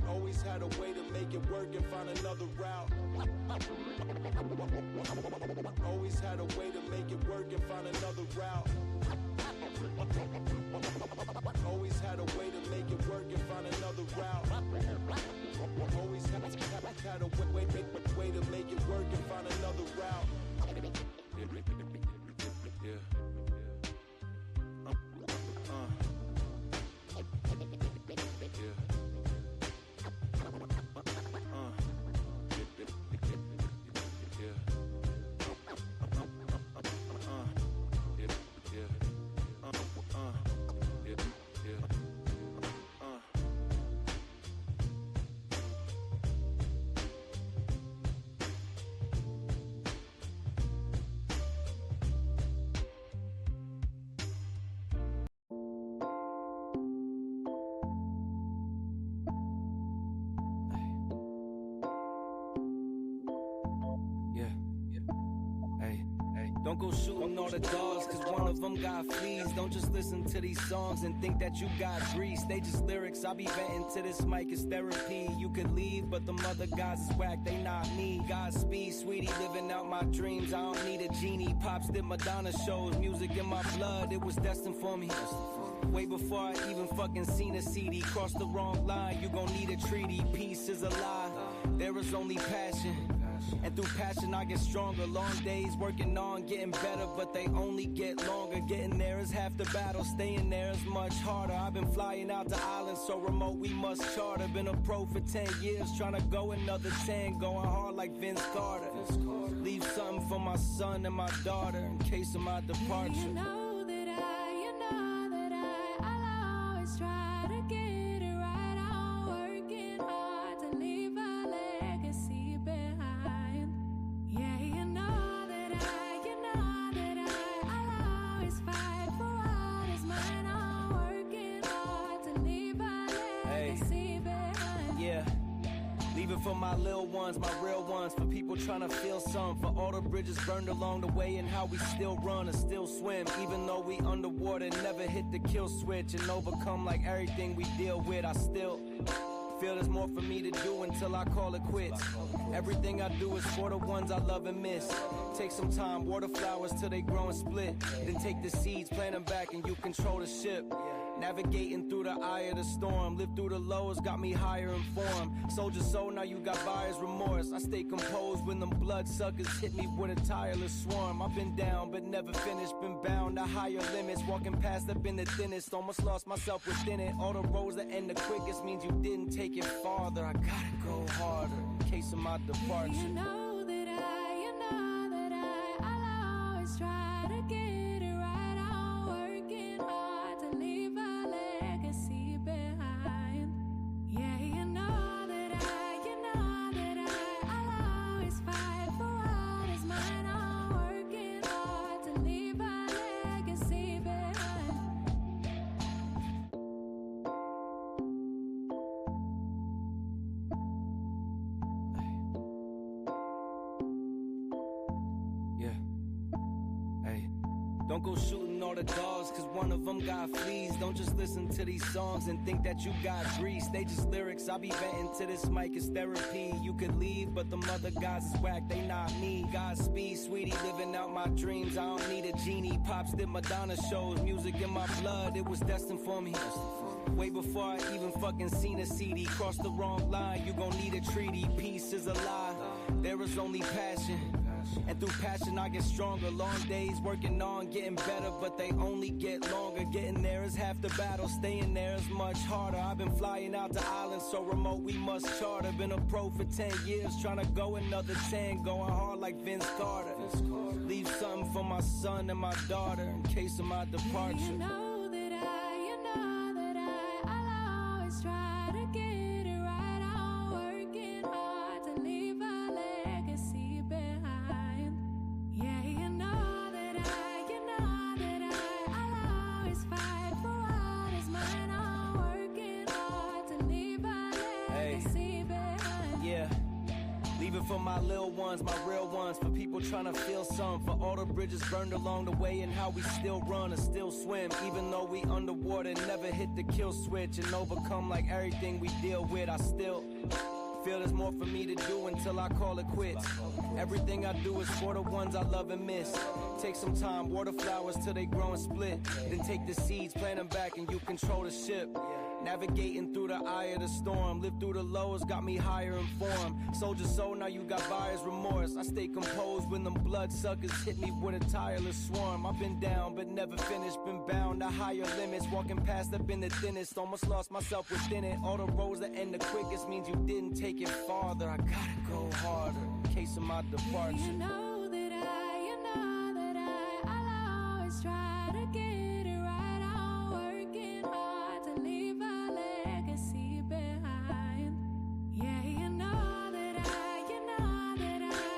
Always had a way to make it work and find another route. Always had a way to make it work and find another route. Always had a way to make it work and find another route. Always had a way to make it work and find another route. Yeah. Don't go shooting all the dogs, cause one of them got fleas. Don't just listen to these songs and think that you got grease. They just lyrics, I be venting to this mic, it's therapy. You could leave, but them other guys is whack, they not me. Godspeed, sweetie, living out my dreams. I don't need a genie. Pops did Madonna shows, music in my blood, it was destined for me. Way before I even fucking seen a CD. Cross the wrong line, you gon' need a treaty. Peace is a lie, there is only passion. And through passion I get stronger. Long days working on getting better, but they only get longer. Getting there is half the battle, staying there is much harder. I've been flying out to islands so remote we must charter. Been a pro for 10 years, trying to go another 10. Going hard like Vince Carter. Leave something for my son and my daughter in case of my departure. You know that I'll always try to get it right. I'm working hard to leave a legacy behind. Yeah, you know that I'll always fight for what is mine. I'm working hard to leave a legacy behind. Yeah. Leave it for my little ones, my real ones. For people trying to feel some. For all the bridges burned along the way and how we still run and still swim. Even though we underwater, never hit the kill switch and overcome like everything we deal with. I still feel there's more for me to do until I call it quits. Everything I do is for the ones I love and miss. Take some time, water flowers till they grow and split. Then take the seeds, plant them back and you control the ship. Navigating through the eye of the storm. Live through the lows, got me higher informed. Soldier soul, now you got buyer's remorse. I stay composed when them bloodsuckers hit me with a tireless swarm. I've been down, but never finished. Been bound to higher limits. Walking past, I've been the thinnest. Almost lost myself within it. All the roads that end the quickest means you didn't take it farther. I gotta go harder in case of my departure. You know that I'll always try to get it right. I'm working hard to leave a legacy behind. Yeah, you know that I'll always fight for what is mine. I'm working hard to leave a legacy behind. Don't go shooting all the dogs, cause one of them got fleas. Don't just listen to these songs and think that you got grease. They just lyrics, I be venting to this mic, it's therapy. You could leave, but the other guys is whack, they not me. Godspeed, sweetie, living out my dreams. I don't need a genie. Pops did Madonna shows, music in my blood, it was destined for me. Way before I even fucking seen a CD. Cross the wrong line, you gon' need a treaty. Peace is a lie, there is only passion. And through passion I get stronger. Long days working on getting better, but they only get longer. Getting there is half the battle, staying there is much harder. I've been flying out to islands so remote we must charter. Been a pro for 10 years, trying to go another 10. Going hard like Vince Carter. Leave something for my son and my daughter in case of my departure. You know that I'll always try to get it right. I'm working hard to leave a legacy behind. Yeah, you know that I'll always fight for what is mine. I'm working hard to leave a legacy behind. Yeah. Leave it for my little ones, my real ones, for people trying to feel some, for all the bridges burned along the way and how we still run and still swim, even though we underwater, never hit the kill switch and overcome like everything we deal with. I still feel there's more for me to do until I call it quits. Everything I do is for the ones I love and miss. Take some time, water flowers till they grow and split. Then take the seeds, plant them back and you control the ship. Navigating through the eye of the storm. Live through the lows, got me higher informed. Soldier soul, now you got buyer's remorse. I stay composed when them bloodsuckers hit me with a tireless swarm. I've been down, but never finished. Been bound to higher limits. Walking past, I've been the thinnest. Almost lost myself within it. All the roads that end the quickest means you didn't take it farther. I gotta go harder in case of my departure. You know that I'll always try to get it right. I'm working hard to leave a legacy behind. Yeah, you know that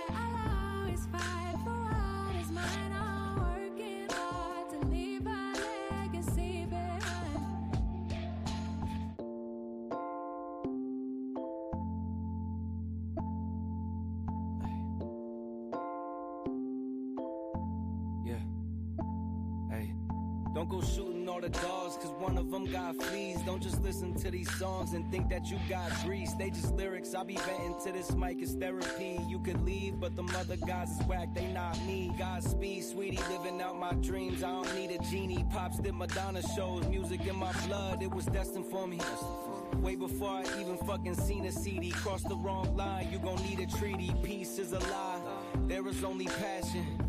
I'll always fight for what is mine. I'm working hard to leave a legacy behind. Yeah. Hey. Don't go shooting all the dogs, cause one of them got fleas. Don't just listen to these songs and think that you got grease. They just lyrics, I be venting to this mic, it's therapy. You could leave, but the other guys is whack, they not me. Godspeed, sweetie, living out my dreams. I don't need a genie. Pops did Madonna shows, music in my blood, it was destined for me. Way before I even fucking seen a CD. Cross the wrong line, you gon' need a treaty. Peace is a lie, there is only passion.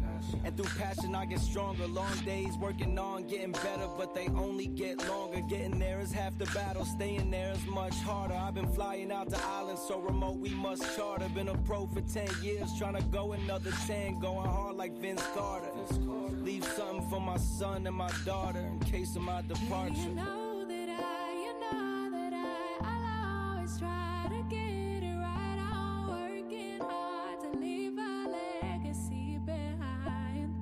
And through passion I get stronger. Long days working on getting better, but they only get longer. Getting there is half the battle, staying there is much harder. I've been flying out to islands so remote we must charter. Been a pro for 10 years, trying to go another 10. Going hard like Vince Carter. Leave something for my son and my daughter in case of my departure. You know that I'll always try to get it right. I'm working hard to leave a legacy behind.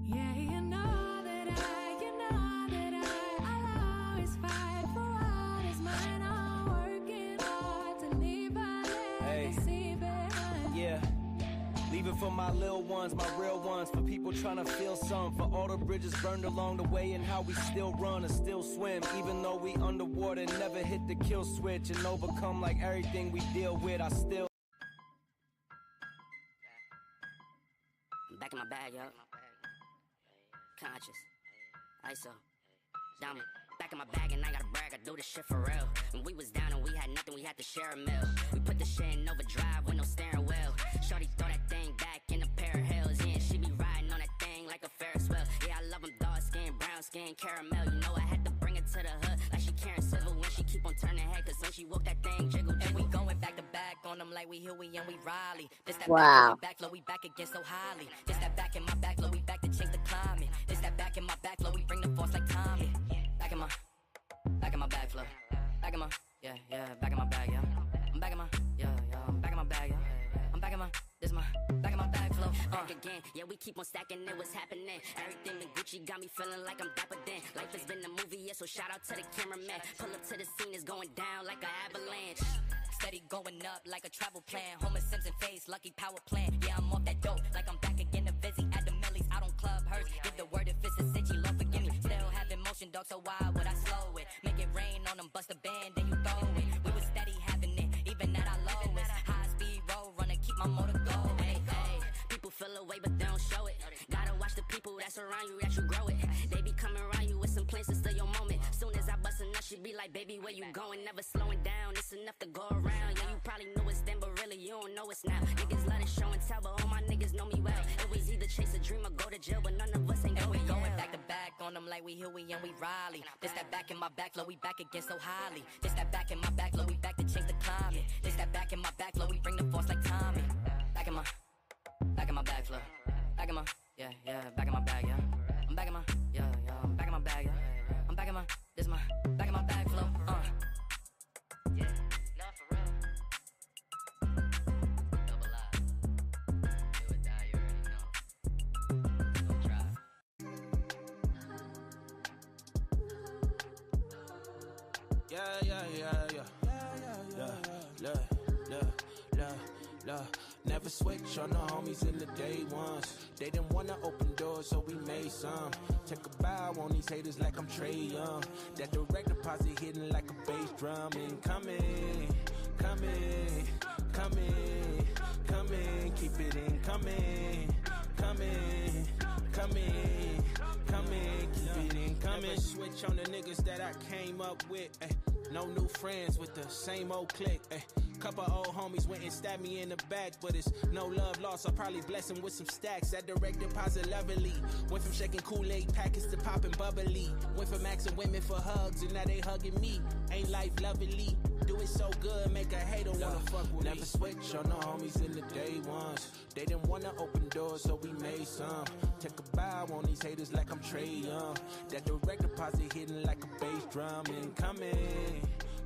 Yeah, you know that I'll always fight for what is mine. I'm working hard to leave a legacy behind. Yeah. Leave it for my little ones, my real ones, for people trying to feel some, for all the bridges burned along the way and how we still run and still swim, even though we underwater, never hit the kill switch and overcome like everything we deal with. I still I'm back in my bag, yo. Conscious. ISO. Diamond. Back in my bag and I gotta brag, I do this shit for real. When we was down and we had nothing, we had to share a meal. We put the shit in overdrive with no steering wheel. Shorty throw that thing back in a pair of heels. Yeah, she be riding on that thing like a Ferris wheel. Yeah, I love them dark skin, brown skin, caramel. You know I had to bring it to the hood like she Karen Civil. When she keep on turning head, cause when she woke that thing jiggle. And we going back to back on them like we Huey and we Riley. This that Wow. back flow, we back again so highly. This that back in my back flow, we back to change the climate. This that back in my back flow, we bring the force like Tommy. Back in my bag flow. Back in my, back in my bag, yeah. I'm back in my, I'm back in my bag, yeah. I'm back in my, back in my bag flow. Back again, yeah, we keep on stacking it, what's happening? Everything in Gucci got me feeling like I'm dapper then. Life has been a movie, yeah, so shout out to the cameraman. Pull up to the scene, it's going down like an avalanche. Steady going up like a travel plan. Homer Simpson face, lucky power plant. Yeah, I'm off that dope, like I'm back again to busy. At the millies, out on Club Hearst. Give the word if it's a city. motion, dog, so why would I slow it? Make it rain on them, bust a band, then you throw it. We was steady having it, even at our lowest. High speed road runner, keep my motor going. Hey, people feel away, but they don't show it. Gotta watch the people that's around you, that you grow it. They be coming around you with some plans to steal your moment. Soon as I bust a nut, she be like, baby, where you going? Never slowing down, it's enough to go around. Yeah, you probably knew it's then, but really you don't know it's now. Niggas let it show and tell, but all my niggas know me well. It was either chase a dream or go to jail, but none of us ain't going. Going back to back on them like we Huey and we Riley. This that back in my back, flow, we back again so highly. This that back in my back, flow, we back to change the climate. This that back in my back, flow, we bring the force like Tommy. Back in my back, flow. Back in my, yeah, back in my bag, yeah. I'm back in my, yeah, I'm back in my bag, yeah. I'm back in my, this my, back in my bag, flow, Yeah, not for real. Double I. Do or die, you already know. Don't try. Never switch on the homies in the day ones. They didn't wanna open doors, so we made some. Take a bow on these haters like I'm Trey Young. That direct deposit hitting like a bass drum. Incoming, coming, coming, coming. Keep it incoming, coming, coming, coming. Keep it incoming. Never switch on the niggas that I came up with. No new friends with the same old clique. Couple old homies went and stabbed me in the back, but it's no love lost. I'll probably bless them with some stacks. That direct deposit lovely. Went from shaking Kool-Aid packets to popping bubbly. Went from asking women for hugs and now they hugging me. Ain't life lovely? Do it so good, make a hater wanna fuck with me. Never switch on the homies in the day ones. They didn't wanna open doors, so we made some. Take a bow on these haters like I'm Trey Young. That direct deposit hitting like a bass drum. Incoming,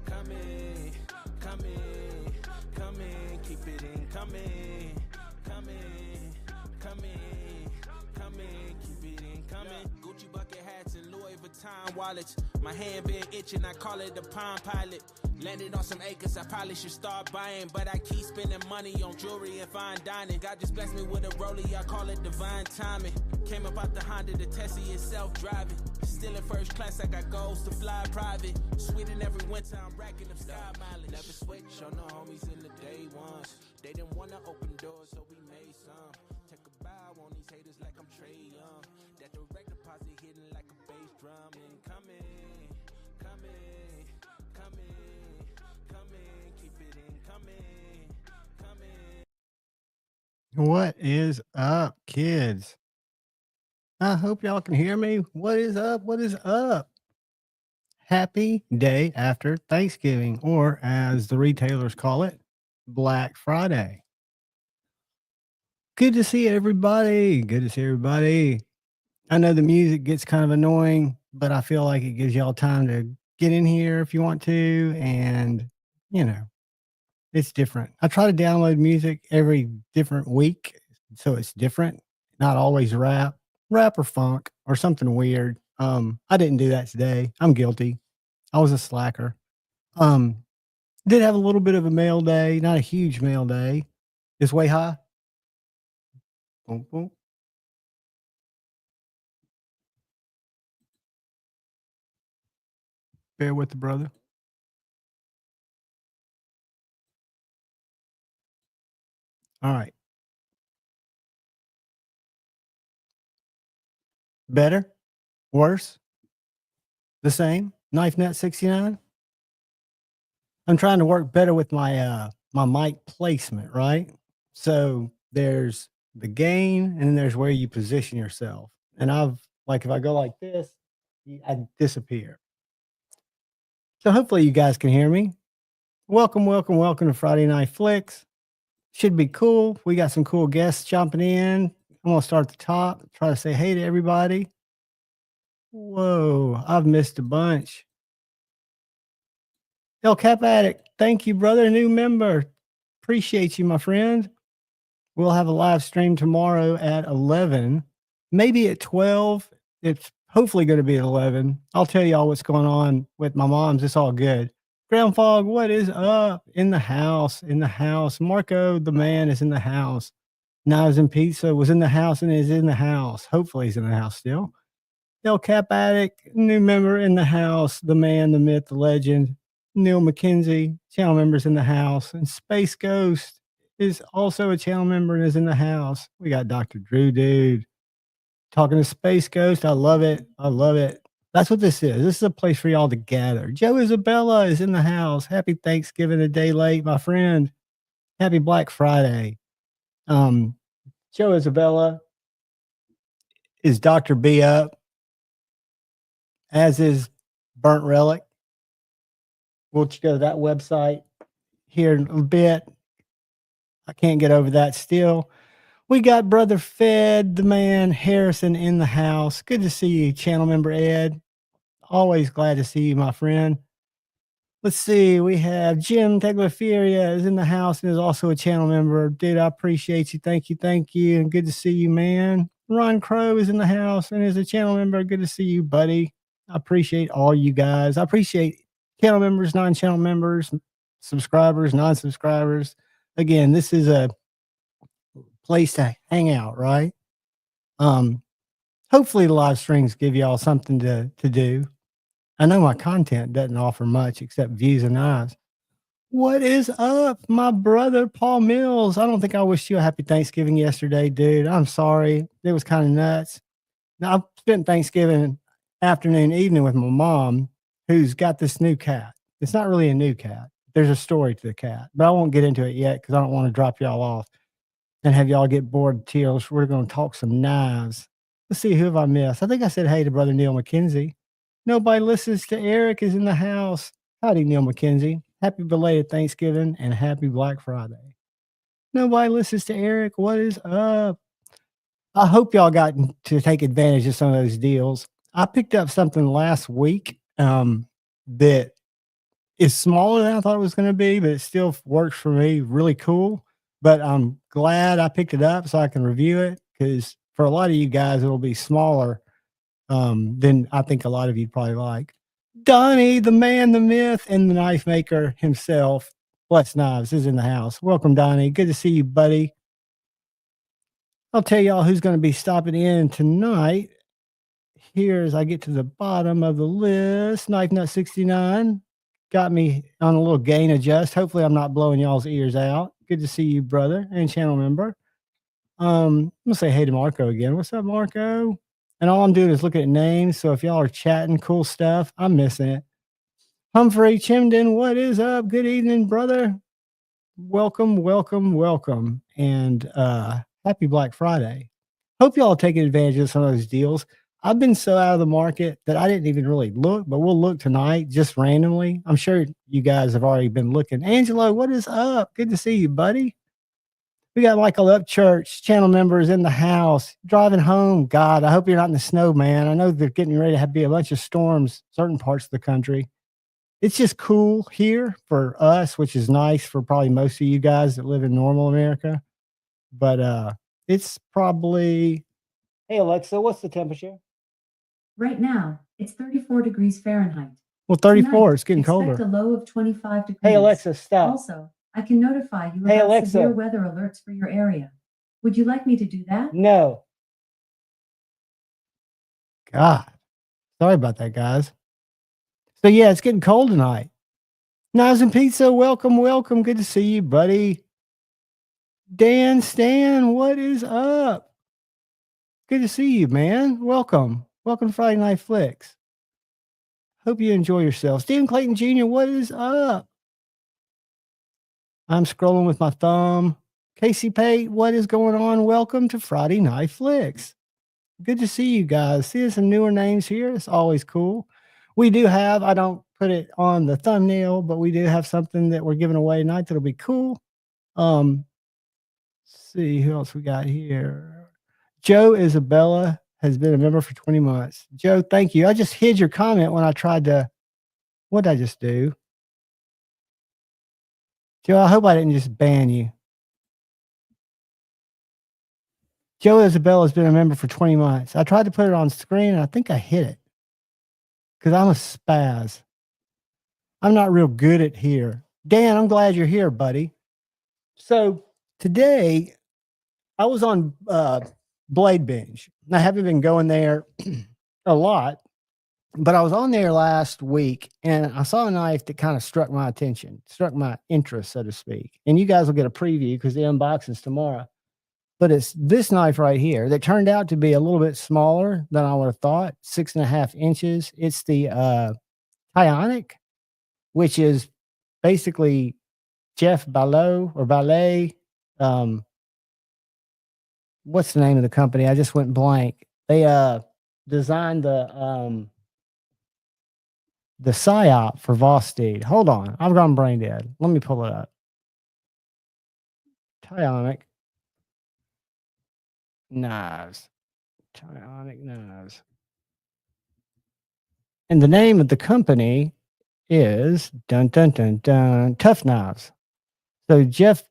coming, coming, coming. Keep it incoming, coming, coming, coming. Keep it incoming. Gucci bucket hats and Louis Vuitton wallets. My hand been itching, I call it the Palm Pilot. Landed on some acres, I probably should start buying, but I keep spending money on jewelry and fine dining. God just blessed me with a rollie, I call it divine timing. Came up out the Honda, the Tessie is self-driving. Still in first class, I got goals to fly private. Sweden every winter, I'm racking up sky mileage. Never switch on the homies in the day ones. They didn't wanna open doors, so we made some. Take a bow on these haters like I'm Trey Young. That direct deposit hitting like a bass drum. Incoming, coming, coming, coming. Keep it incoming, coming. What is up, kids? I hope y'all can hear me. What is up? What is up? Happy day after Thanksgiving, or as the retailers call it, Black Friday. Good to see everybody. Good to see everybody. I know the music gets kind of annoying, but I feel like it gives y'all time to get in here if you want to. And, you know, it's different. I try to download music every different week, so it's different. Not always rap or funk or something weird. I didn't do that today. I'm guilty. I was a slacker. Did have a little bit of a mail day, not a huge mail day. It's way high. Boom, boom. Bear with the brother. All right. Better? Worse? The same? Knife Net 69? I'm trying to work better with my my mic placement, right? So there's the gain, and then there's where you position yourself. And I've, like, if I go like this, I disappear. So hopefully you guys can hear me. Welcome to Friday Night Flicks. Should be cool. We got some cool guests jumping in. I'm going to start at the top, try to say hey to everybody. Whoa, I've missed a bunch. El Cap Addict, thank you, brother. New member. Appreciate you, my friend. We'll have a live stream tomorrow at 11, maybe at 12. It's hopefully going to be at 11. I'll tell y'all what's going on with my mom's. It's all good. Ground Fog, what is up? In the house. Marco, the man, is in the house. Knives and Pizza was in the house and is in the house. Hopefully he's in the house still. El Cap Addict, new member in the house. The man, the myth, the legend. Neil McKenzie, channel members in the house. And Space Ghost is also a channel member and is in the house. We got Dr. Drew Dude talking to Space Ghost. I love it. I love it. That's what this is. This is a place for y'all to gather. Joe Isabella is in the house. Happy Thanksgiving a day late, my friend. Happy Black Friday. Joe Isabella is Dr. B up, as is Burnt Relic. We'll go to that website here in a bit. I can't get over that still. We got Brother Fed, the man, Harrison in the house. Good to see you, channel member Ed. Always glad to see you, my friend. Let's see. We have Jim Teglaferia is in the house and is also a channel member. Dude, I appreciate you. Thank you. Thank you. And good to see you, man. Ron Crow is in the house and is a channel member. Good to see you, buddy. I appreciate all you guys. I appreciate channel members, non-channel members, subscribers, non-subscribers. Again, this is a place to hang out, right? Hopefully the live streams give y'all something to do. I know my content doesn't offer much except views and eyes. What is up, my brother Paul Mills? I don't think I wished you a happy Thanksgiving yesterday, dude. I'm sorry. It was kind of nuts. Now, I spent Thanksgiving afternoon, evening with my mom, who's got this new cat. It's not really a new cat. There's a story to the cat, but I won't get into it yet because I don't want to drop y'all off and have y'all get bored of tears. We're going to talk some knives. Let's see, who have I missed? I think I said hey to Brother Neil McKenzie. Nobody listens to Eric is in the house. Howdy, Neil McKenzie. Happy belated Thanksgiving and happy Black Friday. Nobody listens to Eric. What is up? I hope y'all got to take advantage of some of those deals. I picked up something last week that is smaller than I thought it was going to be, but it still works for me. Really cool. But I'm glad I picked it up so I can review it, because for a lot of you guys, it'll be smaller than I think a lot of you probably like. Donnie, the man, the myth, and the knife maker himself, Bless Knives, is in the house. Welcome, Donnie. Good to see you, buddy. I'll tell y'all who's going to be stopping in tonight. Here, as I get to the bottom of the list, Knife Nut 69 got me on a little gain adjust. Hopefully, I'm not blowing y'all's ears out. Good to see you, brother and channel member. I'm gonna say hey to Marco again. What's up, Marco? And all I'm doing is looking at names. So if y'all are chatting cool stuff, I'm missing it. Humphrey Chimden, what is up? Good evening, brother. Welcome, welcome, welcome. And happy Black Friday. Hope y'all are taking advantage of some of those deals. I've been so out of the market that I didn't even really look, but we'll look tonight just randomly. I'm sure you guys have already been looking. Angelo, what is up? Good to see you, buddy. We got Michael Upchurch, channel members in the house, driving home. God, I hope you're not in the snow, man. I know they're getting ready to be a bunch of storms, certain parts of the country. It's just cool here for us, which is nice for probably most of you guys that live in normal America. But it's probably, hey, Alexa, what's the temperature? Right now, it's 34 degrees Fahrenheit. Well, 34, Tonight, it's getting colder. Expect a low of 25 degrees. Hey, Alexa, stop. Also, I can notify you Hey, about Alexa. severe weather alerts for your area. Would you like me to do that? No. God, sorry about that, guys. So yeah, it's getting cold tonight. Knives and Pizza, welcome, welcome. Good to see you, buddy. Dan Stan, what is up? Good to see you, man. Welcome. Welcome to Friday Night Flicks. Hope you enjoy yourself. Stephen Clayton Jr., what is up? I'm scrolling with my thumb. Casey Pate, what is going on? Welcome to Friday Night Flicks. Good to see you guys. See some newer names here. It's always cool. We do have, I don't put it on the thumbnail, but we do have something that we're giving away tonight that'll be cool. Let's see who else we got here. Joe Isabella has been a member for 20 months. Joe, thank you. I just hid your comment when I tried to, what did I just do? Joe, I hope I didn't just ban you. Joe Isabella has been a member for 20 months. I tried to put it on screen and I think I hit it because I'm a spaz. I'm not real good at here. Dan, I'm glad you're here, buddy. So today I was on Blade Binge. I haven't been going there. a lot. But I was on there last week and I saw a knife that kind of struck my attention, struck my interest, so to speak. And you guys will get a preview because the unboxing's tomorrow. But it's this knife right here that turned out to be a little bit smaller than I would have thought, 6.5 inches. It's the Ionic, which is basically Jeff Ballot or Ballet. What's the name of the company? I just went blank. They designed the psyop for Vosteed. Hold on, I've gone brain dead. Let me pull it up. Tionic knives. Tionic knives. And the name of the company is dun dun dun dun Tough Knives. So Jeff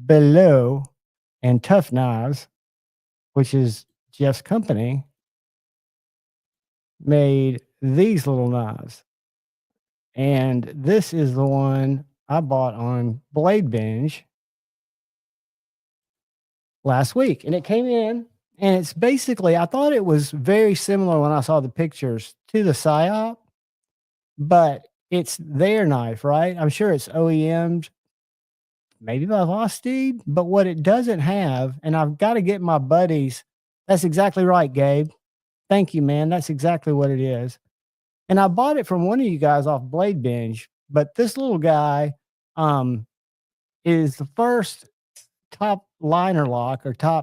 Belleau and Tough Knives, which is Jeff's company, made these little knives. And this is the one I bought on Blade Binge last week. And it came in, and it's basically, I thought it was very similar when I saw the pictures to the psyop, but it's their knife, right? I'm sure it's OEM'd, maybe by Vosteed, but what it doesn't have, and I've got to get my buddies. That's exactly right, Gabe. Thank you, man. That's exactly what it is. And I bought it from one of you guys off Blade Binge, but this little guy is the first top liner lock, yeah,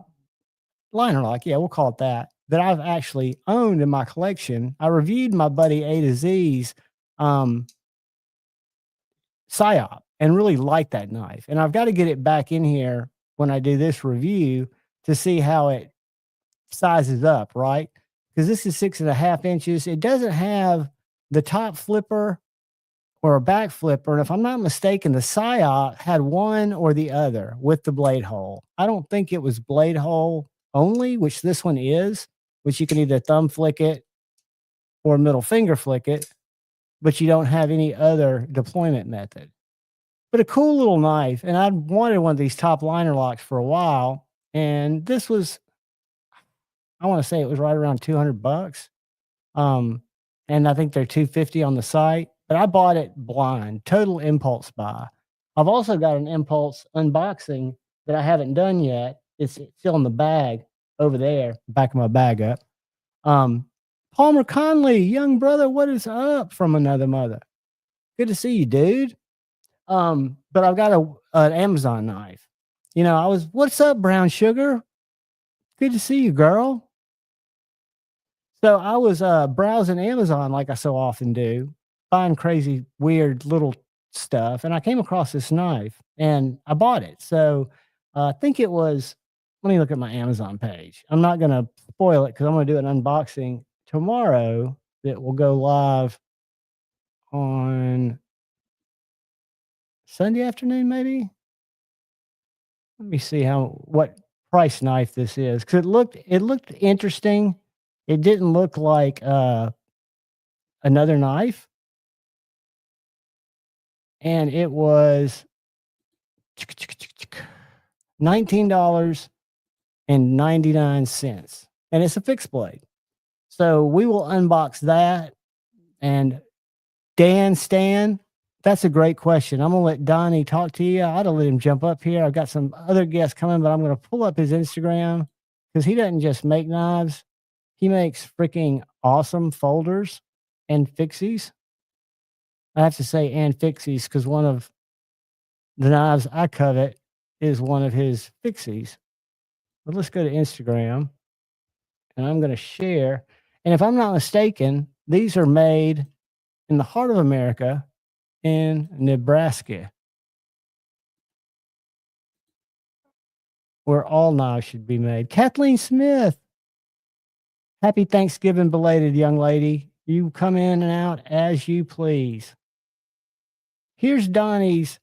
we'll call it that I've actually owned in my collection. I reviewed my buddy A to Z's psyop and really liked that knife. And I've got to get it back in here when I do this review to see how it sizes up, right? Because this is 6.5 inches. It doesn't have the top flipper or a back flipper. And if I'm not mistaken, the psyop had one or the other with the blade hole. I don't think it was blade hole only, which this one is, which you can either thumb flick it or middle finger flick it, but you don't have any other deployment method. But a cool little knife. And I'd wanted one of these top liner locks for a while. And this was, I want to say it was right around $200. And I think they're $250 on the site, but I bought it blind, total impulse buy. I've also got an impulse unboxing that I haven't done yet. It's still in the bag over there, back of my bag up. Palmer Conley, young brother, what is up from another mother? Good to see you, dude. But I've got an Amazon knife. You know, what's up, Brown Sugar? Good to see you, girl. So I was browsing Amazon like I so often do, buying crazy, weird little stuff. And I came across this knife and I bought it. So I think it was, let me look at my Amazon page. I'm not going to spoil it because I'm going to do an unboxing tomorrow that will go live on Sunday afternoon, maybe. Let me see what price knife this is, because it looked interesting. It didn't look like another knife, and it was $19.99, and it's a fixed blade. So we will unbox that. And Stan, that's a great question. I'm gonna let Donnie talk to you. I'd have let him jump up here. I've got some other guests coming, but I'm gonna pull up his Instagram because he doesn't just make knives. He makes freaking awesome folders and fixies. I have to say and fixies because one of the knives I covet is one of his fixies. But let's go to Instagram, and I'm going to share. And if I'm not mistaken, these are made in the heart of America in Nebraska, where all knives should be made. Kathleen Smith, happy Thanksgiving belated, young lady. You come in and out as you please. Here's Donnie's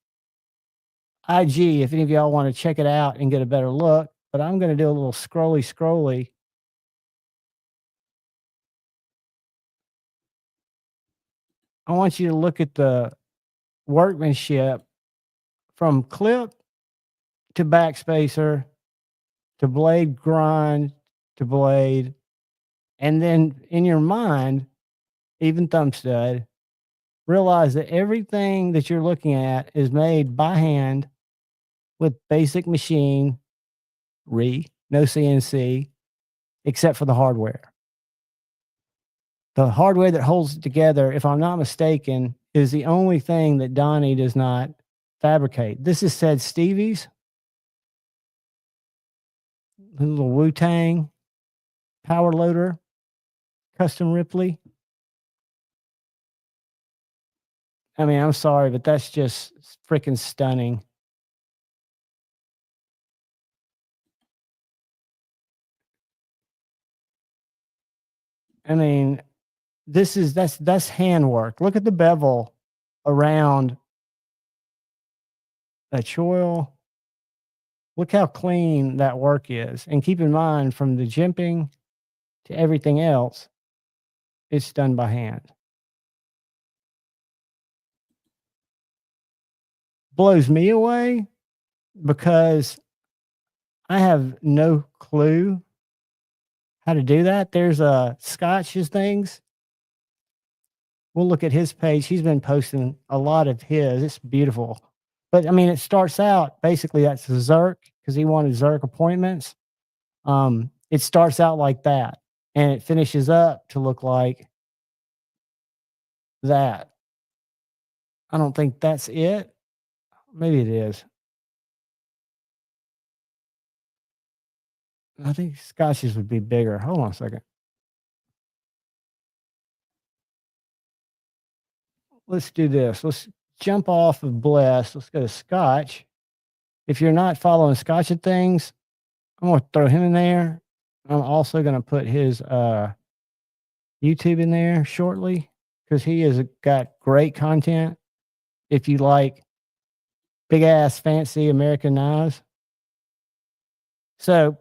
IG if any of y'all want to check it out and get a better look. But I'm going to do a little scrolly. I want you to look at the workmanship from clip to backspacer to blade grind to blade And then in your mind, even thumb stud, realize that everything that you're looking at is made by hand with basic machine, no CNC, except for the hardware. The hardware that holds it together, if I'm not mistaken, is the only thing that Donnie does not fabricate. This is said Stevie's, a little Wu-Tang power loader, custom Ripley. I mean, I'm sorry, but that's just freaking stunning. I mean, that's handwork. Look at the bevel around a choil. Look how clean that work is. And keep in mind, from the jimping to everything else, it's done by hand. Blows me away because I have no clue how to do that. There's Scotch's things. We'll look at his page. He's been posting a lot of his. It's beautiful. But I mean, it starts out basically that's the Zerk because he wanted Zerk appointments. It starts out like that and it finishes up to look like that. I don't think that's it. Maybe it is. I think Scotch's would be bigger. Hold on a second. Let's do this. Let's jump off of Bless. Let's go to Scotch. If you're not following Scotch at things, I'm going to throw him in there. I'm also going to put his YouTube in there shortly because he has got great content. If you like big ass fancy American knives. So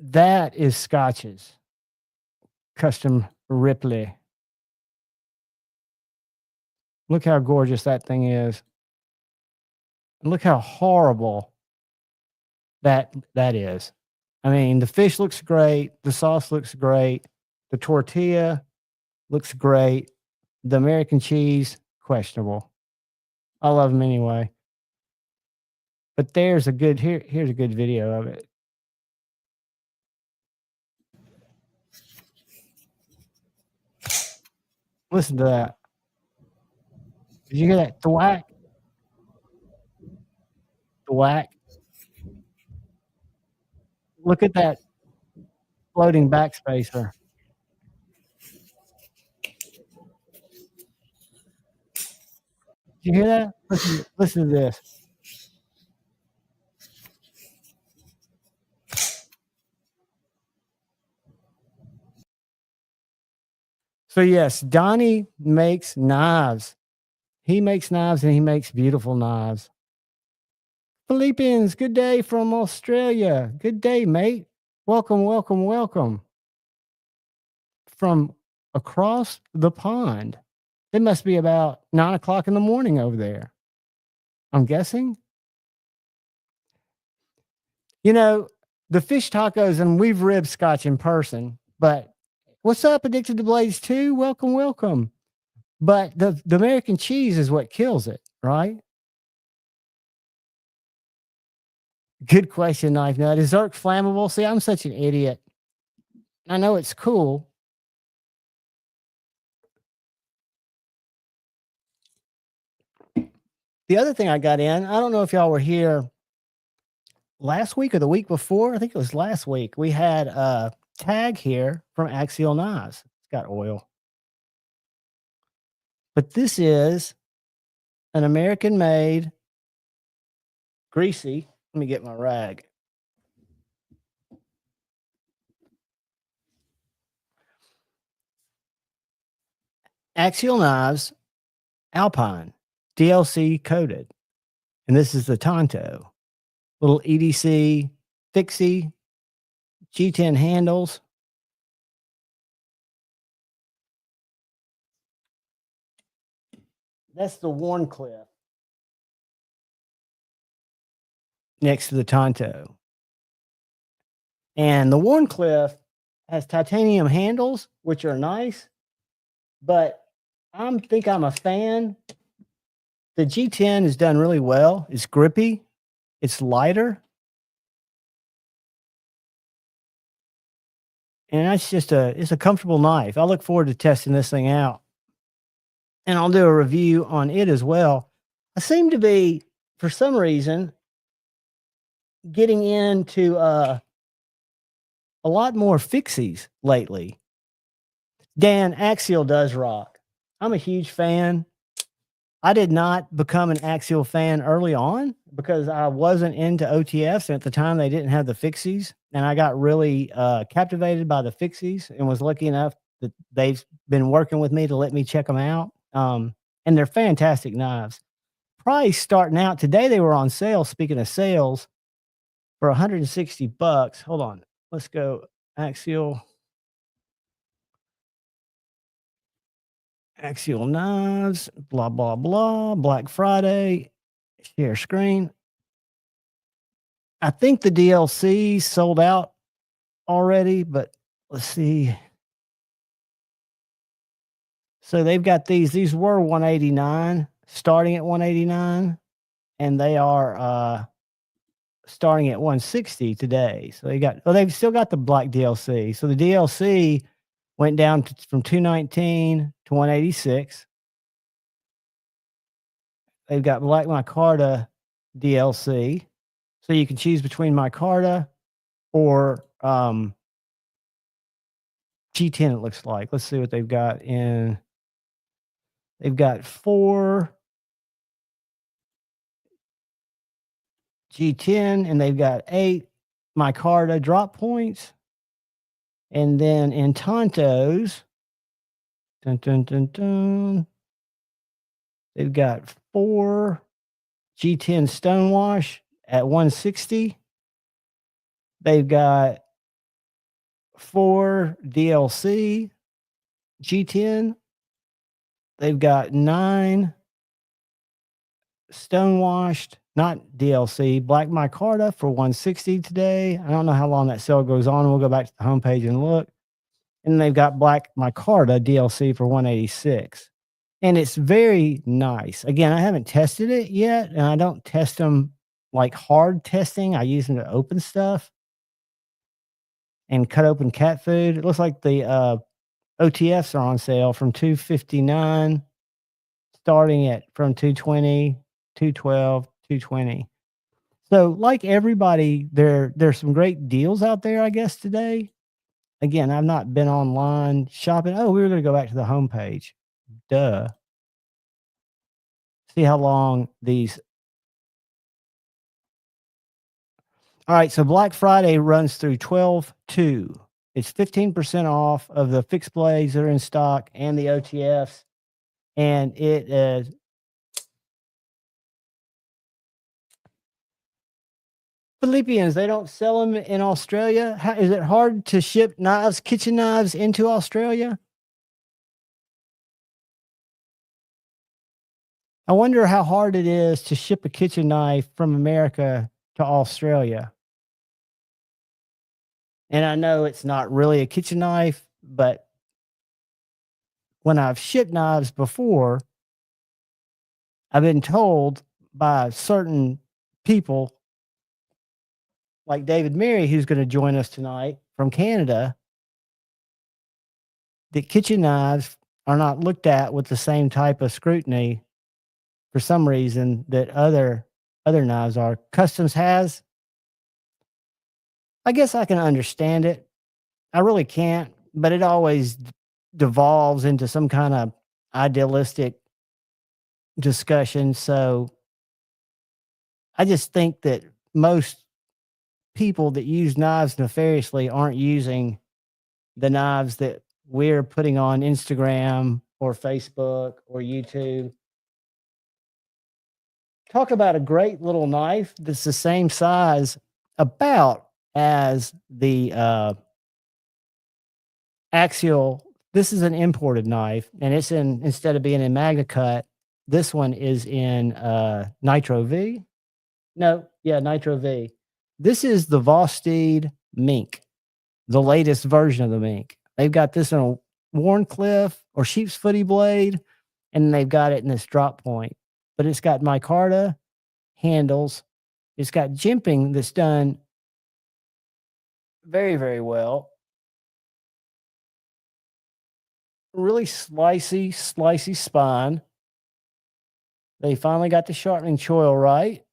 that is Scotch's custom Ripley. Look how gorgeous that thing is. And look how horrible that is. I mean, the fish looks great. The sauce looks great. The tortilla looks great. The American cheese, questionable. I love them anyway. But there's a good, here's a good video of it. Listen to that. Did you hear that thwack? Thwack. Look at that floating backspacer. Did you hear that? Listen to this. So yes, Donnie makes knives. He makes knives and he makes beautiful knives. Philippines, good day from Australia. Good day, mate. Welcome, welcome, welcome. From across the pond. It must be about 9 o'clock in the morning over there. I'm guessing. You know, the fish tacos, and we've ribbed Scotch in person, but what's up, Addicted to Blades 2? Welcome, welcome. But the American cheese is what kills it, right? Good question, Knife Nut. Is Zerk flammable? See, I'm such an idiot. I know it's cool. The other thing I got in, I don't know if y'all were here last week or the week before. I think it was last week. We had a tag here from Axial Knives. It's got oil. But this is an American-made, greasy. Let me get my rag. Axial Knives, Alpine, DLC coated. And this is the Tonto. Little EDC, fixie, G10 handles. That's the Warncliffe next to the Tonto. And the Warncliffe has titanium handles, which are nice, but think I'm a fan. The G10 is done really well. It's grippy. It's lighter. And that's just it's a comfortable knife. I look forward to testing this thing out. And I'll do a review on it as well. I seem to be, for some reason, getting into a lot more fixies lately. Dan, Axial does rock. I'm a huge fan. I did not become an Axial fan early on because I wasn't into OTFs. And at the time, they didn't have the fixies. And I got really captivated by the fixies and was lucky enough that they've been working with me to let me check them out. And they're fantastic knives. Price starting out today, they were on sale. Speaking of sales, for $160. Hold on. Let's go Axial knives, blah, blah, blah. Black Friday, share screen. I think the DLC sold out already, but let's see. So they've got these were $189, starting at $189, and they are starting at $160 today. So they've still got the black DLC. So the DLC went down from $219 to $186. They've got black micarta DLC. So you can choose between micarta or G10, it looks like. Let's see what they've got in. They've got 4 G10 and they've got 8 micarta drop points. And then in Tontos, they've got 4 G10 Stonewash at $160. They've got 4 DLC G10. They've got 9 stonewashed, not DLC, black micarta for $160 today. I don't know how long that sale goes on. We'll go back to the homepage and look. And they've got black micarta DLC for $186. And it's very nice. Again, I haven't tested it yet, and I don't test them like hard testing. I use them to open stuff and cut open cat food. It looks like the OTFs are on sale from $259, starting from $220, $212, $220. So, like everybody, there's some great deals out there, I guess, today. Again, I've not been online shopping. Oh, we were going to go back to the homepage. Duh. See how long these. All right, so Black Friday runs through 12/2. It's 15% off of the fixed blades that are in stock and the OTFs. And it is Philippians, they don't sell them in Australia. Is it hard to ship knives, kitchen knives into Australia? I wonder how hard it is to ship a kitchen knife from America to Australia. And I know it's not really a kitchen knife, but when I've shipped knives before, I've been told by certain people like David Mary, who's going to join us tonight from Canada, that kitchen knives are not looked at with the same type of scrutiny for some reason that other knives are. Customs has. I guess I can understand it. I really can't, but it always devolves into some kind of idealistic discussion. So I just think that most people that use knives nefariously aren't using the knives that we're putting on Instagram or Facebook or YouTube. Talk about a great little knife that's the same size about as the Axial. This is an imported knife, and it's instead of being in Magna Cut, this one is in Nitro V. No, yeah, Nitro V. This is the Vosteed Mink. the latest version of the mink. They've got this in a Warncliffe or sheep's footy blade, and they've got it in this drop point. But it's got micarta handles. It's got jimping that's done very, very well. Really slicey spine. They finally got the sharpening choil right.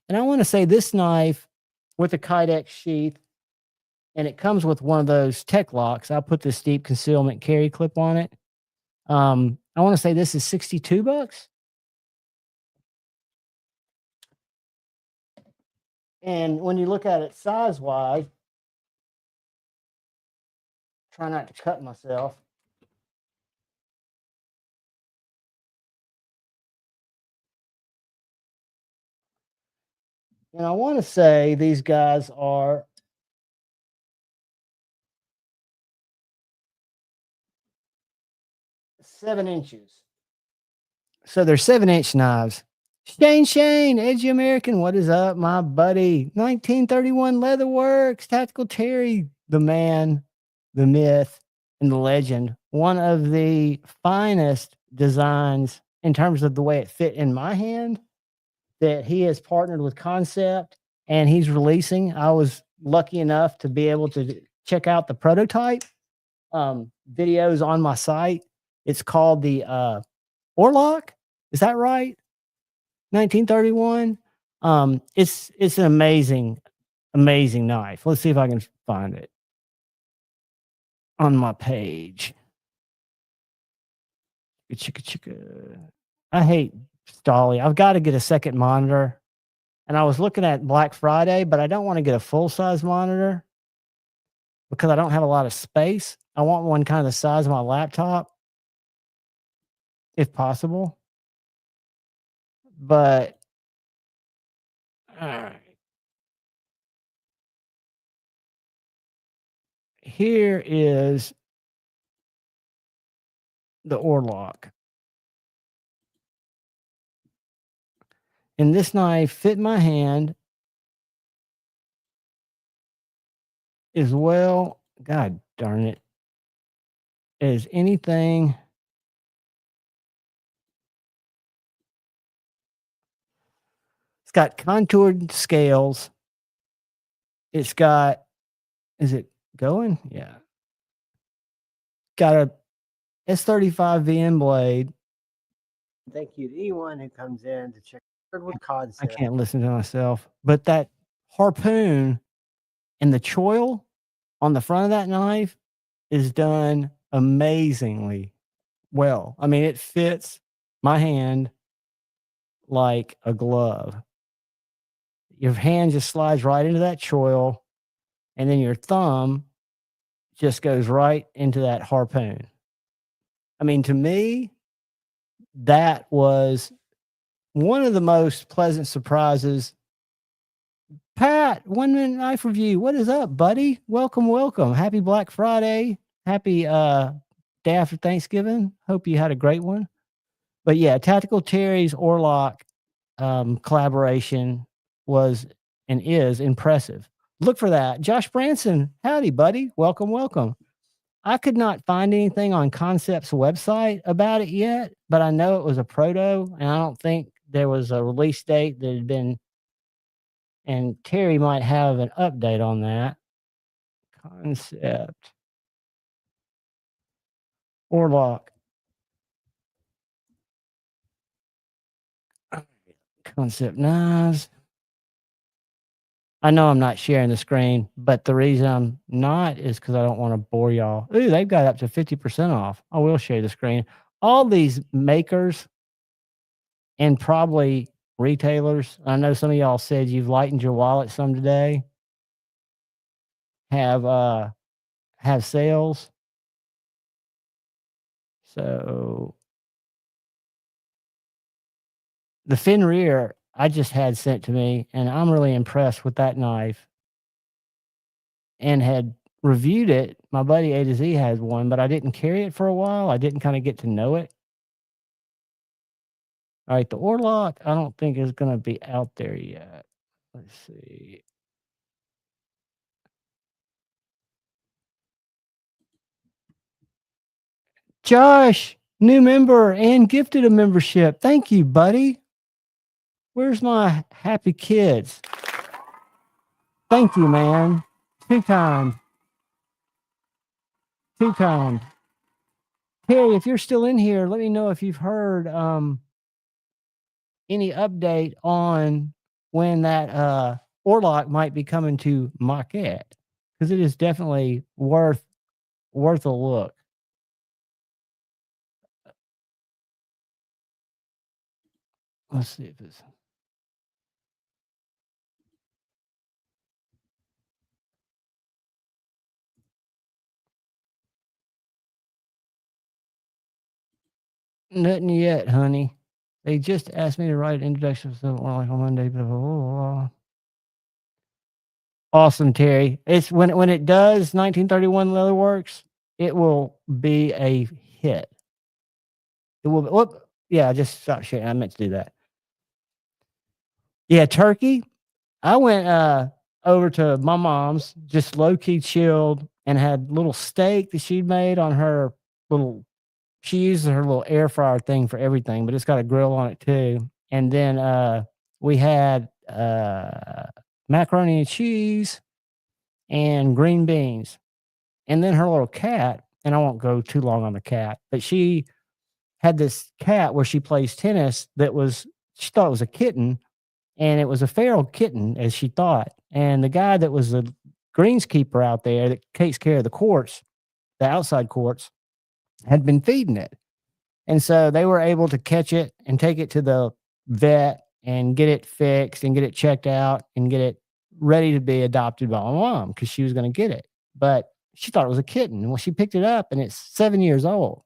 And I want to say this knife with a Kydex sheath, and it comes with one of those tech locks. I'll put this deep concealment carry clip on it. I want to say this is $62. And when you look at it size-wise, try not to cut myself. And I want to say these guys are 7 inches. So they're 7-inch knives. Shane, Edgy American, what is up, my buddy? 1931 Leatherworks, Tactical Terry, the man, the myth, and the legend. One of the finest designs in terms of the way it fit in my hand that he has partnered with Concept and he's releasing. I was lucky enough to be able to check out the prototype videos on my site. It's called the Orlock. Is that right? 1931. It's an amazing knife. Let's see if I can find it on my page. Chicka. I hate Stolly. I've got to get a second monitor. And I was looking at Black Friday, but I don't want to get a full-size monitor because I don't have a lot of space. I want one kind of the size of my laptop, if possible. But all right. Here is the Orlock. And this knife fit my hand as well, God darn it, as anything. It's got contoured scales. It's got, is it going? Yeah. Got a S35 VN blade. Thank you to anyone who comes in to check with Concept. I can't listen to myself. But that harpoon and the choil on the front of that knife is done amazingly well. I mean, it fits my hand like a glove. Your hand just slides right into that choil, and then your thumb just goes right into that harpoon. I mean, to me, that was one of the most pleasant surprises. Pat, 1 Minute Knife Review. What is up, buddy? Welcome. Happy Black Friday. Happy day after Thanksgiving. Hope you had a great one. But yeah, Tactical Terry's Orlock collaboration was and is impressive. Look for that. Josh Branson, howdy, buddy. Welcome. I could not find anything on Concept's website about it yet, but I know it was a proto, and I don't think there was a release date that had been, and Terry might have an update on that. Concept. Orlock. Concept knives. I know I'm not sharing the screen, but the reason I'm not is because I don't want to bore y'all. Ooh, they've got up to 50% off. I will share the screen. All these makers and probably retailers, I know some of y'all said you've lightened your wallet some today, have sales. So the Fenrir I just had sent to me, and I'm really impressed with that knife and had reviewed it. My buddy A to Z has one, but I didn't carry it for a while. I didn't kind of get to know it. All right, the Orlock, I don't think is going to be out there yet. Let's see. Josh, new member and gifted a membership. Thank you, buddy. Where's my happy kids? Thank you, man. Too kind. Too kind. Terry, if you're still in here, let me know if you've heard any update on when that Orlock might be coming to Marquette, because it is definitely worth a look. Let's see if it's nothing yet, honey. They just asked me to write an introduction to Orlock on Monday. Blah, blah, blah, blah. Awesome, Terry. It's when it does 1931 Leatherworks, it will be a hit. It will. Whoop, yeah, I just stopped sharing. I meant to do that. Yeah, turkey. I went over to my mom's, just low key chilled, and had little steak that she'd made on her little. She uses her little air fryer thing for everything, but it's got a grill on it too. And then we had macaroni and cheese and green beans. And then her little cat, and I won't go too long on the cat, but she had this cat where she plays tennis she thought it was a kitten, and it was a feral kitten, as she thought. And the guy that was the greenskeeper out there that takes care of the courts, the outside courts, had been feeding it. And so they were able to catch it and take it to the vet and get it fixed and get it checked out and get it ready to be adopted by my mom, because she was going to get it. But she thought it was a kitten. And when she picked it up, and it's 7 years old.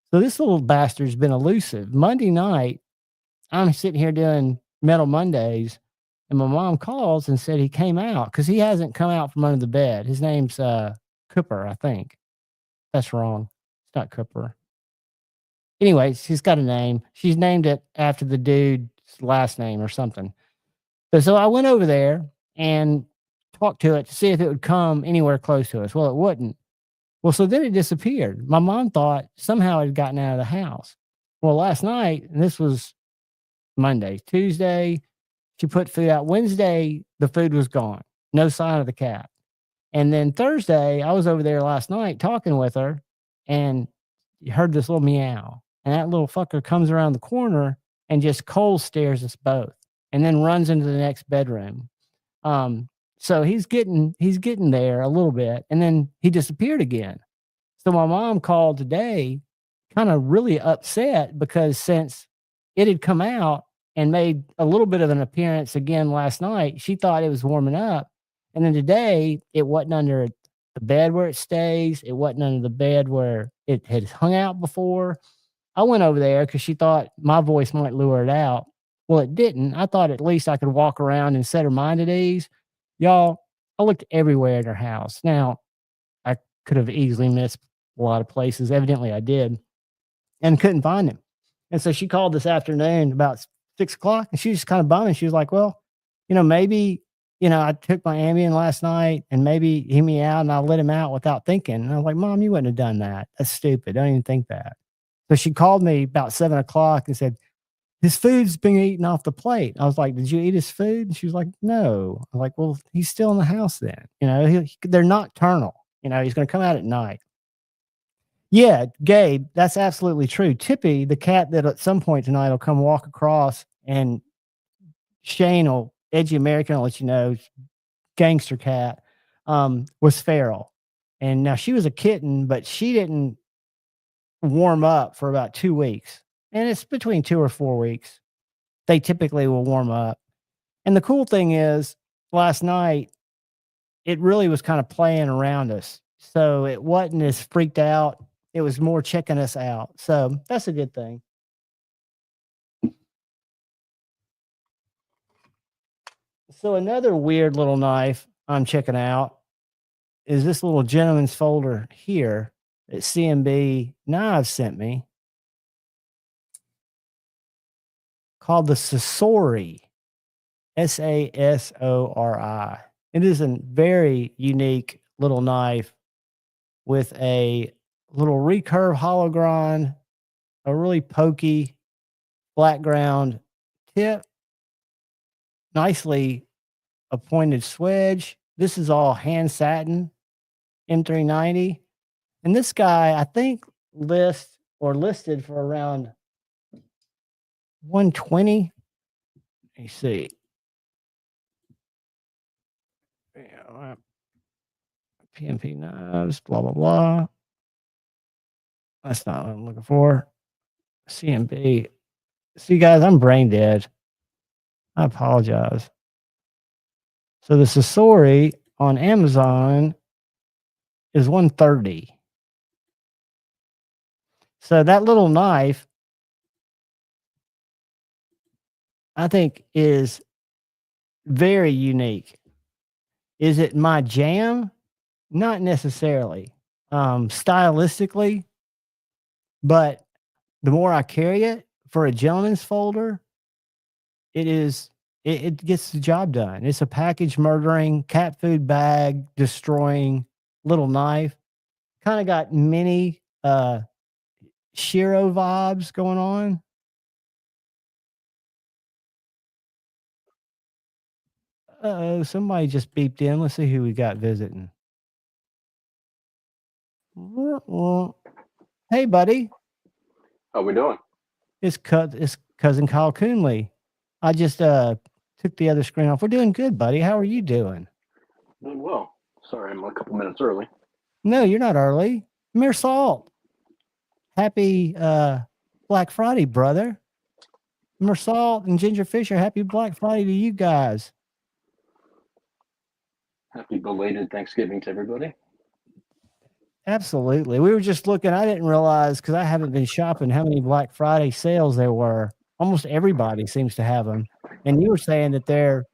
So this little bastard's been elusive. Monday night, I'm sitting here doing Metal Mondays, and my mom calls and said he came out, because he hasn't come out from under the bed. His name's Cooper, I think. That's wrong. It's not Cooper. Anyways, he's got a name. She's named it after the dude's last name or something. But so I went over there and talked to it to see if it would come anywhere close to us. Well, it wouldn't. Well, so then it disappeared. My mom thought somehow it had gotten out of the house. Well, last night, and this was Monday, Tuesday, she put food out. Wednesday, the food was gone. No sign of the cat. And then Thursday, I was over there last night talking with her, and heard this little meow. And that little fucker comes around the corner and just cold stares us both, and then runs into the next bedroom. So he's getting there a little bit, and then he disappeared again. So my mom called today, kind of really upset, because since it had come out and made a little bit of an appearance again last night, she thought it was warming up. And then today, it wasn't under the bed where it stays. It wasn't under the bed where it had hung out before. I went over there because she thought my voice might lure it out. Well, it didn't. I thought at least I could walk around and set her mind at ease. Y'all, I looked everywhere in her house. Now, I could have easily missed a lot of places. Evidently, I did, and couldn't find him. And so she called this afternoon about 6 o'clock, and she was just kind of bumming. She was like, well, maybe, I took my Ambien last night, and maybe he meowed and I let him out without thinking. And I was like, Mom, you wouldn't have done that. That's stupid. Don't even think that. So she called me about 7 o'clock and said, his food's being eaten off the plate. I was like, did you eat his food? And she was like, no. I was like, well, he's still in the house then. They're nocturnal. He's going to come out at night. Yeah, Gabe, that's absolutely true. Tippy, the cat that at some point tonight will come walk across, and Shane will, Edgy American, will let you know, gangster cat, was feral. And now she was a kitten, but she didn't warm up for about 2 weeks. And it's between 2 or 4 weeks. They typically will warm up. And the cool thing is, last night, it really was kind of playing around us. So it wasn't as freaked out. It was more checking us out. So that's a good thing. So another weird little knife I'm checking out is this little gentleman's folder here that CMB Knives sent me, called the Sasori, Sasori. It is a very unique little knife with a little recurve hollow grind, a really pokey flat ground tip, nicely appointed swedge. This is all hand satin M390. And this guy, I think, listed for around 120. Let me see. Yeah, PMP knives, blah, blah, blah. That's not what I'm looking for. CMB. See, guys, I'm brain dead. I apologize. So the Sasori on Amazon is 130. So that little knife, I think, is very unique. Is it my jam? Not necessarily. Stylistically, but the more I carry it for a gentleman's folder, it gets the job done. It's a package murdering, cat food bag destroying little knife. Kind of got mini Shiro vibes going on. Uh-oh, somebody just beeped in. Let's see who we got visiting. Hey, buddy. How we doing? It's cousin Kyle Coonley. I just took the other screen off. We're doing good, buddy. How are you doing? Doing well. Sorry, I'm a couple minutes early. No, you're not early. Mere salt. Happy Black Friday, brother. Mere salt and Ginger Fisher. Happy Black Friday to you guys. Happy belated Thanksgiving to everybody. Absolutely. We were just looking. I didn't realize, because I haven't been shopping, how many Black Friday sales there were. Almost everybody seems to have them. And you were saying that they're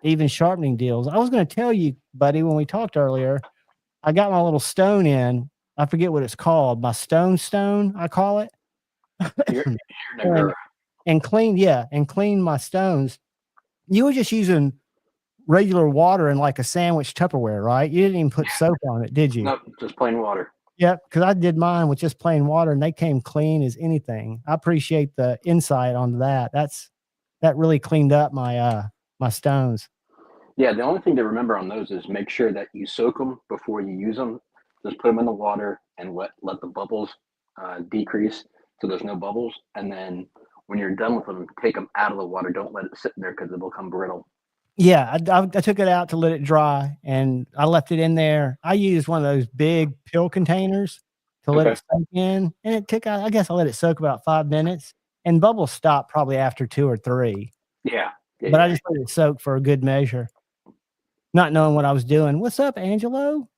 even sharpening deals. I was going to tell you, buddy, when we talked earlier, I got my little stone in. I forget what it's called. My stone, I call it. and clean my stones. You were just using regular water in like a sandwich Tupperware, right? You didn't even put soap on it, did you? Nope, just plain water. Yep, because I did mine with just plain water, and they came clean as anything. I appreciate the insight on that. That really cleaned up my my stones. Yeah, the only thing to remember on those is make sure that you soak them before you use them. Just put them in the water and let the bubbles decrease so there's no bubbles. And then when you're done with them, take them out of the water. Don't let it sit there because it will become brittle. Yeah, I took it out to let it dry, and I left it in there. I used one of those big pill containers to let it soak in, and it took, I guess I let it soak about 5 minutes, and bubbles stopped probably after 2 or 3. Yeah. But I just let it soak for a good measure, not knowing what I was doing. What's up, Angelo?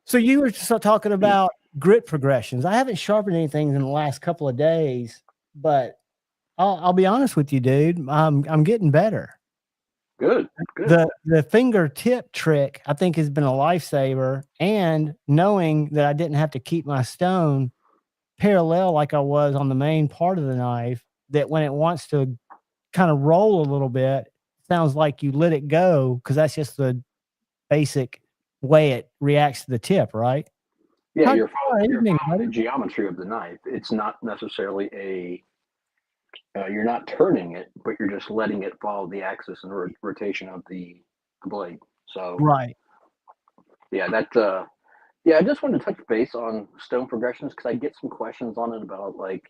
So you were just talking about grit progressions. I haven't sharpened anything in the last couple of days, but I'll be honest with you, dude. I'm getting better. Good. The fingertip trick, I think, has been a lifesaver, and knowing that I didn't have to keep my stone parallel like I was on the main part of the knife, that when it wants to kind of roll a little bit, sounds like you let it go, because that's just the basic way it reacts to the tip, right? Yeah, you're following the geometry of the knife. It's not necessarily you're not turning it, but you're just letting it follow the axis and rotation of the blade. So right. Yeah, I just wanted to touch base on stone progressions because I get some questions on it about, like,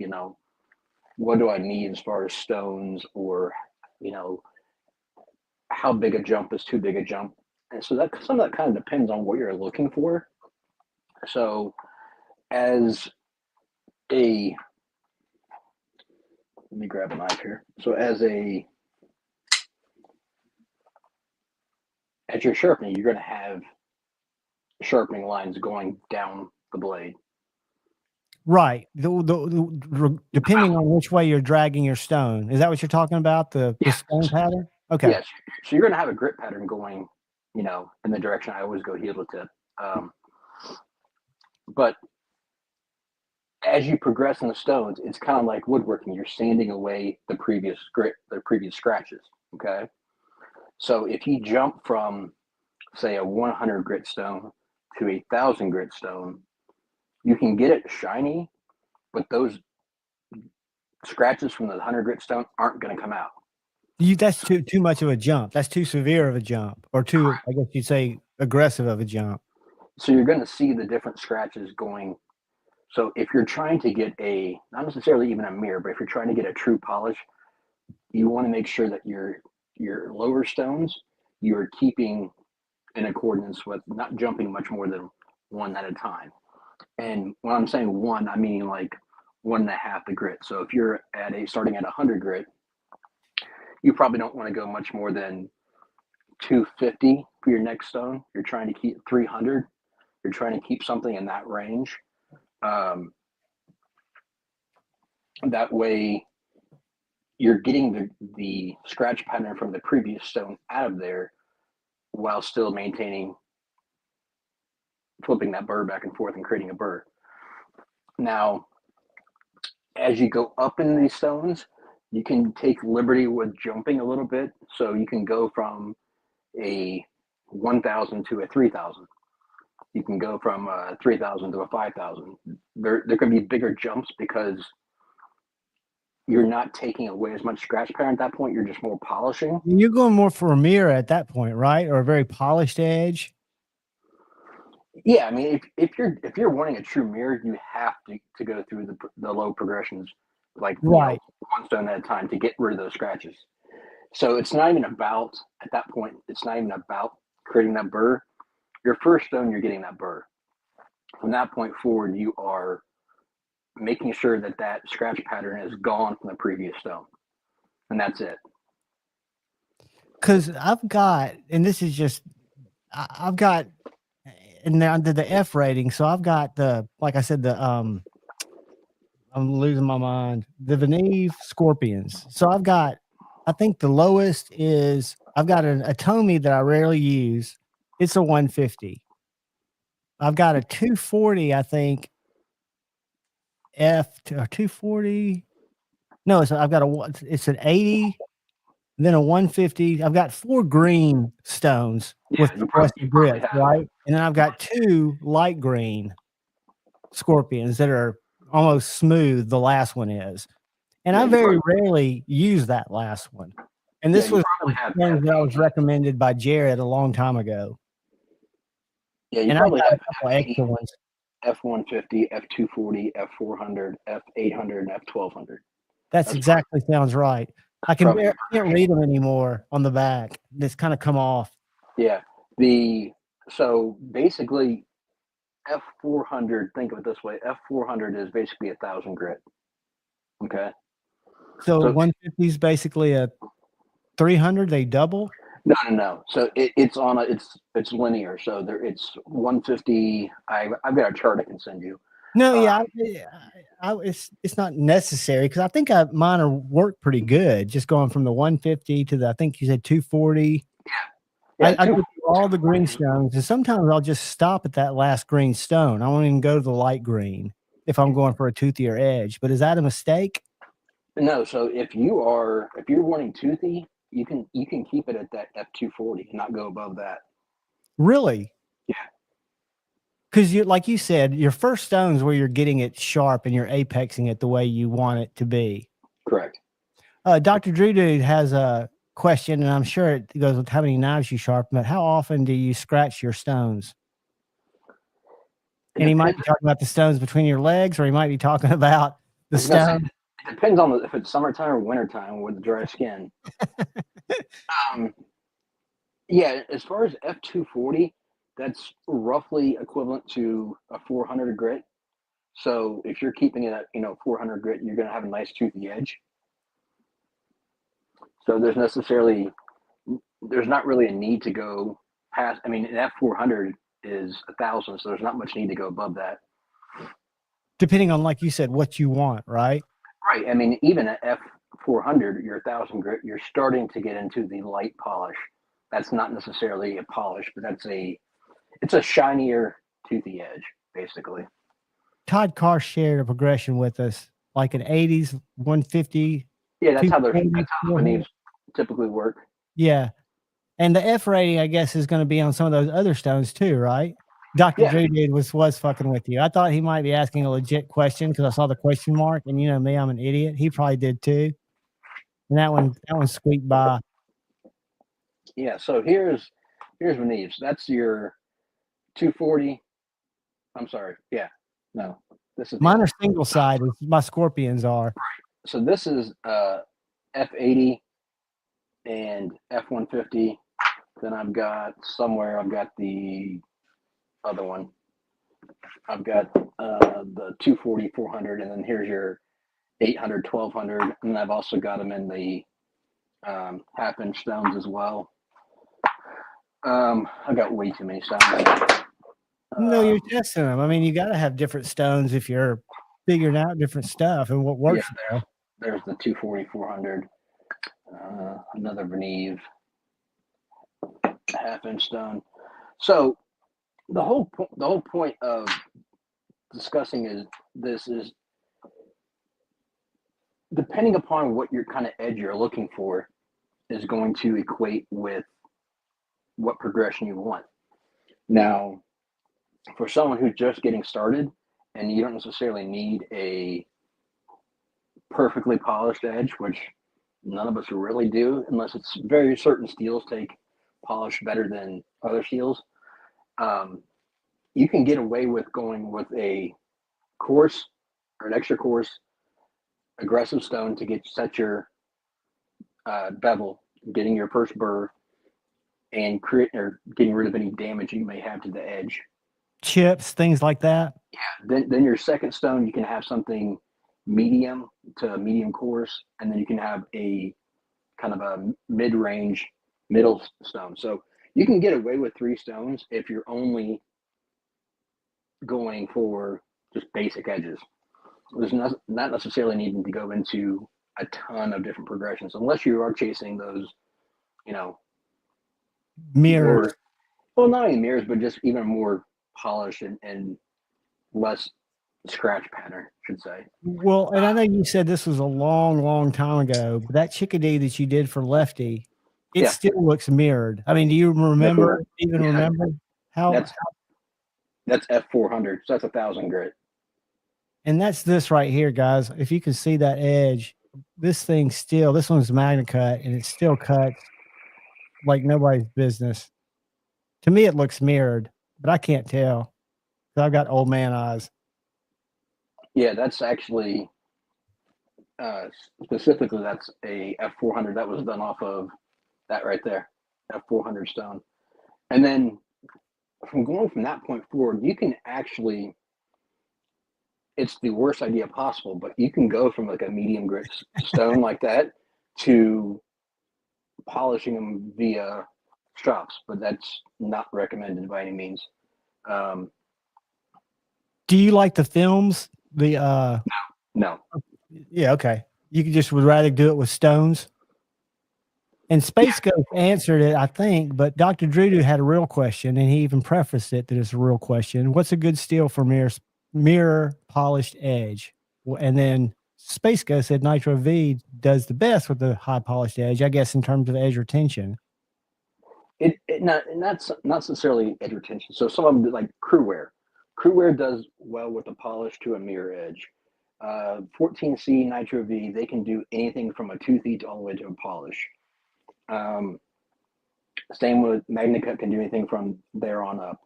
what do I need as far as stones, or, how big a jump is too big a jump. And so some of that kind of depends on what you're looking for. So let me grab a knife here. So as you're sharpening, you're going to have sharpening lines going down the blade. Right. Depending on which way you're dragging your stone. Is that what you're talking about? The stone pattern? Okay. Yes. So you're going to have a grit pattern going, in the direction I always go heel to tip. But as you progress in the stones, it's kind of like woodworking. You're sanding away the previous grit, the previous scratches. Okay. So if you jump from, say, a 100 grit stone to a 1,000 grit stone, You can get it shiny, but those scratches from the 100 grit stone aren't going to come out. That's too much of a jump. That's too severe of a jump, or too, I guess you'd say, aggressive of a jump. So you're going to see the different scratches going. So if you're trying to get not necessarily even a mirror, but if you're trying to get a true polish, you want to make sure that your lower stones, you're keeping in accordance with not jumping much more than one at a time. And when I'm saying one, I mean like 1.5 the grit. So if you're starting at 100 grit, you probably don't want to go much more than 250 for your next stone. You're trying to keep 300. You're trying to keep something in that range. That way you're getting the scratch pattern from the previous stone out of there while still maintaining flipping that burr back and forth and creating a burr. Now, as you go up in these stones, you can take liberty with jumping a little bit. So you can go from a 1,000 to a 3,000. You can go from a 3,000 to a 5,000. There can be bigger jumps because you're not taking away as much scratch pattern at that point. You're just more polishing. You're going more for a mirror at that point, right? Or a very polished edge. Yeah, I mean, if you're wanting a true mirror, you have to go through the low progressions, like right, one stone at a time to get rid of those scratches. So it's not even about at that point. It's not even about creating that burr. Your first stone, you're getting that burr. From that point forward, you are making sure that scratch pattern is gone from the previous stone, and that's it. Because I've got, and this is just, I've got, and now under the F rating, so I've got like I said, I'm losing my mind, the Veneve Scorpions. So I've got, I think the lowest is, I've got a Tomy that I rarely use. It's a 150. I've got a 240, I think, or 240. No, I've got it's an 80, then a 150. I've got 4 green stones with rusty grip, right? And then I've got 2 light green Scorpions that are almost smooth. The last one is, and I very rarely use that last one. And this was something that I was recommended by Jared a long time ago. Yeah, you and probably I've got have a couple extra ones. F150, F240, F400, F800, and F1200. That's exactly sounds right. I can't read them anymore on the back. It's kind of come off. Yeah. So basically F400, think of it this way. F400 is basically 1,000 grit. Okay. So 150 is basically a 300. They double? No. So it's linear. So it's 150. I've got a chart I can send you. No, it's not necessary because I think mine work pretty good. Just going from the 150 to I think you said 240. Yeah, I do all the green stones, and sometimes I'll just stop at that last green stone. I won't even go to the light green if I'm going for a toothier edge. But is that a mistake? No. So if you're wanting toothy, you can keep it at that F240 and not go above that. Really? Yeah. Because like you said, your first stone's where you're getting it sharp and you're apexing it the way you want it to be. Correct. Dr. Drew Dude has a question, and I'm sure it goes with how many knives you sharpen, but how often do you scratch your stones? And he might be talking about the stones between your legs, or he might be talking about the stone. It depends on if it's summertime or wintertime with the dry skin. Yeah, as far as F240, that's roughly equivalent to a 400 grit. So if you're keeping it at 400 grit, you're going to have a nice toothy edge. So there's not really a need to go past. I mean, an F400 is 1,000, so there's not much need to go above that. Depending on, like you said, what you want, right? Right. I mean, even at F400, your 1,000 grit, you're starting to get into the light polish. That's not necessarily a polish, but it's a shinier toothy edge, basically. Todd Carr shared a progression with us, like an 80s, 150. Yeah, that's how Veneves typically work. Yeah. And the F rating, I guess, is going to be on some of those other stones too, right? Dr. Yeah. Drew dude was fucking with you. I thought he might be asking a legit question because I saw the question mark, and you know me, I'm an idiot. He probably did too. And that one squeaked by. Yeah. So here's Veneti's. That's your 240. I'm sorry. Yeah. No. This is Mine are single sided. My Scorpions are. So this is F80 and F150. Then I've got the other one. I've got the 240, 400, and then here's your 800, 1200. And then I've also got them in the half-inch stones as well. I've got way too many stones. No, you're testing them. I mean, you got to have different stones if you're figuring out different stuff and what works there. There's the 240, 400. Another Veneve half-inch stone. So the whole point of discussing this is depending upon what your kind of edge you're looking for is going to equate with what progression you want. Now, for someone who's just getting started and you don't necessarily need a perfectly polished edge, which none of us really do, unless it's very certain steels take polish better than other steels. You can get away with going with a coarse or an extra coarse aggressive stone to set your bevel, getting your first burr, and getting rid of any damage you may have to the edge. Chips, things like that. Yeah. Then your second stone, you can have something medium to medium coarse, and then you can have a kind of a mid-range middle stone. So you can get away with 3 stones if you're only going for just basic edges. There's not necessarily needing to go into a ton of different progressions unless you are chasing those, mirrors. Well, not only mirrors, but just even more polished and less scratch pattern, I should say. Well, and I know you said this was a long, long time ago, but that chickadee that you did for Lefty, it still looks mirrored. I mean, do you remember how? That's F400, so that's 1,000 grit. And that's this right here, guys. If you can see that edge, this one's Magna Cut, and it still cuts like nobody's business. To me, it looks mirrored, but I can't tell. I've got old man eyes. Yeah, that's actually specifically that's a F400 that was done off of that right there, F400 stone. And then from that point forward, you can actually, it's the worst idea possible, but you can go from like a medium grit stone like that to polishing them via strops, but that's not recommended by any means. Do you like the films? No. Yeah, okay. You would rather do it with stones? And Space Ghost answered it, I think, but Dr. Drew had a real question, and he even prefaced it that it's a real question. What's a good steel for mirror polished edge? And then Space Ghost said Nitro V does the best with the high polished edge, I guess, in terms of edge retention. Not necessarily edge retention. So some of them, like Crewwear. Crewwear does well with a polish to a mirror edge. 14C Nitro V, they can do anything from a toothy all the way to a polish. Same with Magna Cut, can do anything from there on up.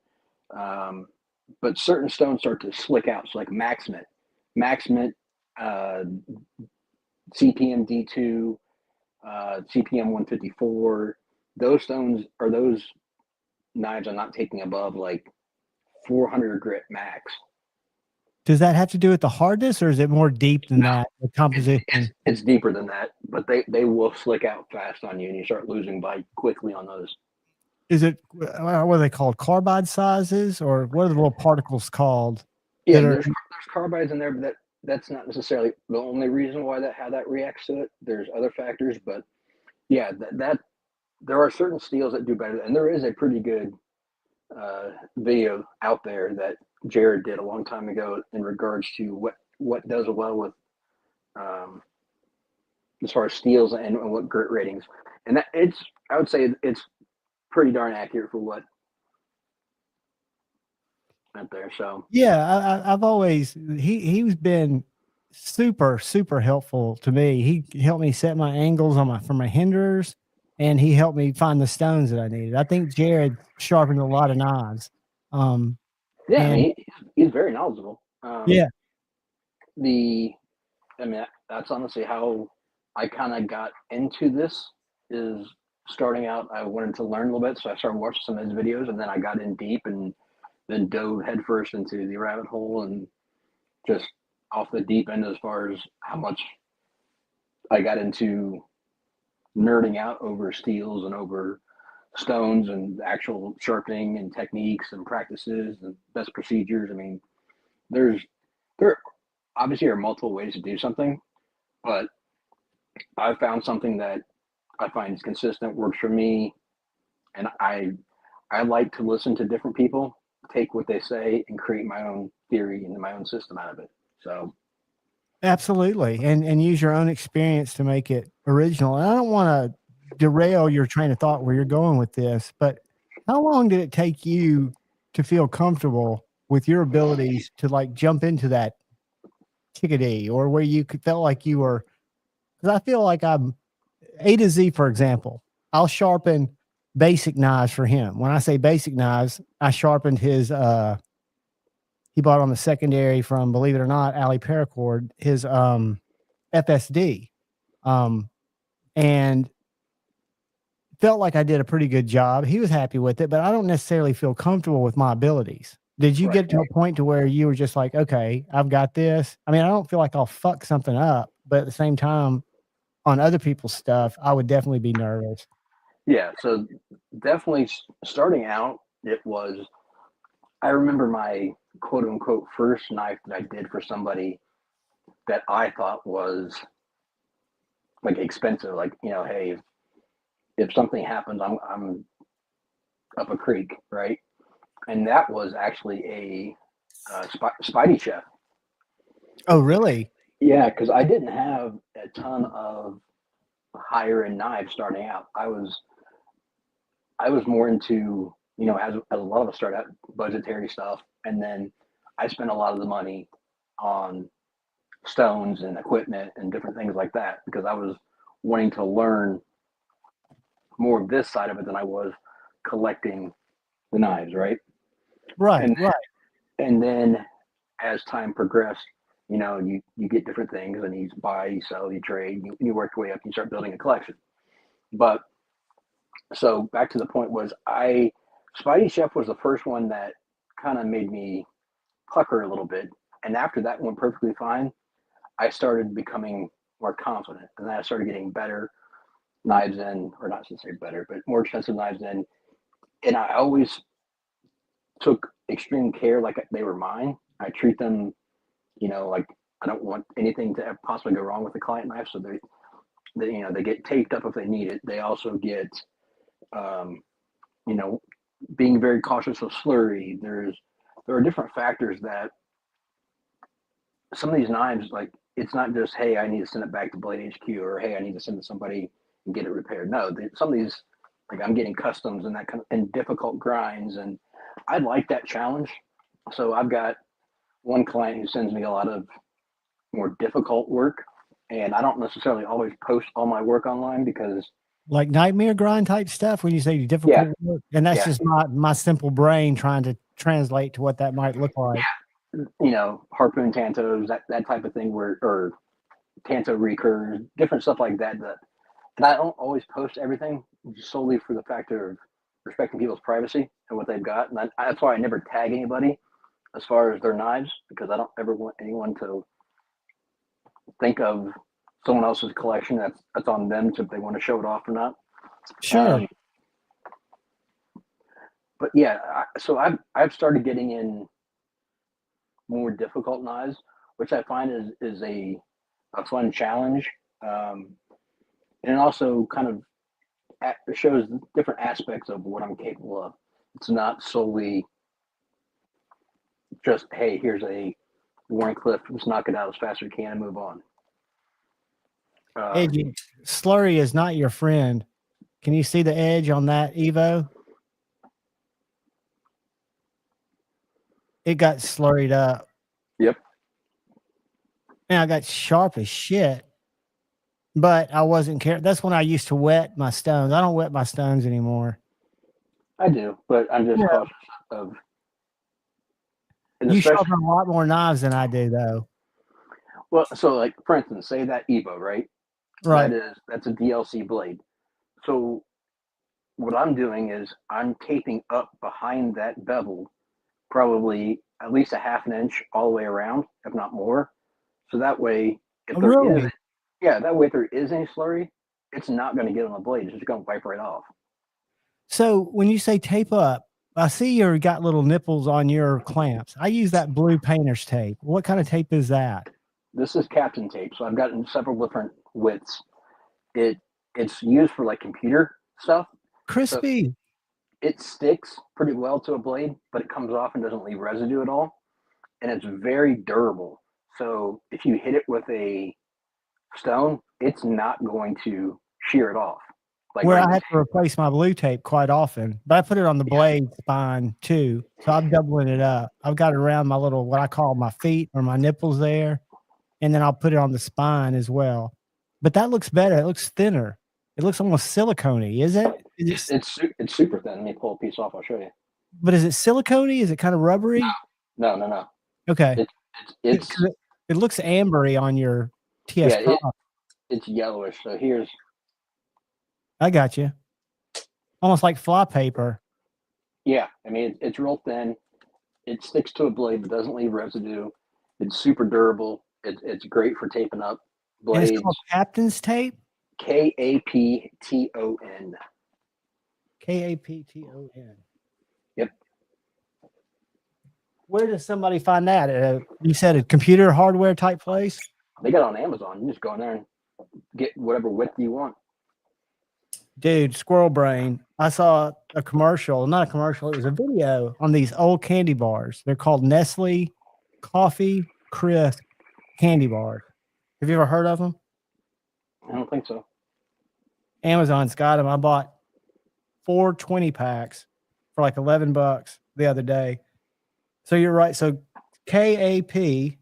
But certain stones start to slick out. So like Maxmit, CPM D2, CPM 154, those knives are not taking above like 400 grit max. Does that have to do with the hardness, or is it more deep than that? The composition? It's deeper than that, but they will slick out fast on you, and you start losing bite quickly on those. Is it, what are they called? Carbide sizes, or what are the little particles called? Yeah, there's carbides in there, but that's not necessarily the only reason how that reacts to it. There's other factors, but yeah, that there are certain steels that do better, and there is a pretty good video out there that Jared did a long time ago in regards to what does well with as far as steels and what grit ratings, and I would say it's pretty darn accurate for what out there. So Yeah, I've always he's been super helpful to me. He helped me set my angles on for my hinderers, and he helped me find the stones that I needed. I think Jared sharpened a lot of knives. yeah, I And mean, he's very knowledgeable. yeah, I mean, that's honestly how I kind of got into this. Is starting out, I wanted to learn a little bit, so I started watching some of his videos, and then I got in deep and then dove headfirst into the rabbit hole and just off the deep end as far as how much I got into nerding out over steels and over stones and actual sharpening and techniques and practices and best procedures. I mean, there's there obviously are multiple ways to do something, but I found something that I find is consistent, works for me, and I like to listen to different people, take what they say, and create my own theory and my own system out of it. So absolutely, and use your own experience to make it original. And I don't want to derail your train of thought where you're going with this, but how long did it take you to feel comfortable with your abilities to like jump into that chickadee, or where you felt like you were? Because I feel like I'm A to Z, for example. I'll sharpen basic knives for him. When I say basic knives, I sharpened his he bought on the secondary from, believe it or not, Ali Paracord, his FSD. And felt like I did a pretty good job. He was happy with it, but I don't necessarily feel comfortable with my abilities. Did you get to a point to where you were just like, okay, I've got this? I mean, I don't feel like I'll fuck something up, but at the same time, on other people's stuff, I would definitely be nervous. yeah, so definitely starting out, it was. I remember my quote unquote first knife that I did for somebody that I thought was like expensive. Like, hey, if something happens, I'm up a creek, right? And that was actually a Spidey chef. Oh, really? Yeah, because I didn't have a ton of higher end knives starting out. I was more into, as a lot of us start out, budgetary stuff, and then I spent a lot of the money on stones and equipment and different things like that because I was wanting to learn more of this side of it than I was collecting the knives, right? Right, And right. and then as time progressed, you get different things, and you buy, you sell, you trade, you work your way up, you start building a collection. But so back to the point was Spidey Chef was the first one that kind of made me pucker a little bit. And after that went perfectly fine, I started becoming more confident. And then I started getting better knives in, or not to say better, but more expensive knives in. And I always took extreme care like they were mine. I treat them, like I don't want anything to possibly go wrong with the client knife. So they get taped up if they need it. They also get, um, being very cautious of slurry. There are different factors that some of these knives, like it's not just, hey, I need to send it back to Blade HQ, or hey, I need to send it to somebody and get it repaired. No, some of these, like I'm getting customs and that kind of, and difficult grinds, and I like that challenge. So I've got one client who sends me a lot of more difficult work, and I don't necessarily always post all my work online because Like nightmare grind type stuff when you say difficult work. And that's just my simple brain trying to translate to what that might look like. Harpoon tantos, that type of thing, or tanto recurs, different stuff like that. And I don't always post everything solely for the factor of respecting people's privacy and what they've got. And that's why I never tag anybody as far as their knives, because I don't ever want anyone to think of someone else's collection. That's on them if they want to show it off or not. Sure. But yeah, so I've started getting in more difficult knives, which I find is a fun challenge, and it also kind of shows different aspects of what I'm capable of. It's not solely just, hey, here's a Warncliffe, let's knock it out as fast as we can and move on. Edgy. Slurry is not your friend. Can you see the edge on that Evo? it got slurried up. Yep. And I got sharp as shit. But I wasn't care. That's when I used to wet my stones. I don't wet my stones anymore. I do, but I'm just Yeah. cautious of. And You especially, sharpen a lot more knives than I do, though. well, so like for instance, say that Evo, right? Right. That's a DLC blade. So what I'm doing is I'm taping up behind that bevel, probably at least a half an inch all the way around, if not more. So that way, if Oh, there is, really? yeah, that way if there is any slurry, it's not going to get on the blade. It's just going to wipe right off. So when you say tape up, I see you got little nipples on your clamps. I use that blue painter's tape. What kind of tape is that? This is Captain tape, so I've gotten several different widths. It's used for like computer stuff. So Crispy. it sticks pretty well to a blade, but it comes off and doesn't leave residue at all. And it's very durable. So if you hit it with a stone, it's not going to shear it off. Like Where right, I have to replace my blue tape quite often, but I put it on the blade spine too. So I'm doubling it up. I've got it around my little, what I call my feet or my nipples there. And then I'll put it on the spine as well. But that looks better. It looks thinner. It looks almost silicone-y, is it? it's super thin. Let me pull a piece off. I'll show you. But is it silicone-y? Is it kind of rubbery? No. Okay. It's It looks ambery on your TS yeah, Pro. it's yellowish. So here's I got you. Almost like fly paper. yeah. I mean it's real thin. It sticks to a blade but doesn't leave residue. It's super durable. It's great for taping up And it's blades. called Captain's tape. Kapton. Kapton. Yep. Where does somebody find that? You said a computer hardware type place? They got it on Amazon. You just go in there and get whatever width you want. Dude, squirrel brain. I saw a commercial, not a commercial, it was a video on these old candy bars. They're called Nestle Coffee Crisp candy bars. Have you ever heard of them? I don't think so. Amazon's got them. I bought 4 20 packs for like $11 the other day. So you're right. So KAP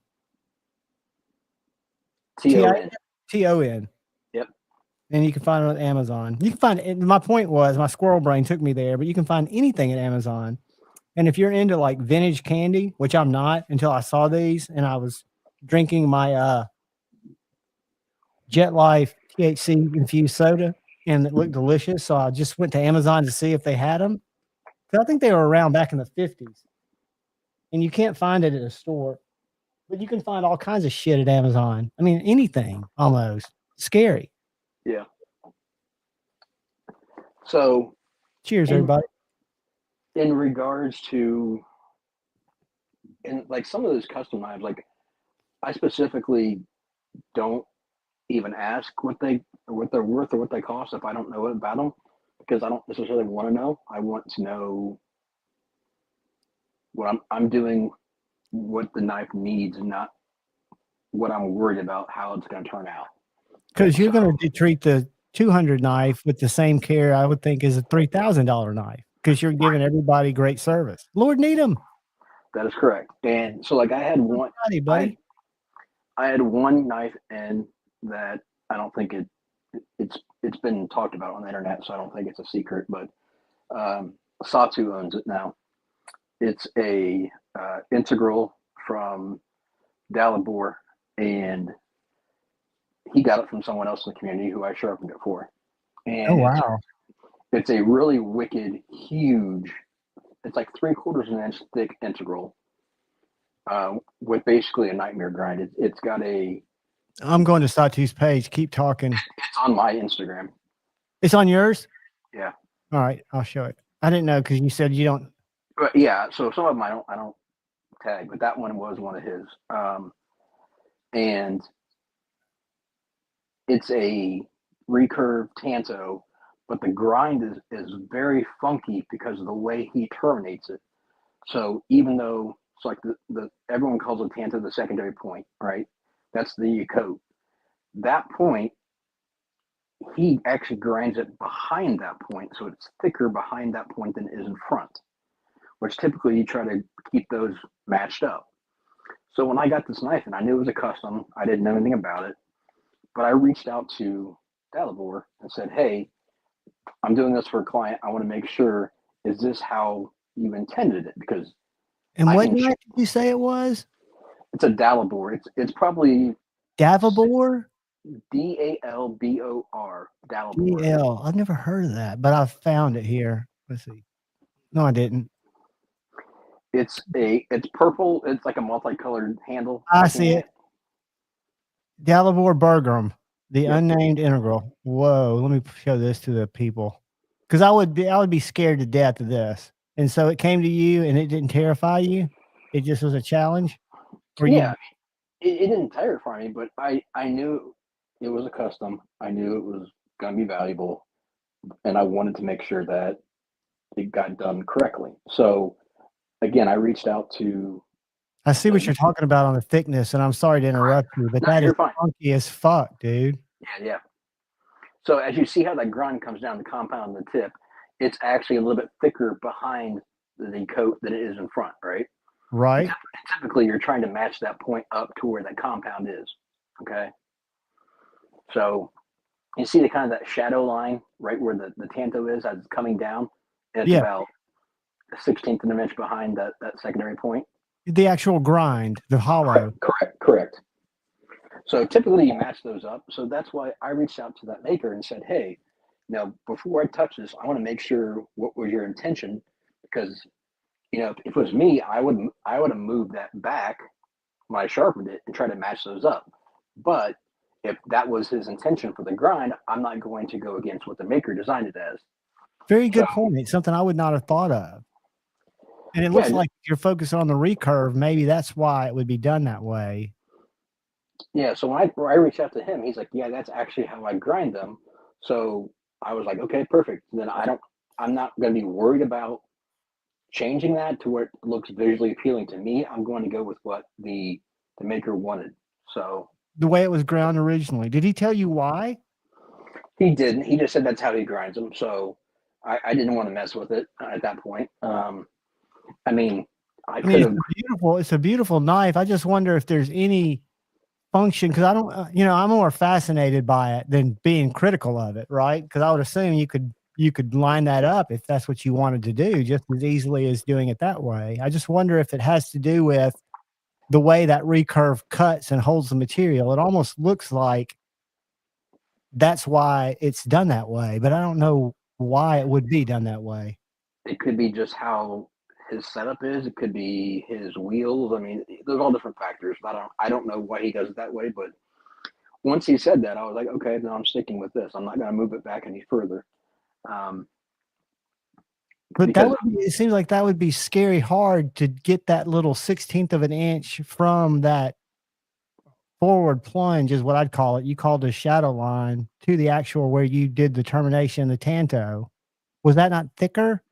TON. Yep. And you can find it on Amazon. You can find it. My point was my squirrel brain took me there, but you can find anything at Amazon. And if you're into like vintage candy, which I'm not until I saw these and I was drinking my Jet Life THC infused soda and it looked delicious. So I just went to Amazon to see if they had them. Because I think they were around back in the 50s. And you can't find it at a store. But you can find all kinds of shit at Amazon. I mean, anything almost. Scary. Yeah. So, cheers, everybody. In regards to, and like some of those custom knives, like I specifically don't even ask what they're worth or what they cost if I don't know about them, because I don't necessarily want to know. I want to know what I'm doing, what the knife needs, and not what I'm worried about how it's going to turn out. Because you're going to treat the 200 knife with the same care I would think is a $3,000 knife, because you're giving everybody great service. Lord Needham. That is correct. And so like I had one, buddy. I had one knife in that I don't think it's been talked about on the internet, so I don't think it's a secret, but Satu owns it now. It's a integral from Dalibor, and he got it from someone else in the community who I sharpened it for. And oh wow, it's a really wicked, huge. It's like 3/4 of an inch thick integral, with basically a nightmare grind. It's got a. I'm going to Satu's page. Keep talking. It's on my Instagram. It's on yours? Yeah. All right, I'll show it. I didn't know because you said you don't. But yeah, so some of them I don't tag, but that one was one of his. And it's a recurve Tanto, but the grind is very funky because of the way he terminates it. So even though it's like the everyone calls it Tanto the secondary point, right? That's the coat. That point, he actually grinds it behind that point, so it's thicker behind that point than it is in front, which typically you try to keep those matched up. So when I got this knife and I knew it was a custom, I didn't know anything about it, but I reached out to Dalibor and said, "Hey, I'm doing this for a client. I want to make sure, is this how you intended it? Because And I what can, knife did you say it was? it's a Dalibor. It's probably Davabor? Dalbor, Dalibor. DL. I've never heard of that, but I've found it here. Let's see. No, I didn't. It's purple. It's like a multicolored handle. I see it. Dalibor Bergram, the Yep. unnamed integral. Whoa, let me show this to the people. Because I would be scared to death of this. And so it came to you and it didn't terrify you. It just was a challenge. Or Yeah, it didn't terrify me, but I knew it was a custom. I knew it was going to be valuable, and I wanted to make sure that it got done correctly. So again, I reached out to. I see what you're talking about on the thickness, and I'm sorry to interrupt you, but No, that is you're fine. funky as fuck, dude. Yeah. So as you see how that grind comes down the compound and the tip, it's actually a little bit thicker behind the coat than it is in front, right? Right? Typically, you're trying to match that point up to where that compound is. Okay. So you see the kind of that shadow line right where the tanto is as it's coming down. And it's Yeah. about a 16th of an inch behind that secondary point. The actual grind, the hollow. Correct. So typically you match those up. So that's why I reached out to that maker and said, "Hey, before I touch this, I want to make sure what was your intention, because if it was me, I would have moved that back when I sharpened it and try to match those up. But if that was his intention for the grind, I'm not going to go against what the maker designed it as." Very good point. It's something I would not have thought of. And it looks like you're focused on the recurve. Maybe that's why it would be done that way. Yeah. So when I reached out to him, he's like, "Yeah, that's actually how I grind them." So I was like, "Okay, perfect." Then I'm not going to be worried about changing that to where it looks visually appealing to me. I'm going to go with what the maker wanted. So the way it was ground originally. Did he tell you why? He didn't. He just said that's how he grinds them. So I didn't want to mess with it at that point. I mean, it's a beautiful knife. I just wonder if there's any function, because I don't, I'm more fascinated by it than being critical of it, right? Because I would assume you could line that up if that's what you wanted to do just as easily as doing it that way. I just wonder if it has to do with the way that recurve cuts and holds the material. It almost looks like that's why it's done that way, but I don't know why it would be done that way. It could be just how his setup is. It could be his wheels. I mean, there's all different factors. I don't know why he does it that way, but once he said that, I was like, okay, then I'm sticking with this. I'm not going to move it back any further. But it seems like that would be scary hard to get that little 16th of an inch from that forward plunge is what I'd call it. You called a shadow line to the actual where you did the termination, the tanto. Was that not thicker?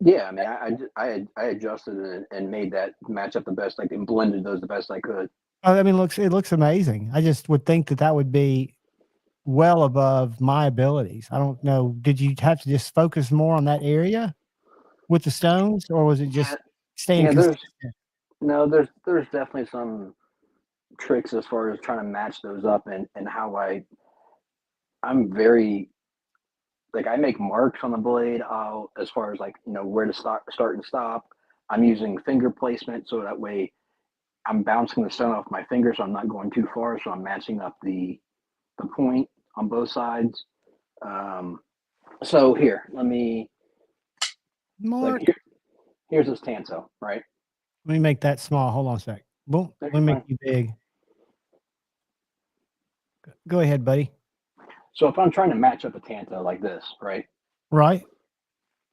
Yeah, I mean, I adjusted it and made that match up the best, and blended those the best I could. I mean, it looks amazing. I just would think that would be well above my abilities. I don't know. Did you have to just focus more on that area with the stones, or was it just staying consistent? There's definitely some tricks as far as trying to match those up, and how I'm very, like, I make marks on the blade. As far as where to start and stop. I'm using finger placement, so that way I'm bouncing the stone off my finger, so I'm not going too far. So I'm matching up the point on both sides. So here, let me mark. Here's this tanto, right? Let me make that small. Hold on a sec. Boom. Let me make you big. Go ahead, buddy. So if I'm trying to match up a tanto like this, right? Right.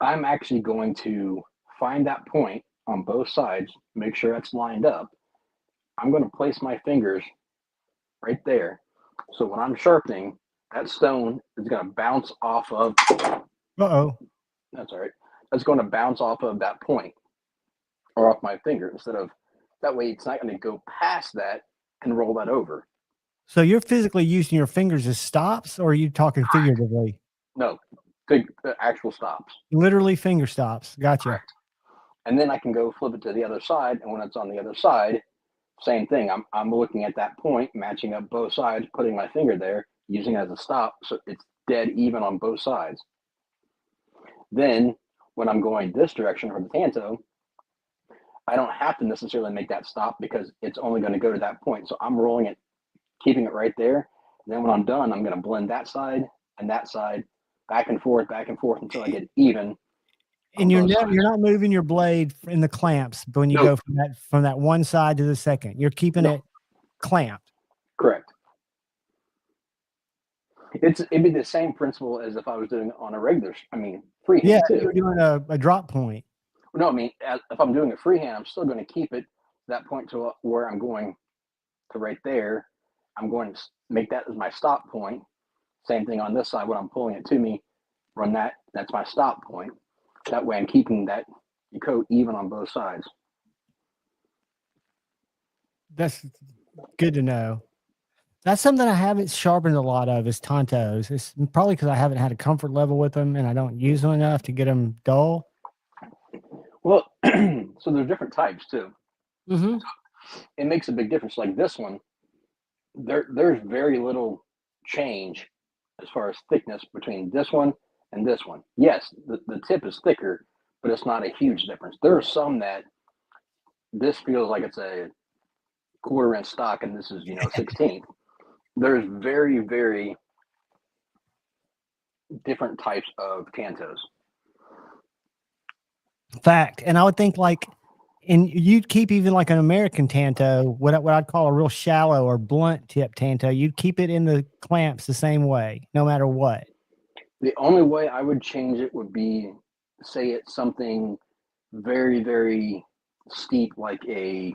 I'm actually going to find that point on both sides, make sure that's lined up. I'm going to place my fingers right there. So when I'm sharpening, that stone is going to bounce off of. Uh-oh. That's all right. That's going to bounce off of that point or off my finger that way it's not going to go past that and roll that over. So you're physically using your fingers as stops, or are you talking figuratively? No, actual stops. Literally finger stops. Gotcha. Correct. And then I can go flip it to the other side, and when it's on the other side, same thing. I'm looking at that point, matching up both sides, putting my finger there, using it as a stop, so it's dead even on both sides. Then when I'm going this direction for the tanto, I don't have to necessarily make that stop because it's only going to go to that point. So I'm rolling it, keeping it right there. And then when I'm done, I'm going to blend that side and that side back and forth until I get even. And you're not moving your blade in the clamps when you go from that one side to the second. You're keeping it clamped. Correct. It'd be the same principle as if I was doing it on a regular, freehand too. You're doing a drop point. No, if I'm doing a freehand, I'm still going to keep it to that point to where I'm going to right there. I'm going to make that as my stop point. Same thing on this side when I'm pulling it to me, run that. That's my stop point. That way I'm keeping that coat even on both sides. That's good to know. That's something I haven't sharpened a lot of is tantos. It's probably because I haven't had a comfort level with them and I don't use them enough to get them dull. Well, so there's different types too. Mm-hmm. It makes a big difference. Like this one, there's very little change as far as thickness between this one and this one. Yes, the tip is thicker, but it's not a huge difference. There are some that this feels like it's a 1/4 inch stock and this is 16th. There's very, very different types of tantos. Fact. And I would think and you'd keep even like an American tanto, what I'd call a real shallow or blunt tip tanto, you'd keep it in the clamps the same way, no matter what. The only way I would change it would be, say it's something very, very steep, like a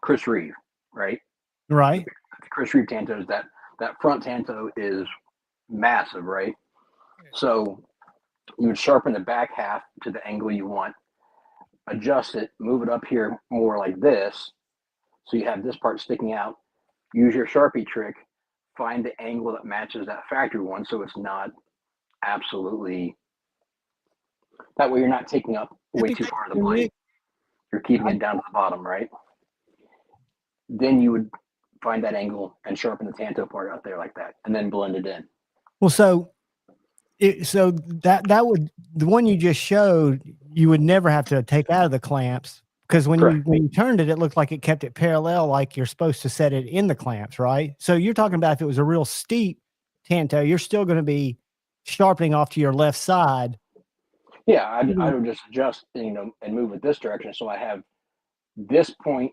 Chris Reeve, right? Right. The Chris Reeve tantos, that front tanto is massive, right? So you would sharpen the back half to the angle you want, adjust it, move it up here more like this, so you have this part sticking out. Use your Sharpie trick, find the angle that matches that factory one, so it's not absolutely. That way, you're not taking up way too far of the blade. You're keeping it down to the bottom, right? Then you would find that angle and sharpen the tanto part out there like that, and then blend it in. Well, so that would, the one you just showed, you would never have to take out of the clamps because when you turned it, it looked like it kept it parallel, like you're supposed to set it in the clamps, right? So you're talking about if it was a real steep tanto, you're still going to be sharpening off to your left side. Yeah, I would just adjust, and move it this direction, so I have this point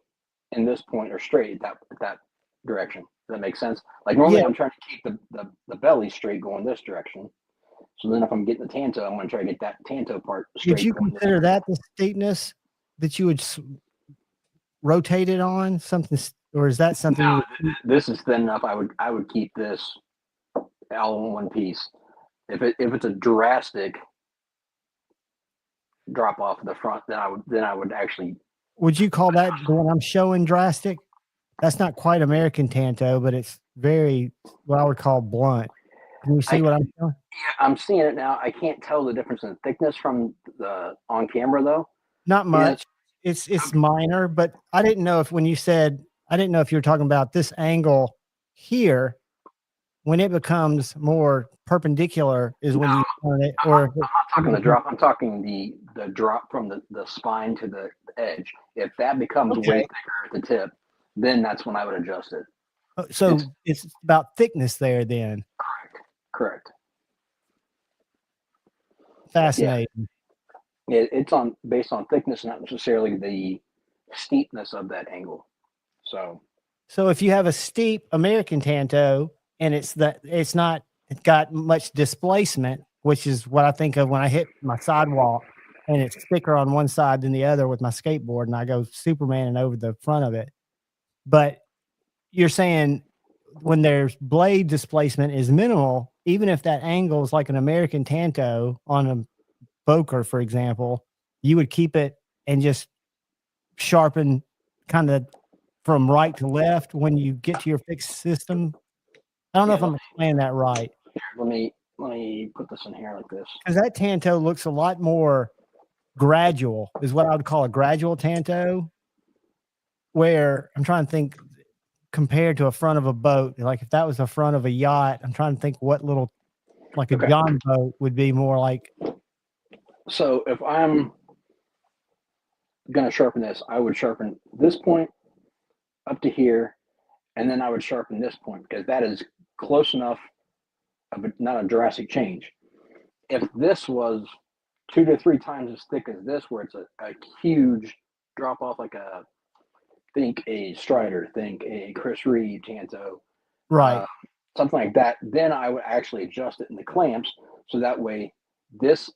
and this point are straight at that direction. Does that make sense? Like normally, I'm trying to keep the belly straight going this direction. So then if I'm getting the tanto, I'm going to try to get that tanto part straight. Would you consider that the steepness that you would rotate it on something, or is that something? No, this is thin enough. I would keep this all in one piece. If it's a drastic drop off of the front, then I would actually. Would you call that the one I'm showing drastic? That's not quite American tanto, but it's very what I would call blunt. Can you see what I'm showing? Yeah, I'm seeing it now. I can't tell the difference in thickness from the on camera though. Not much. It's minor, but I didn't know if when you said, I didn't know if you were talking about this angle here, when it becomes more perpendicular is when you turn it, or I'm not talking the drop. I'm talking the drop from the spine to the edge. If that becomes way thicker at the tip, then that's when I would adjust it. So it's about thickness there then. Correct. Fascinating. Yeah. It's based on thickness, not necessarily the steepness of that angle. So if you have a steep American tanto and it's not got much displacement, which is what I think of when I hit my sidewalk and it's thicker on one side than the other with my skateboard and I go Supermaning over the front of it. But you're saying when there's blade displacement is minimal, even if that angle is like an American tanto on a Boker, for example, you would keep it and just sharpen kind of from right to left when you get to your fixed system. I don't know if I'm explaining that right. Let me let me put this in here like this. Because that tanto looks a lot more gradual, is what I would call a gradual tanto, where I'm trying to think compared to a front of a boat. Like if that was the front of a yacht, I'm trying to think what little, like a Okay. John boat would be more like. So if I'm going to sharpen this, I would sharpen this point up to here, and then I would sharpen this point because that is close enough of a, not a drastic change. If this was 2 to 3 times as thick as this, where it's a huge drop off, like think a Strider, think a Chris Reed Tanto, Right. Something like that, then I would actually adjust it in the clamps so that way this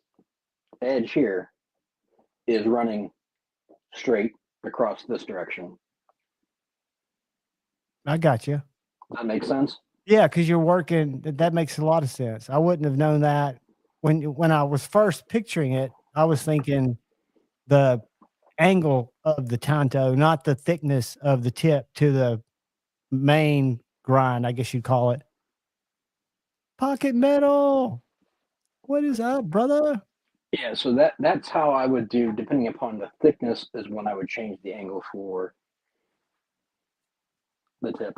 edge here is running straight across this direction. I got you. Does that make sense? Yeah, because you're working. That makes a lot of sense. I wouldn't have known that when I was first picturing it. I was thinking the angle of the tanto, not the thickness of the tip to the main grind, I guess you'd call it. Pocket metal. What is up, brother? Yeah, so that's how I would do, depending upon the thickness, is when I would change the angle for the tip.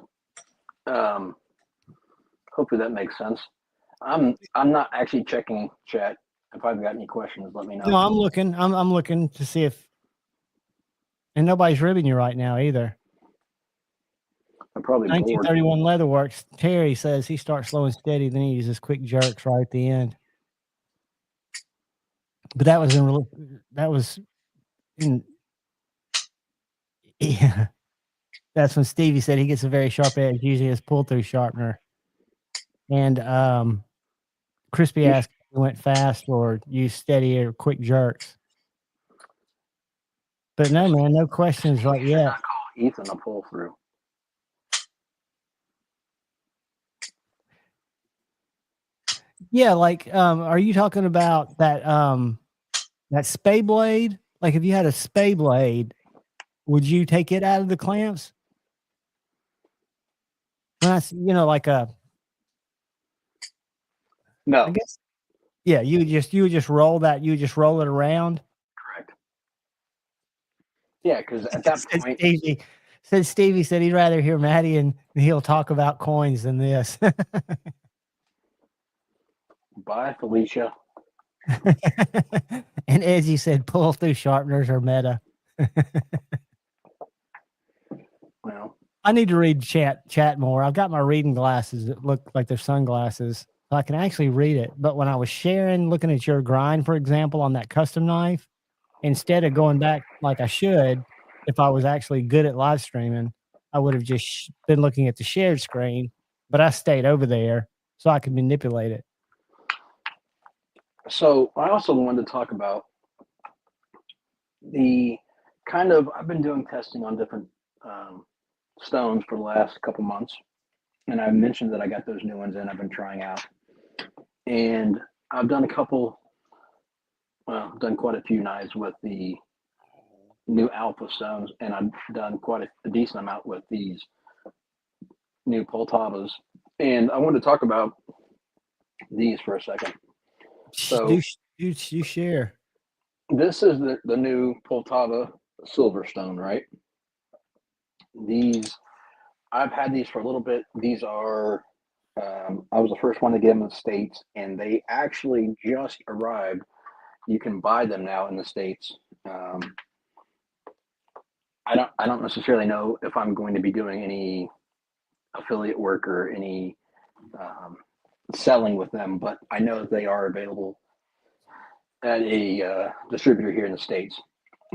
Hopefully that makes sense. I'm not actually checking chat. If I've got any questions, let me know. No, I'm looking. I'm looking to see if, and nobody's ribbing you right now either. I'm probably 1931 Leatherworks. Terry says he starts slow and steady, then he uses quick jerks right at the end. But that was in yeah. That's when Stevie said he gets a very sharp edge, using his pull through sharpener. And Crispy asked if he went fast or used steady or quick jerks. But no, man, no questions right yet. Not call Ethan a pull through. Yeah, like are you talking about that that spay blade? Like if you had a spay blade, would you take it out of the clamps? That's, like a No. I guess. Yeah, you would just roll that. You would just roll it around. Correct. Yeah, because at that point, Stevie said he'd rather hear Maddie and he'll talk about coins than this. Bye, Felicia. And Edgy said pull through sharpeners are meta. Well, I need to read chat more. I've got my reading glasses that look like they're sunglasses, so I can actually read it. But when I was looking at your grind, for example, on that custom knife, instead of going back like I should, if I was actually good at live streaming, I would have just been looking at the shared screen, but I stayed over there so I could manipulate it. So I also wanted to talk about the I've been doing testing on different stones for the last couple months, and I mentioned that I got those new ones in. I've been trying out, and I've done I've done quite a few knives with the new alpha stones, and I've done quite a decent amount with these new Poltavas. And I wanted to talk about these for a second. So you share. This is the new Poltava Silverstone, right? These, I've had these for a little bit. These are, I was the first one to get them in the States, and they actually just arrived. You can buy them now in the States. I don't necessarily know if I'm going to be doing any affiliate work or any selling with them, but I know that they are available at a distributor here in the States.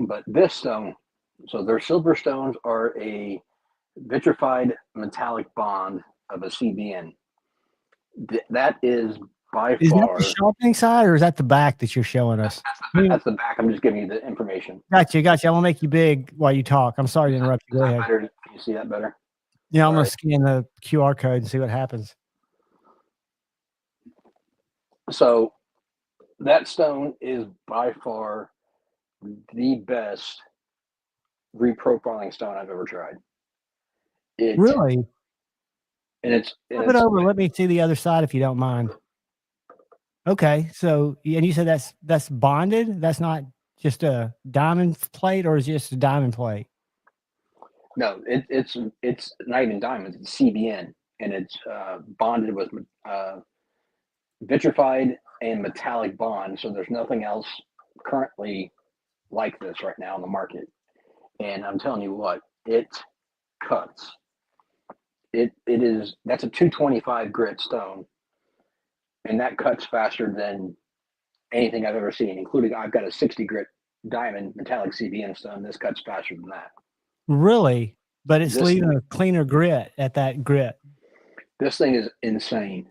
But this stone, so their silver stones are a vitrified metallic bond of a CBN. That is by Is far. that the sharpening side, or is that the back that you're showing us? That's the back. I'm just giving you the information. Gotcha. I'm gonna make you big while you talk. I'm sorry to interrupt you. Go ahead. Better? Can you see that better? Yeah, I'm gonna scan the QR code and see what happens. So that stone is by far the best reprofiling stone I've ever tried. Really? And it's Flip it over. Let me see the other side if you don't mind. Okay, so and you said that's bonded. That's not just a diamond plate, or is it just a diamond plate? No, it's not even diamonds. It's CBN, and it's bonded with vitrified and metallic bond. So there's nothing else currently like this right now in the market. And I'm telling you what, it cuts. It is that's a 225 grit stone, and that cuts faster than anything I've ever seen, including I've got a 60 grit diamond metallic CBN stone. This cuts faster than that. Really? But it's This leaving a cleaner grit at that grit. this thing is insane.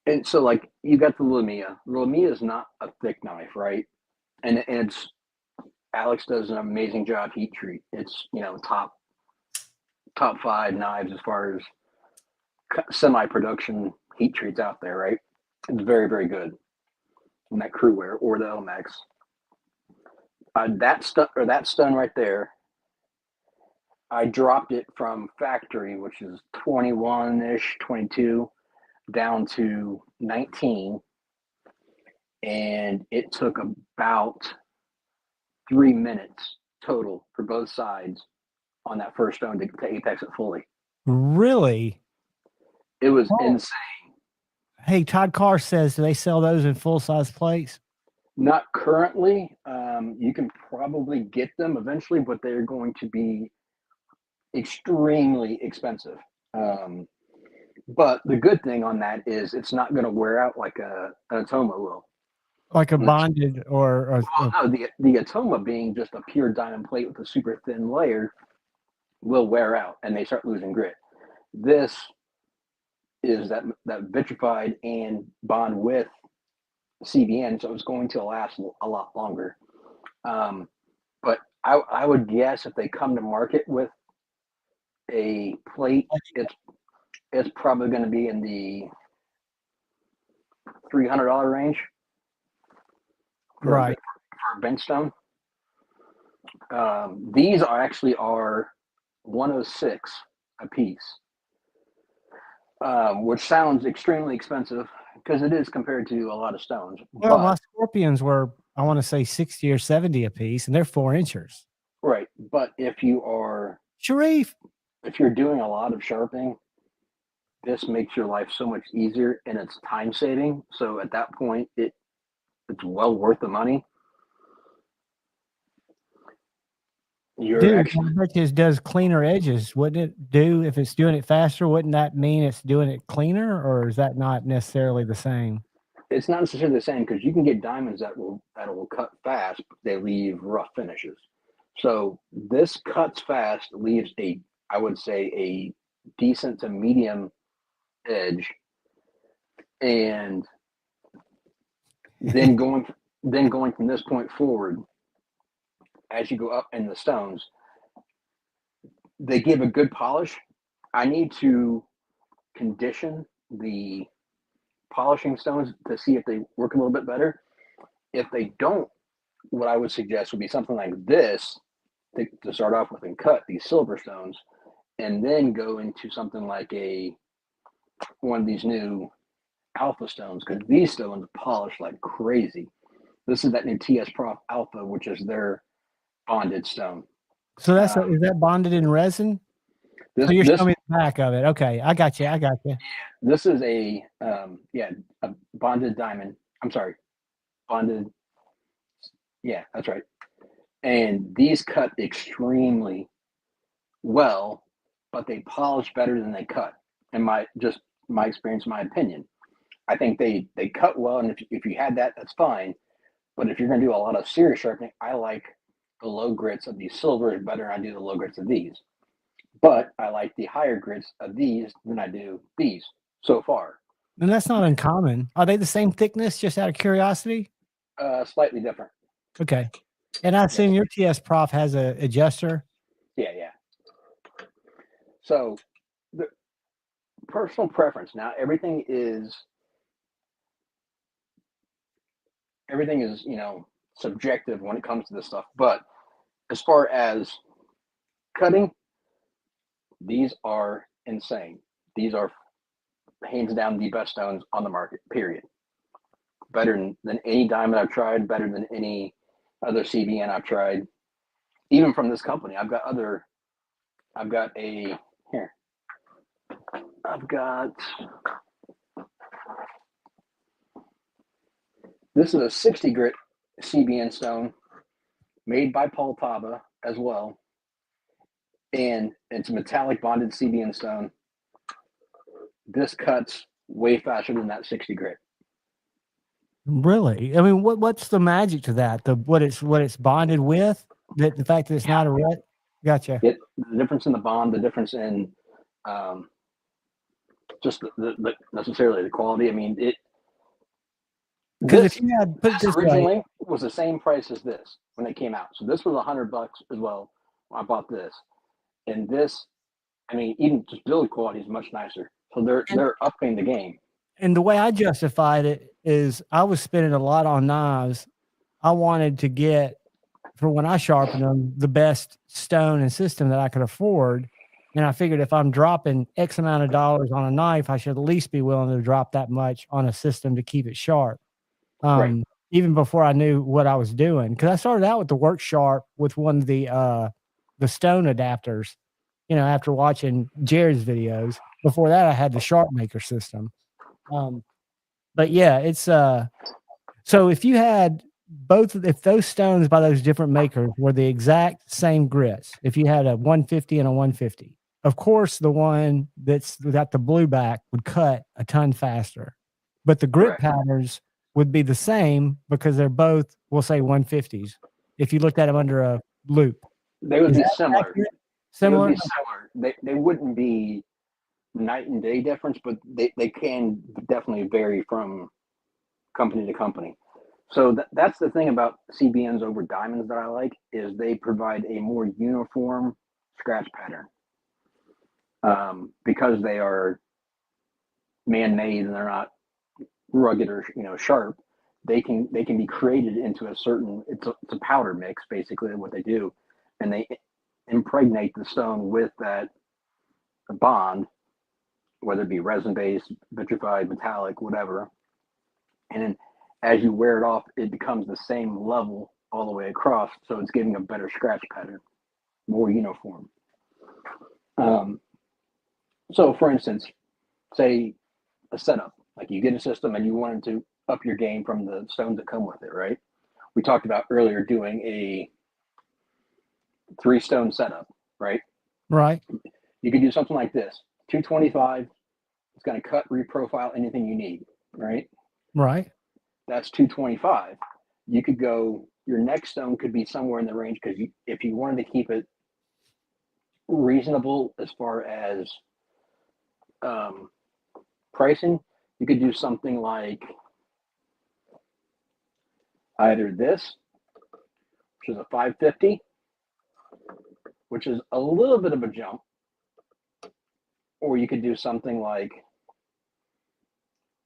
And so like you got the Lumia. Lumia is not a thick knife, right? And it's Alex does an amazing job heat treat. It's top 5 knives as far as semi production heat treats out there, right? It's very very good. And that Crewware or the Elmex. That stun right there, I dropped it from factory, which is 21-ish, 22, down to 19, and it took about 3 minutes total for both sides on that first stone to apex it fully. Really? It was insane. Hey, Todd Carr says, do they sell those in full size plates? Not currently. You can probably get them eventually, but they're going to be extremely expensive. But the good thing on that is it's not going to wear out like an Atoma will. Like a bonded well, no, the Atoma being just a pure diamond plate with a super thin layer will wear out and they start losing grit. This is that vitrified and bond with CBN, so it's going to last a lot longer. But I would guess if they come to market with a plate, it's probably going to be in the $300 range. Right. For a bench stone. These are 106 a piece, which sounds extremely expensive because it is compared to a lot of stones. Well, my Scorpions were, I want to say 60 or 70 a piece, and they're 4 inchers. Right. But if you're doing a lot of sharpening, this makes your life so much easier and it's time saving. So at that point, it's well worth the money. I bet you it does cleaner edges. Wouldn't it do if it's doing it faster? Wouldn't that mean it's doing it cleaner, or is that not necessarily the same? It's not necessarily the same because you can get diamonds that will cut fast, but they leave rough finishes. So this cuts fast, leaves I would say a decent to medium edge, and then going from this point forward, as you go up in the stones, they give a good polish. I need to condition the polishing stones to see if they work a little bit better. If they don't, what I would suggest would be something like this to start off with and cut these silver stones, and then go into something like one of these new alpha stones, because these stones polish like crazy. This is that new TS Prof Alpha, which is their bonded stone. So is that bonded in resin? So you're showing me the back of it. Okay, I got you. Yeah, this is a bonded diamond. I'm sorry, bonded. Yeah, that's right. And these cut extremely well, but they polish better than they cut. In my experience, my opinion, I think they cut well, and if you had that, that's fine. But if you're going to do a lot of serious sharpening, I like the low grits of these silvers better than I do the low grits of these. But I like the higher grits of these than I do these so far. And that's not uncommon. Are they the same thickness, just out of curiosity? Slightly different. Okay. And I assume your TS Prof has an adjuster? Yeah. So the personal preference. Now everything is subjective when it comes to this stuff. But as far as cutting, these are insane. These are hands down the best stones on the market, period. Better than any diamond I've tried, better than any other CBN I've tried, even from this company. I've got this is a 60 grit CBN stone made by Paul Taba as well. And it's a metallic bonded CBN stone. This cuts way faster than that 60 grit. Really? I mean, what's the magic to that? What it's bonded with? The fact that it's not a red? Gotcha. The difference in the bond, the difference in just the necessarily the quality. I mean, because if you had put it this originally way, was the same price as this when they came out. So this was $100 as well when I bought this. And this, I mean, even just build quality is much nicer. So they're upping the game. And the way I justified it is I was spending a lot on knives. I wanted to get, for when I sharpen them, the best stone and system that I could afford. And I figured if I'm dropping X amount of dollars on a knife, I should at least be willing to drop that much on a system to keep it sharp. Right. Even before I knew what I was doing. Because I started out with the Work Sharp with one of the stone adapters, you know, after watching Jared's videos. Before that, I had the Sharp Maker system. But yeah, it's so if you had if those stones by those different makers were the exact same grits, if you had a 150 and a 150, of course the one that's got the blue back would cut a ton faster, but the grit patterns would be the same because they're both, we'll say 150s. If you looked at them under a loop, they would be similar. Accurate? Similar. Similar. They would be similar. They wouldn't be night and day difference, but they can definitely vary from company to company. So that's the thing about CBNs over diamonds that I like, is they provide a more uniform scratch pattern. Because they are man-made and they're not rugged or sharp, they can be created into a certain, it's a powder mix basically what they do, and they impregnate the stone with that bond, whether it be resin-based, vitrified, metallic, whatever. And then as you wear it off, it becomes the same level all the way across. So it's giving a better scratch pattern, more uniform. So for instance, say a setup, like you get a system and you wanted to up your game from the stones that come with it, right? We talked about earlier doing a 3-stone setup, right? Right. You could do something like this, 225. It's going to cut, reprofile anything you need, right? Right. That's 225. You could go, your next stone could be somewhere in the range, because if you wanted to keep it reasonable as far as pricing, you could do something like either this, which is a 550, which is a little bit of a jump, or you could do something like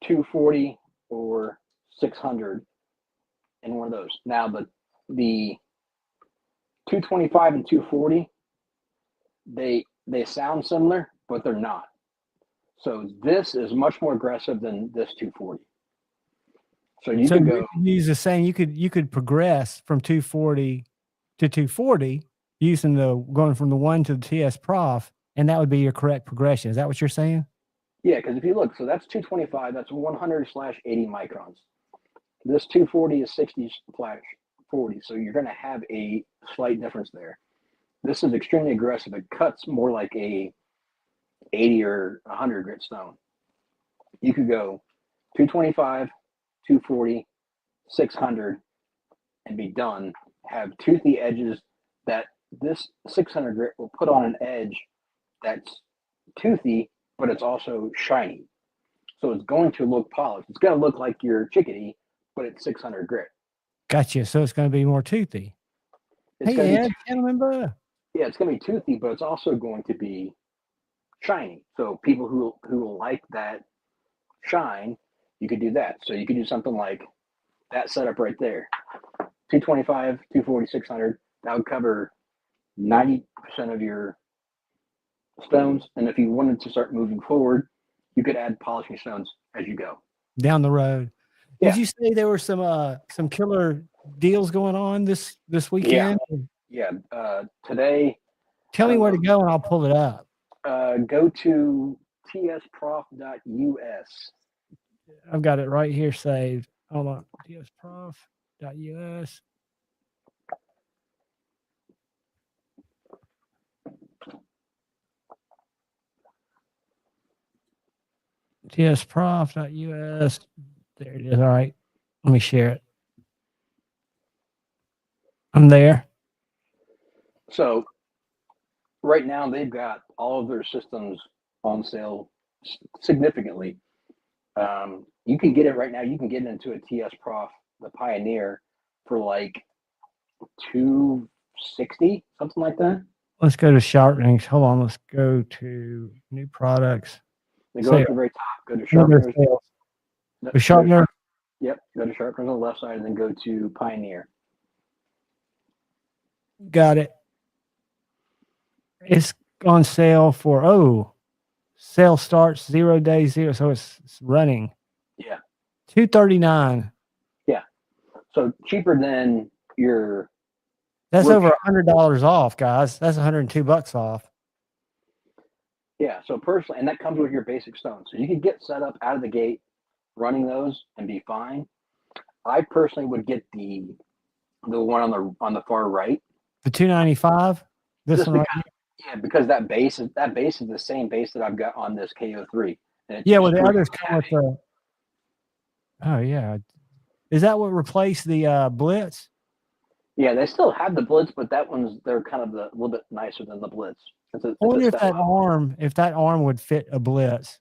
240 or 600 in one of those. Now the 225 and 240, they sound similar, but they're not. So this is much more aggressive than this 240. So you could go, use the same. You could progress from 240 to 240 using going from the 1 to the TS Prof, and that would be your correct progression. Is that what you're saying? Yeah, because if you look, so that's 225. That's 100/80 microns. This 240 is 60/40. So you're going to have a slight difference there. This is extremely aggressive. It cuts more like a 80 or 100 grit stone. You could go 225, 240, 600, and be done. Have toothy edges that this 600 grit will put on an edge that's toothy, but it's also shiny. So it's going to look polished. It's going to look like your chickadee, but it's 600 grit. Gotcha. So it's going to be more toothy. It's hey, Ed, gentlemen, brother. Yeah, it's going to be toothy, but it's also going to be shiny. So people who will like that shine, you could do that. So you could do something like that setup right there. 225, 240, 600. That would cover 90% of your stones. And if you wanted to start moving forward, you could add polishing stones as you go. Down the road. Yeah. Did you say there were some killer deals going on this weekend? Yeah. Today, Tell me where to go and I'll pull it up. go to tsprof.us. I've got it right here saved. Hold on. tsprof.us. tsprof.us. There it is. All right. Let me share it. I'm there. So right now they've got all of their systems on sale significantly. You can get it right now. You can get it into a TS Prof, the Pioneer, for like $260, something like that. Let's go to Sharpening. Hold on. Let's go to new products. They go at the very top. Go to Sharpeners. The Sharpener. Yep. Go to Sharpeners on the left side, and then go to Pioneer. Got it. It's on sale for sale starts 0 days 0, so it's running. Yeah. $239. Yeah. So cheaper than your. That's over $100 off, guys. That's $102 off. Yeah. So personally, and that comes with your basic stones. So you can get set up out of the gate running those and be fine. I personally would get the one on the far right. The $295. This Just one, because, yeah, because that base is the same base that I've got on this KO3. Yeah, well, the others come with the. Oh yeah, is that what replaced the Blitz? Yeah, they still have the Blitz, but they're kind of a little bit nicer than the Blitz. I wonder if that arm would fit a Blitz.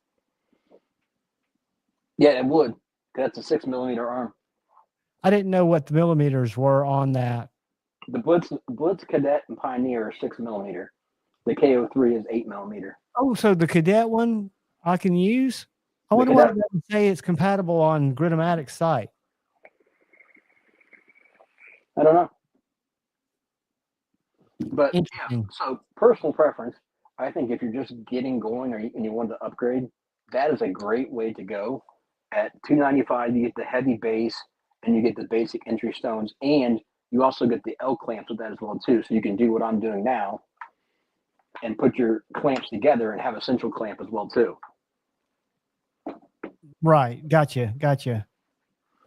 Yeah, it would. That's a 6mm arm. I didn't know what the millimeters were on that. The Blitz Cadet and Pioneer are 6mm. The KO3 is 8mm. Oh, so the Cadet one I can use? I wonder why it doesn't say it's compatible on Gritomatic's site. I don't know. But yeah, so personal preference, I think if you're just getting going and you want to upgrade, that is a great way to go. At $295, you get the heavy base and you get the basic entry stones, and you also get the L clamps with that as well too. So you can do what I'm doing now and put your clamps together and have a central clamp as well too. Right, gotcha.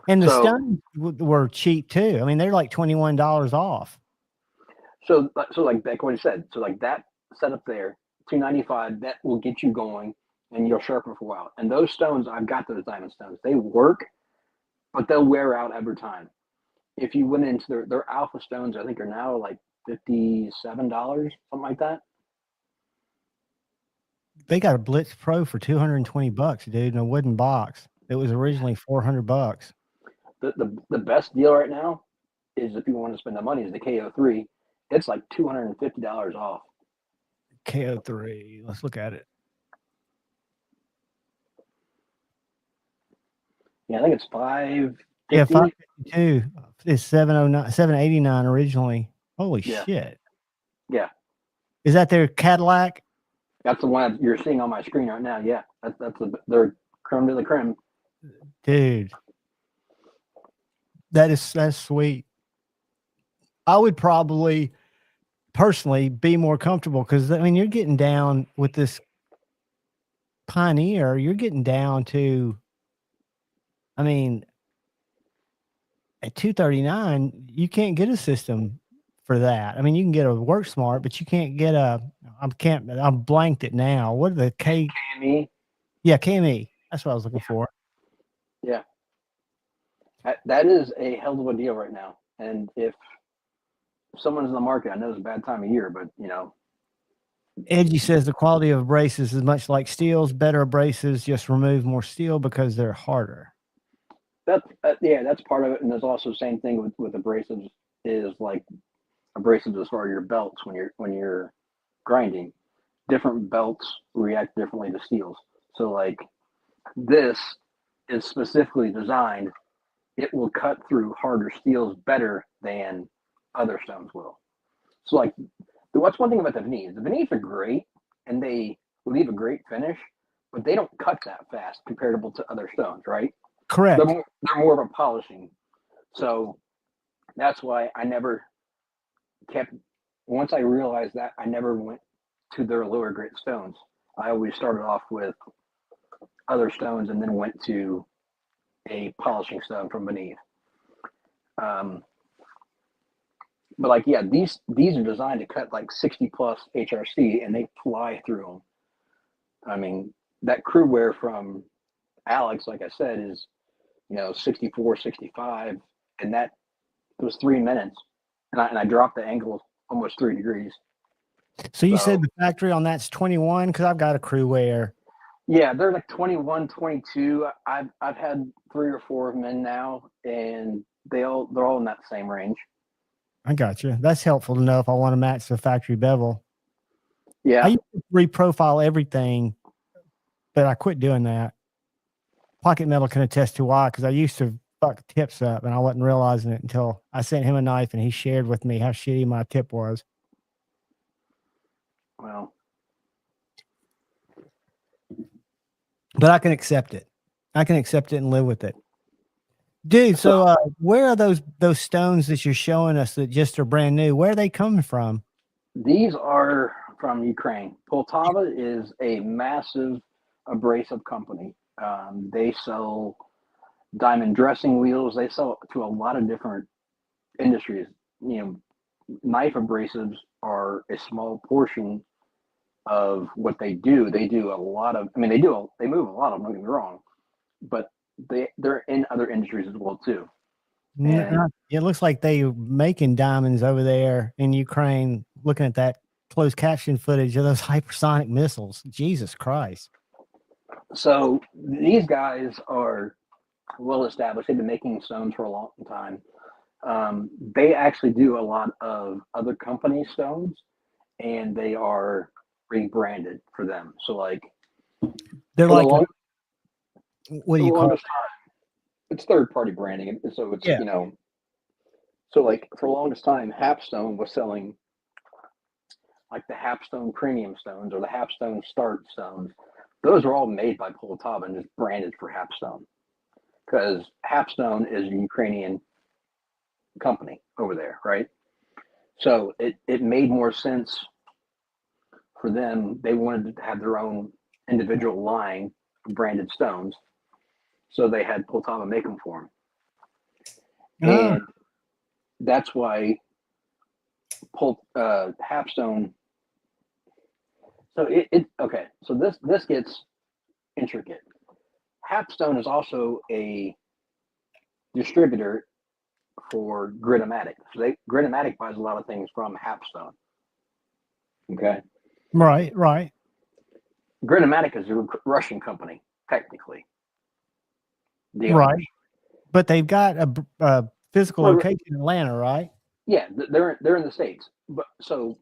And the stones were cheap too. I mean, they're like $21 off. So like what you said, so like that setup there, $295, that will get you going and you'll sharpen for a while. And those stones, I've got those diamond stones. They work, but they'll wear out every time. If you went into their alpha stones, I think are now like $57, something like that. They got a Blitz Pro for $220, dude, in a wooden box. It was originally $400. The best deal right now is, if you want to spend the money, is the KO3. It's like $250 off. KO3. Let's look at it. Yeah, I think it's $550. Yeah, $552. It's $789 originally. Holy shit. Yeah. Is that their Cadillac? That's the one you're seeing on my screen right now. Yeah, that's their creme de la creme. Dude, that's sweet. I would probably personally be more comfortable because, I mean, you're getting down with this Pioneer, you're getting down to, I mean, at $239, you can't get a system for that. I mean, you can get a Work Smart, but you can't get I'm blanked it now. What are the KME? Yeah, KME. That's what I was looking for. Yeah. That is a hell of a deal right now. And if someone's in the market, I know it's a bad time of year, but Edgy says the quality of abrasives is much like steels. Better abrasives just remove more steel because they're harder. That's part of it. And there's also the same thing with abrasives, is like abrasives as far as your belts when you're grinding. Different belts react differently to steels. So like this is specifically designed, it will cut through harder steels better than other stones will. So like, what's one thing about the veneers? The veneers are great and they leave a great finish, but they don't cut that fast comparable to other stones, right? Correct. They're more of a polishing. So that's why I never kept. Once I realized that, I never went to their lower grit stones. I always started off with other stones and then went to a polishing stone from beneath. But like, yeah, these are designed to cut like 60 plus HRC, and they fly through them. I mean, that crew wear from Alex, like I said, is 64, 65, and that was 3 minutes, and I dropped the angle almost 3 degrees. So you said the factory on that's 21, because I've got a crew wear. Yeah, they're like 21, 22. I've had 3 or 4 of them in now, and they're all in that same range. I got you. That's helpful to know if I want to match the factory bevel. Yeah. I used to reprofile everything, but I quit doing that. Pocket Metal can attest to why, because I used to fuck tips up and I wasn't realizing it until I sent him a knife and he shared with me how shitty my tip was. Well, but I can accept it. I can accept it and live with it. Dude, so where are those stones that you're showing us that just are brand new? Where are they coming from? These are from Ukraine. Poltava is a massive abrasive company. They sell diamond dressing wheels. They sell to a lot of different industries. Knife abrasives are a small portion of what they do. They do a lot of. I mean, they move a lot of them. Don't get me wrong, but they're in other industries as well too. And it looks like they're making diamonds over there in Ukraine. Looking at that closed caption footage of those hypersonic missiles, Jesus Christ! So these guys are well established. They've been making stones for a long time. They actually do a lot of other company stones, and they are rebranded for them. So like they're like, what do you call it? It's third party branding. So it's, so like for the longest time, Hapstone was selling like the Hapstone premium stones or the Hapstone start stones. Those are all made by Poltava and just branded for Hapstone, because Hapstone is a Ukrainian company over there, right? So it made more sense for them. They wanted to have their own individual line of branded stones, so they had Poltava make them for them. And that's why Hapstone. So okay. So this gets intricate. Hapstone is also a distributor for Gritomatic. So Gritomatic buys a lot of things from Hapstone. Okay. Right. Gritomatic is a Russian company, technically. Right. But they've got a physical location in Atlanta, right? Yeah, they're in the States. But so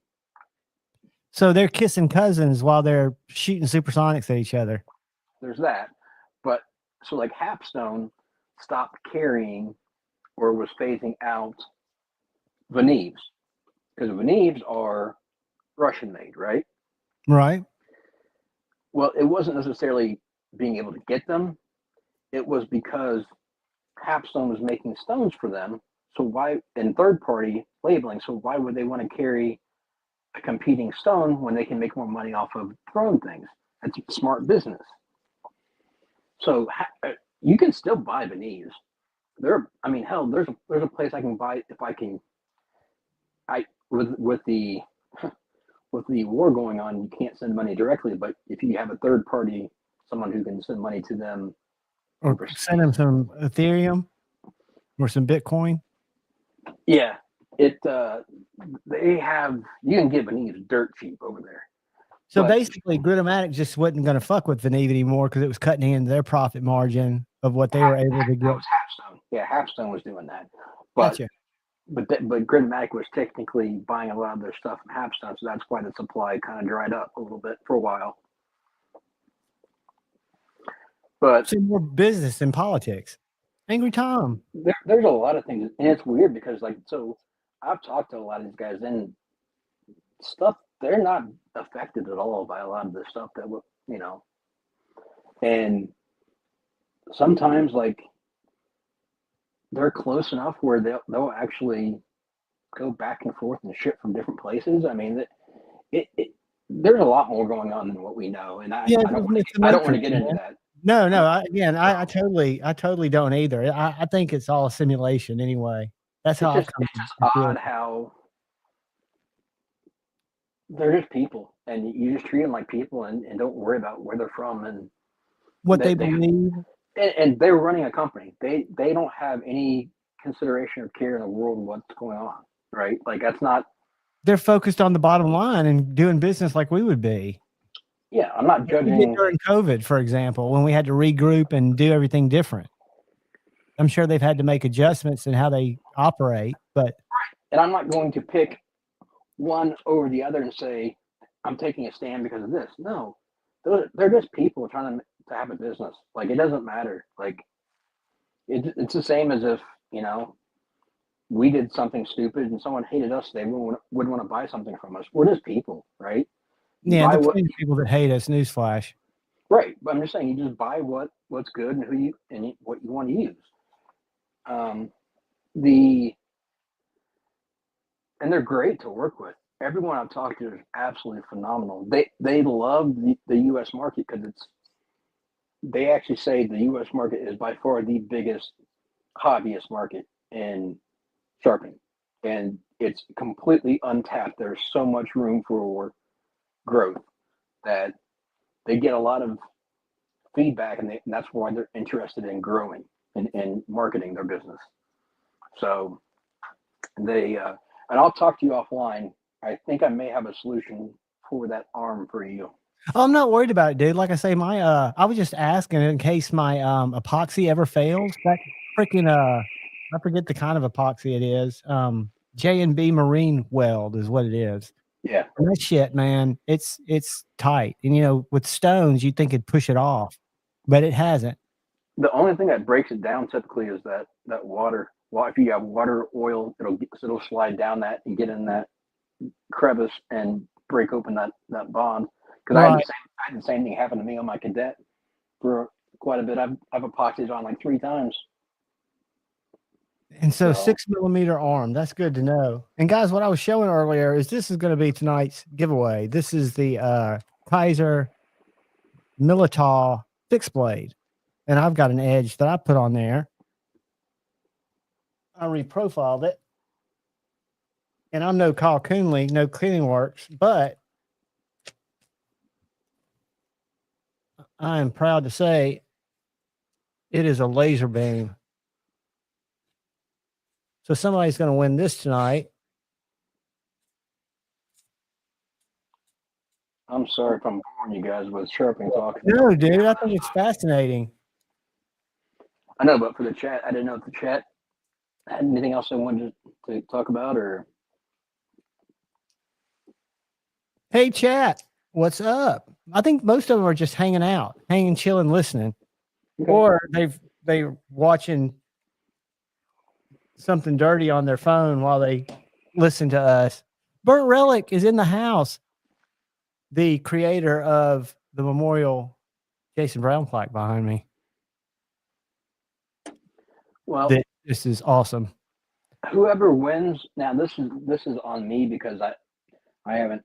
they're kissing cousins while they're shooting supersonics at each other. There's that. But so like Hapstone stopped carrying or was phasing out Veneves, because Veneves are Russian made, right? Right. Well, it wasn't necessarily being able to get them. It was because Hapstone was making stones for them. So why, in third party labeling, so why would they want to carry a competing stone when they can make more money off of their own things? That's smart business. So you can still buy Veneves. Hell, there's a place I can buy if I can. With the war going on, you can't send money directly. But if you have a third party, someone who can send money to them, or send them some Ethereum or some Bitcoin. Yeah, they have. You can get Veneves dirt cheap over there. So basically, Gritomatic just wasn't going to fuck with Veneve anymore because it was cutting into their profit margin of what they were able to get. That was Hapstone. Yeah, Hapstone was doing that. But gotcha. but Gritomatic was technically buying a lot of their stuff from Hapstone, so that's why the supply kind of dried up a little bit for a while. But see, more business than politics. Angry Tom. There's a lot of things, and it's weird because so I've talked to a lot of these guys, and stuff they're not affected at all by a lot of the stuff that And sometimes like they're close enough where they'll actually go back and forth and ship from different places. I mean, there's a lot more going on than what we know, and Yeah, I don't want to get into that. No, I totally don't either. I think it's all a simulation anyway. That's how It's just odd how they're just people, and you just treat them like people, and don't worry about where they're from and what they believe. And they're running a company. They don't have any consideration or care in the world what's going on, right? Like that's not. They're focused on the bottom line and doing business like we would be. Yeah, I'm not judging. During COVID, for example, when we had to regroup and do everything different, I'm sure they've had to make adjustments in how they operate. But and I'm not going to pick one over the other and say I'm taking a stand because of this. No, they're just people trying to have a business. Like it doesn't matter. Like it's the same as if we did something stupid and someone hated us. They wouldn't want to buy something from us. We're just people, right? Yeah, the people that hate us. Newsflash. Right, but I'm just saying you just buy what's good and what you want to use. And they're great to work with. Everyone I've talked to is absolutely phenomenal. They love the U.S. market because they actually say the U.S. market is by far the biggest hobbyist market in sharpening, and it's completely untapped. There's so much room for growth that they get a lot of feedback, and that's why they're interested in growing and marketing their business. So and I'll talk to you offline. I think I may have a solution for that arm for you. Oh, I'm not worried about it, dude. Like I say, I was just asking in case my epoxy ever fails. That freaking I forget the kind of epoxy it is. J&B Marine Weld is what it is. Yeah. And that shit, man, it's tight. And with stones, you'd think it'd push it off, but it hasn't. The only thing that breaks it down typically is that water. Well, if you have water, oil, it'll slide down that and get in that crevice and break open that bond. Because I had the same thing happen to me on my cadet for quite a bit. I've epoxied on like 3 times. And so 6mm arm, that's good to know. And guys, what I was showing earlier is this is going to be tonight's giveaway. This is the Kaiser Militaw fixed blade. And I've got an edge that I put on there. I reprofiled it. And I'm no Kyle Coonley, no Cleaning Works, but I am proud to say it is a laser beam. So somebody's going to win this tonight. I'm sorry if I'm boring you guys with sharpening talk. No, dude, I think it's fascinating. I know, but for the chat, I didn't know if the chat had anything else they wanted to talk about or. Hey, chat, what's up? I think most of them are just hanging out, chilling, listening, okay. Or they're watching something dirty on their phone while they listen to us. Burt Relic is in the house, the creator of the Memorial Jason Brown plaque behind me. Well, this is awesome. Whoever wins now, this is on me because I haven't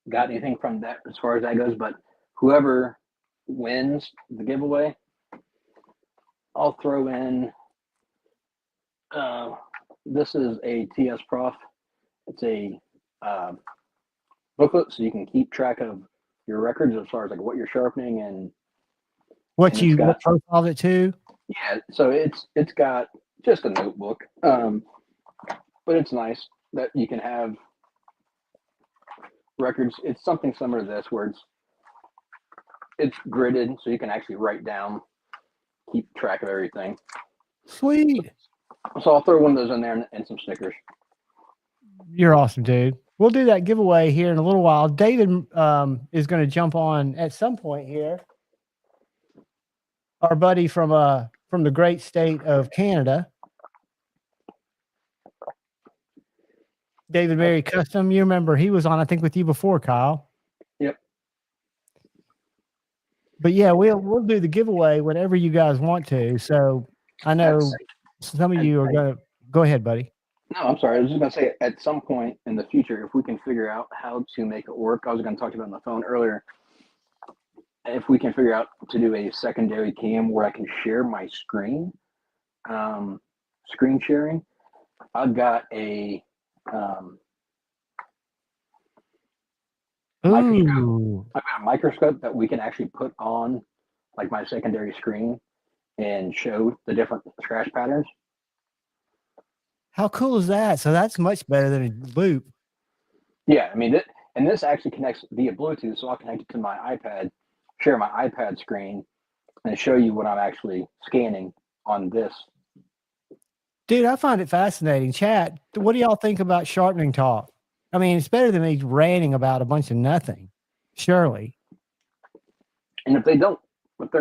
got anything from that as far as that goes. But whoever wins the giveaway, I'll throw in. This is a TS Prof. It's a booklet, so you can keep track of your records as far as like what you're sharpening and what you profiled it to. Yeah, so it's got just a notebook, but it's nice that you can have records. It's something similar to this, where it's gridded, so you can actually write down, keep track of everything. Sweet. So I'll throw one of those in there and some stickers. You're awesome, dude. We'll do that giveaway here in a little while. David is going to jump on at some point here. Our buddy from the great state of Canada. David Berry Custom. You remember he was on, I think, with you before, Kyle. Yep. But yeah, we'll do the giveaway whenever you guys want to. So I know some of you are gonna go ahead, buddy. No, I'm sorry. I was just gonna say at some point in the future, if we can figure out how to make it work, I was gonna talk to you about on the phone earlier. If we can figure out to do a secondary cam where I can share my screen, screen sharing, I've got a microscope. I've got a microscope that we can actually put on like my secondary screen and show the different scratch patterns. How cool is that? So that's much better than a loop. Yeah, I mean, and this actually connects via Bluetooth, so I'll connect it to my iPad, share my iPad screen, and show you what I'm actually scanning on this. Dude, I find it fascinating. Chat, what do y'all think about sharpening talk? I mean, it's better than me ranting about a bunch of nothing, surely. And if they're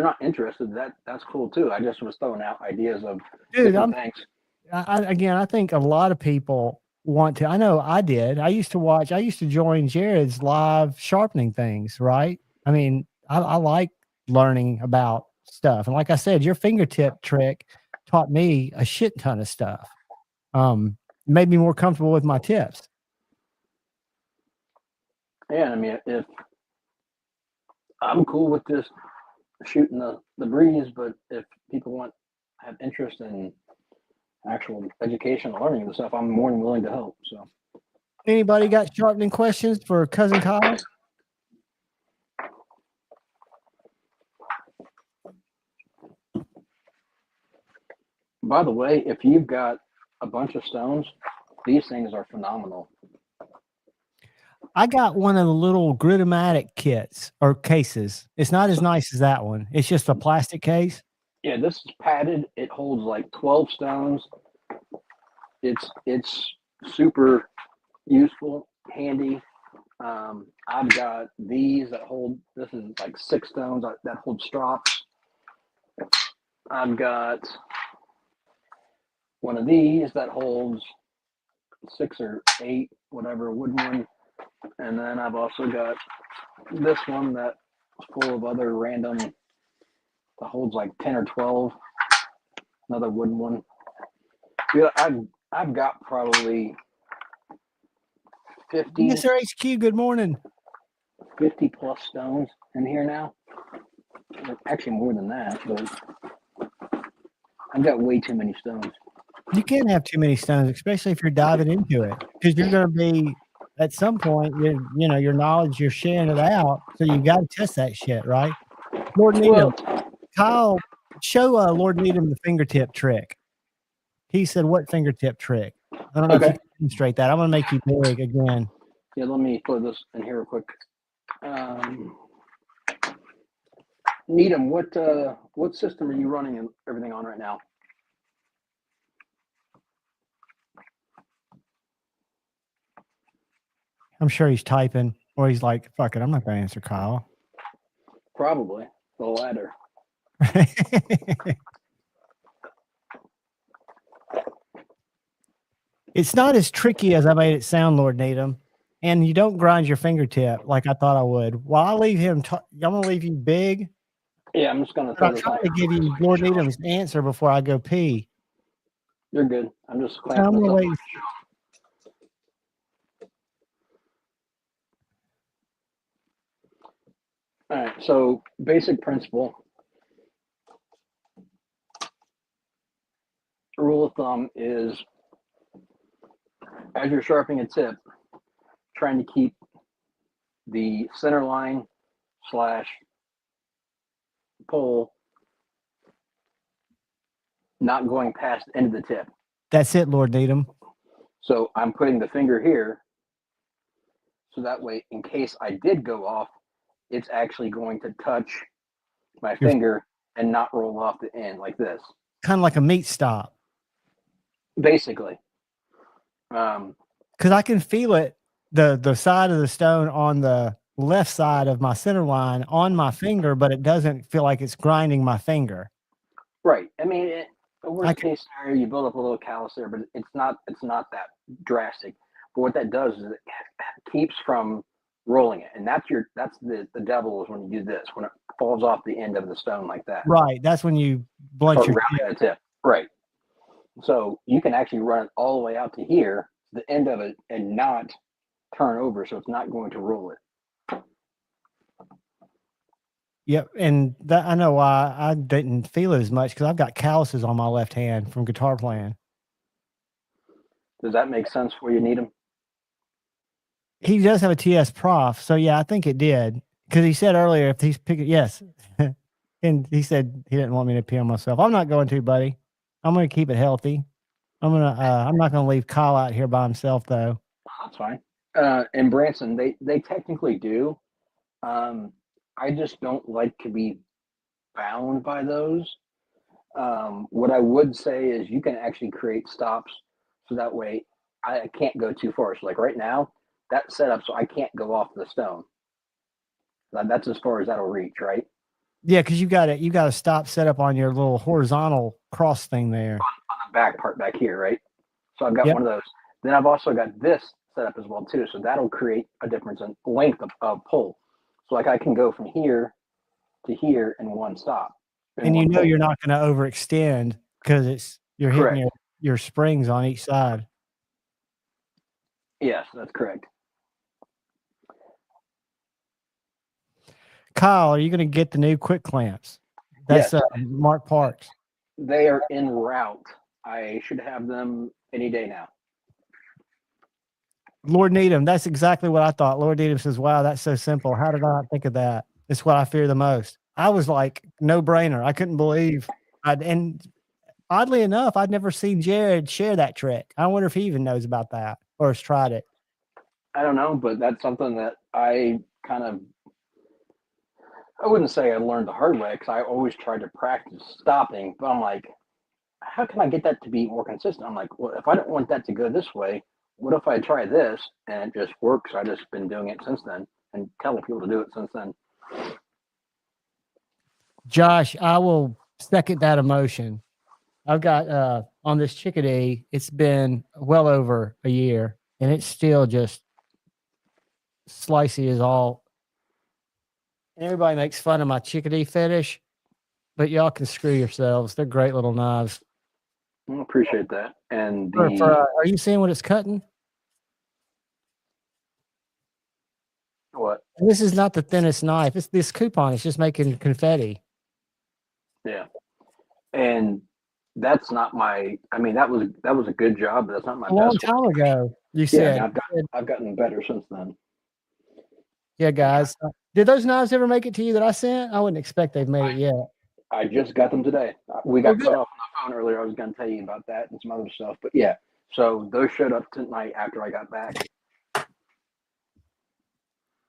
not interested, that's cool too. I just was throwing out ideas of different things. I think a lot of people want to. I know I did. I used to join Jared's live sharpening things, right? I mean, I like learning about stuff. And like I said, your fingertip trick taught me a shit ton of stuff. Made me more comfortable with my tips. Yeah, I mean, if I'm cool with just shooting the breeze, but if people have interest in actual education and learning the stuff, I'm more than willing to help. So, anybody got sharpening questions for Cousin Kyle? By the way, if you've got a bunch of stones, these things are phenomenal. I got one of the little Gritomatic kits or cases. It's not as nice as that one. It's just a plastic case. Yeah, this is padded. It holds like 12 stones. It's super useful, handy. I've got these that hold. This is like 6 stones that hold strops. I've got one of these that holds 6 or 8, whatever, wooden one. And then I've also got this one that's full of other random, that holds like 10 or 12, another wooden one. Yeah, I've got probably 50. Mr. HQ, good morning. 50 plus stones in here now. Actually more than that, but I've got way too many stones. You can't have too many stones, especially if you're diving into it, because you're going to be, at some point, your knowledge, you're sharing it out, so you got to test that shit, right? Lord Needham, Kyle, show Lord Needham the fingertip trick. He said, what fingertip trick? I don't know if you can demonstrate that. I'm going to make you big again. Yeah, let me throw this in here real quick. Needham, what system are you running and everything on right now? I'm sure he's typing, or he's like, fuck it, I'm not going to answer Kyle. Probably the latter. It's not as tricky as I made it sound, Lord Needham. And you don't grind your fingertip like I thought I would. While I leave him, I'm going to leave you big. Yeah, I'm just going to. I'm trying to give you Lord Needham's answer before I go pee. You're good. I'm just clamping this up. All right, so basic principle. Rule of thumb is, as you're sharpening a tip, trying to keep the center line / pole not going past the end of the tip. That's it, Lord Needham. So I'm putting the finger here, so that way, in case I did go off, it's actually going to touch my finger and not roll off the end like this. Kind of like a meat stop. Basically. Because I can feel it, the side of the stone on the left side of my center line on my finger, but it doesn't feel like it's grinding my finger. Right. I mean, worst case scenario, you build up a little callus there, but it's not that drastic. But what that does is it keeps from rolling it, and that's the devil is when you do this, when it falls off the end of the stone like that. Right. That's when you blunt Or your round the tip. Right. So you can actually run it all the way out to here, the end of it, and not turn over, so it's not going to roll it. Yep, and that I know why I didn't feel it as much because I've got calluses on my left hand from guitar playing. Does that make sense for you, Needham? He does have a TS Prof, so yeah, I think it did because he said earlier if he's picking yes, and he said he didn't want me to pee on myself. I'm not going to, buddy. I'm going to keep it healthy. I'm not gonna leave Kyle out here by himself though. That's fine. And Branson, they technically do. I just don't like to be bound by those. What I would say is you can actually create stops so that way I can't go too far. So like right now, that's set up so I can't go off the stone. That's as far as that'll reach, right? Yeah, because you got a stop set up on your little horizontal cross thing there. On the back part back here, right? So I've got Yep. one of those. Then I've also got this set up as well too. So that'll create a difference in length of pull. So like I can go from here to here in one stop. And you know you're not going to overextend because you're hitting your springs on each side. Yes, that's correct. Kyle, are you going to get the new quick clamps? That's Yes. Mark Parks. They are en route. I should have them any day now. Lord Needham, that's exactly what I thought. Lord Needham says, wow, that's so simple. How did I not think of that? It's what I fear the most. I was like, no brainer. I couldn't believe. And oddly enough, I'd never seen Jared share that trick. I wonder if he even knows about that or has tried it. I don't know, but that's something that I wouldn't say I learned the hard way because I always tried to practice stopping, but I'm like, how can I get that to be more consistent? I'm like, well, if I don't want that to go this way, what if I try this and it just works? I've just been doing it since then and telling people to do it since then. Josh, I will second that emotion. I've got on this chickadee, it's been well over a year and it's still just slicey as all. And everybody makes fun of my chickadee fetish, but y'all can screw yourselves. They're great little knives. I appreciate that. And are you seeing what it's cutting? What? This is not the thinnest knife. This coupon is just making confetti. Yeah. And that's not my, I mean, that was a good job, but that's not my A long best time one. ago, you said. Yeah, I've gotten better since then. Yeah, guys. Did those knives ever make it to you that I sent? I wouldn't expect they've made it yet. I just got them today. We got cut off on the phone earlier. I was going to tell you about that and some other stuff, but yeah. So those showed up tonight after I got back.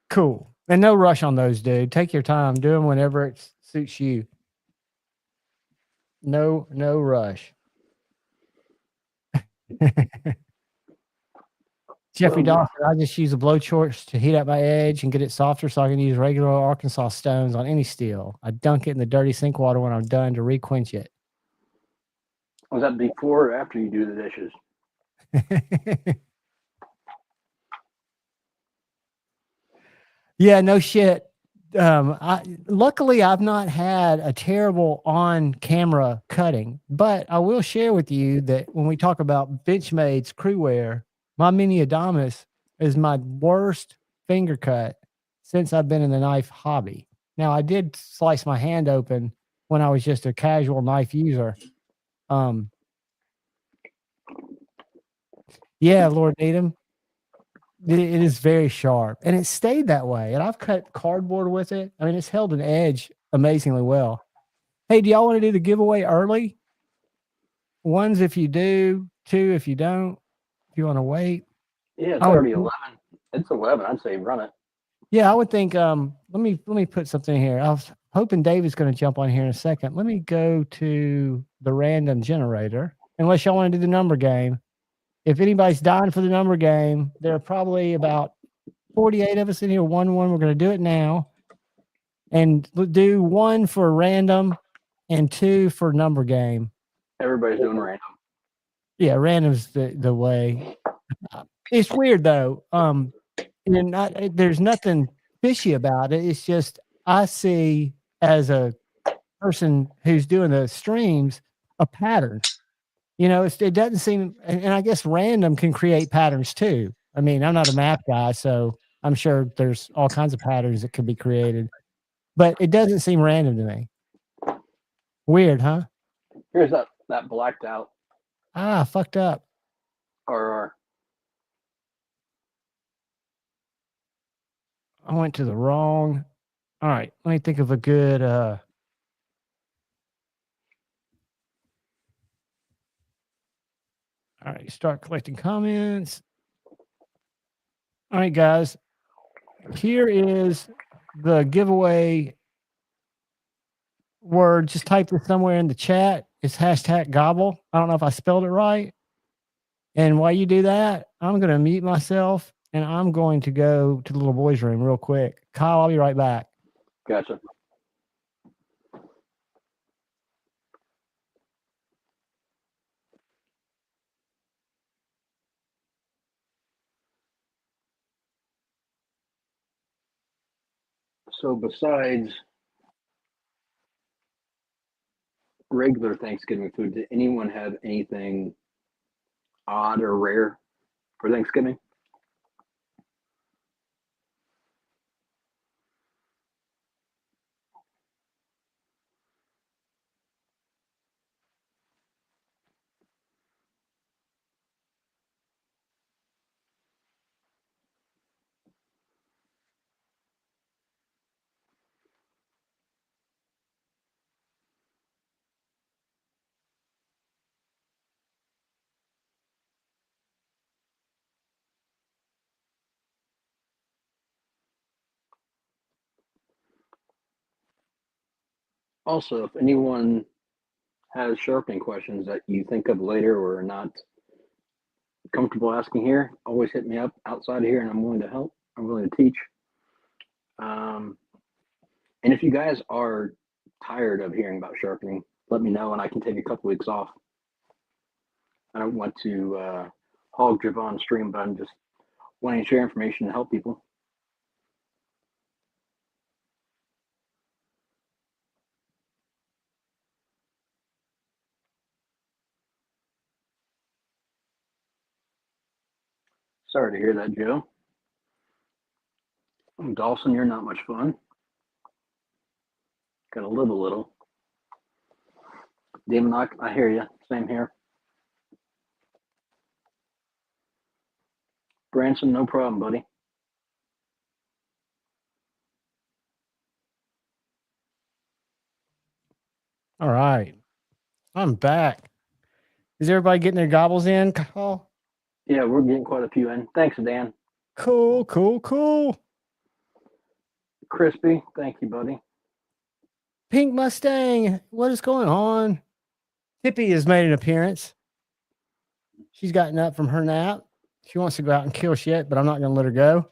Cool. And no rush on those, dude. Take your time. Do them whenever it suits you. No rush. Jeffrey Dawson, I just use a blowtorch to heat up my edge and get it softer so I can use regular Arkansas stones on any steel. I dunk it in the dirty sink water when I'm done to re-quench it. Was that before or after you do the dishes? Yeah, no shit. Luckily, I've not had a terrible on-camera cutting, but I will share with you that when we talk about Benchmade's crewwear, my Mini Adamas is my worst finger cut since I've been in the knife hobby. Now, I did slice my hand open when I was just a casual knife user. Yeah, Lord Needham. It is very sharp, and it stayed that way. And I've cut cardboard with it. I mean, it's held an edge amazingly well. Hey, do y'all want to do the giveaway early? One's if you do, two if you don't. If you want to wait. Yeah, it's already 11. It's 11. I'd say run it. Yeah, I would think. Let me put something here. I was hoping David's going to jump on here in a second. Let me go to the random generator. Unless y'all want to do the number game. If anybody's dying for the number game, there are probably about 48 of us in here. We're going to do it now. And do one for random and two for number game. Everybody's doing random. Yeah, random's the way. It's weird, though. and there's nothing fishy about it. It's just I see as a person who's doing the streams a pattern. You know, it doesn't seem, and I guess random can create patterns too. I mean, I'm not a math guy, so I'm sure there's all kinds of patterns that can be created, but it doesn't seem random to me. Weird, huh? Here's that blacked out Fucked up. RR. I went to the wrong. All right, let me think of a good. All right, start collecting comments. All right, guys. Here is the giveaway word. Just type this somewhere in the chat. It's hashtag gobble. I don't know if I spelled it right. And while you do that, I'm going to mute myself and I'm going to go to the little boys' room real quick. Kyle, I'll be right back. Gotcha. So besides regular Thanksgiving food, did anyone have anything odd or rare for Thanksgiving? Also, if anyone has sharpening questions that you think of later or are not comfortable asking here, always hit me up outside of here and I'm willing to help. I'm willing to teach. And if you guys are tired of hearing about sharpening, let me know and I can take a couple weeks off. I don't want to hog Javon's stream, but I'm just wanting to share information to help people. Sorry to hear that, Joe. Dawson, you're not much fun. Gotta live a little. Demon, I hear you. Same here. Branson, no problem, buddy. All right. I'm back. Is everybody getting their gobbles in, Kyle? Yeah, we're getting quite a few in. Thanks, Dan. Cool. Crispy, thank you, buddy. Pink Mustang, what is going on? Tippy has made an appearance. She's gotten up from her nap. She wants to go out and kill shit, but I'm not going to let her go.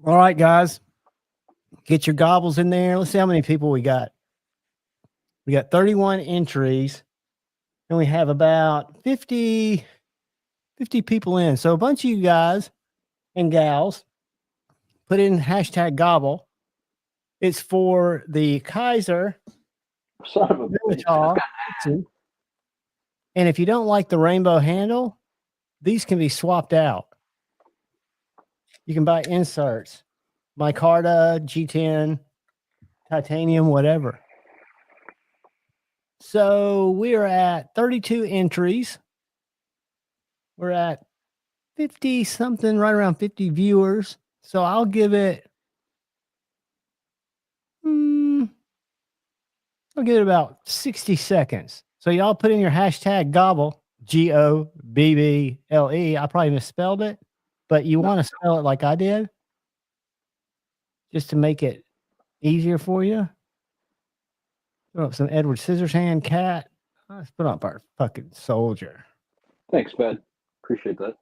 All right, guys. Get your gobbles in there. Let's see how many people we got. We got 31 entries, and we have about 50 people in. So a bunch of you guys and gals put in hashtag gobble. It's for the Kaiser. Son of a bitch. And if you don't like the rainbow handle, these can be swapped out. You can buy inserts, micarta, G10, titanium, whatever. So we're at 32 entries. We're at 50 something, right around 50 viewers. So I'll give it, I'll give it about 60 seconds. So y'all put in your hashtag gobble, GOBBLE. I probably misspelled it, but you want to spell it like I did, just to make it easier for you. Put up some Edward Scissorhand cat. Let's put up our fucking soldier. Thanks, bud. Appreciate that.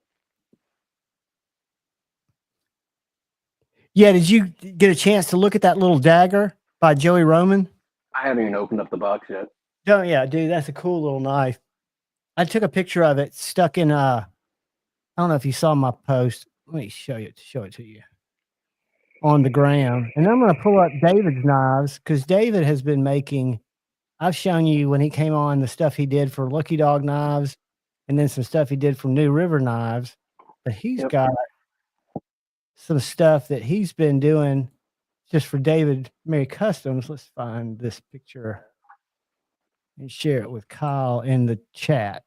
Yeah, did you get a chance to look at that little dagger by Joey Roman? I haven't even opened up the box yet. Oh, yeah, dude, that's a cool little knife. I took a picture of it stuck in I don't know if you saw my post. Let me show it to you on the ground. And I'm going to pull up David's knives because David has been making. I've shown you when he came on the stuff he did for Lucky Dog Knives, and then some stuff he did from New River Knives. But he's got some stuff that he's been doing just for David Mary Customs. Let's find this picture and share it with Kyle in the chat.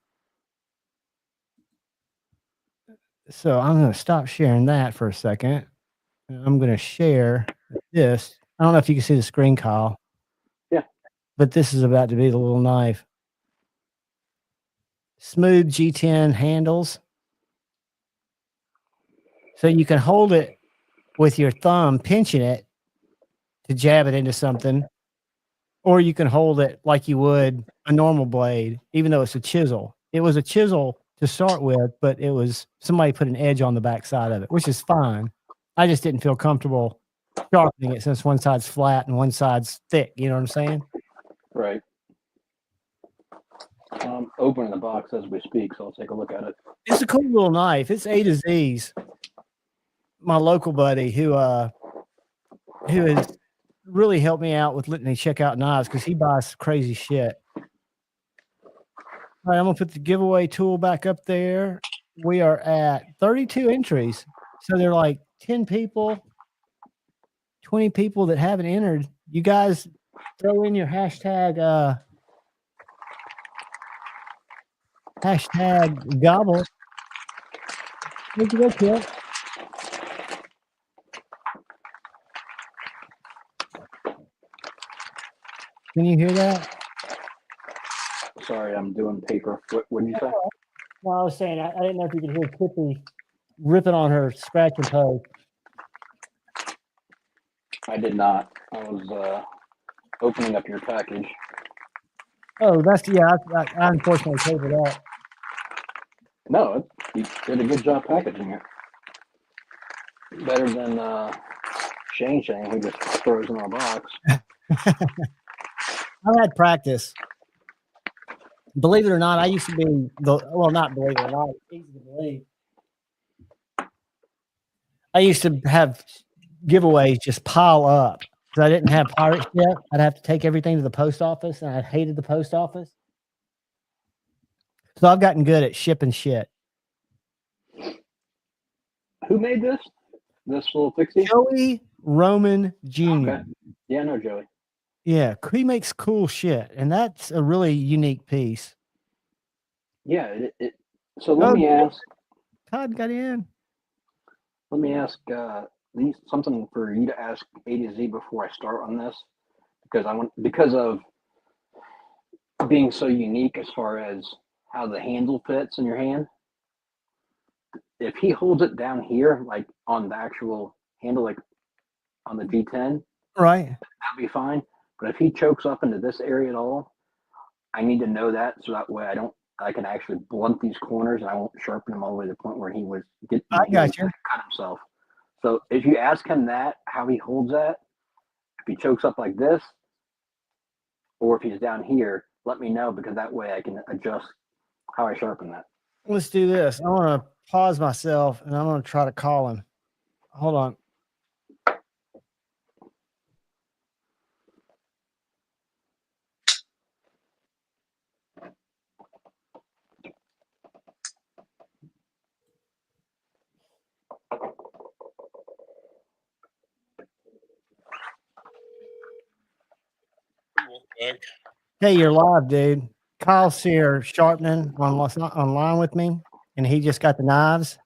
So I'm going to stop sharing that for a second. And I'm going to share this. I don't know if you can see the screen, Kyle. Yeah. But this is about to be the little knife. Smooth G10 handles. So you can hold it with your thumb, pinching it to jab it into something. Or you can hold it like you would a normal blade, even though it's a chisel. It was a chisel to start with, but it was somebody put an edge on the back side of it, which is fine. I just didn't feel comfortable sharpening it since one side's flat and one side's thick. You know what I'm saying? Right. I'm opening the box as we speak, so I'll take a look at it. It's a cool little knife. It's A to Z's. My local buddy who has really helped me out with letting me check out knives because he buys crazy shit. All right, I'm gonna put the giveaway tool back up there. We are at 32 entries, so they're like 10 people, 20 people that haven't entered. You guys throw in your hashtag gobble. Where'd you go, kid? Can you hear that? Sorry, I'm doing paper. What did you say? Well, I was saying I didn't know if you could hear Tippy ripping on her scratch and poke. I did not. I was opening up your package. Oh, that's I unfortunately paid for that. No, you did a good job packaging it. Better than Shane who just throws in our box. I've had practice. Believe it or not, I used to be not believe it or not, it's easy to believe. I used to have giveaways just pile up because I didn't have pirate ship. I'd have to take everything to the post office, and I hated the post office. So I've gotten good at shipping shit. Who made this? This little fixie? Joey Roman Jr. Okay. Yeah, I know Joey. Yeah, he makes cool shit, and that's a really unique piece. Yeah, so let me ask. Todd got in. Let me ask something for you to ask A to Z before I start on this, because of being so unique as far as how the handle fits in your hand. If he holds it down here, like on the actual handle, like on the G10, right, that'd be fine. But if he chokes up into this area at all, I need to know that so that way I can actually blunt these corners and I won't sharpen them all the way to the point where he was I got you. Cut himself. So if you ask him that, how he holds that, if he chokes up like this, or if he's down here, let me know because that way I can adjust how I sharpen that. Let's do this. I want to pause myself and I'm going to try to call him. Hold on. Hey, you're live, dude. Kyle's here sharpening online with me, and he just got the knives.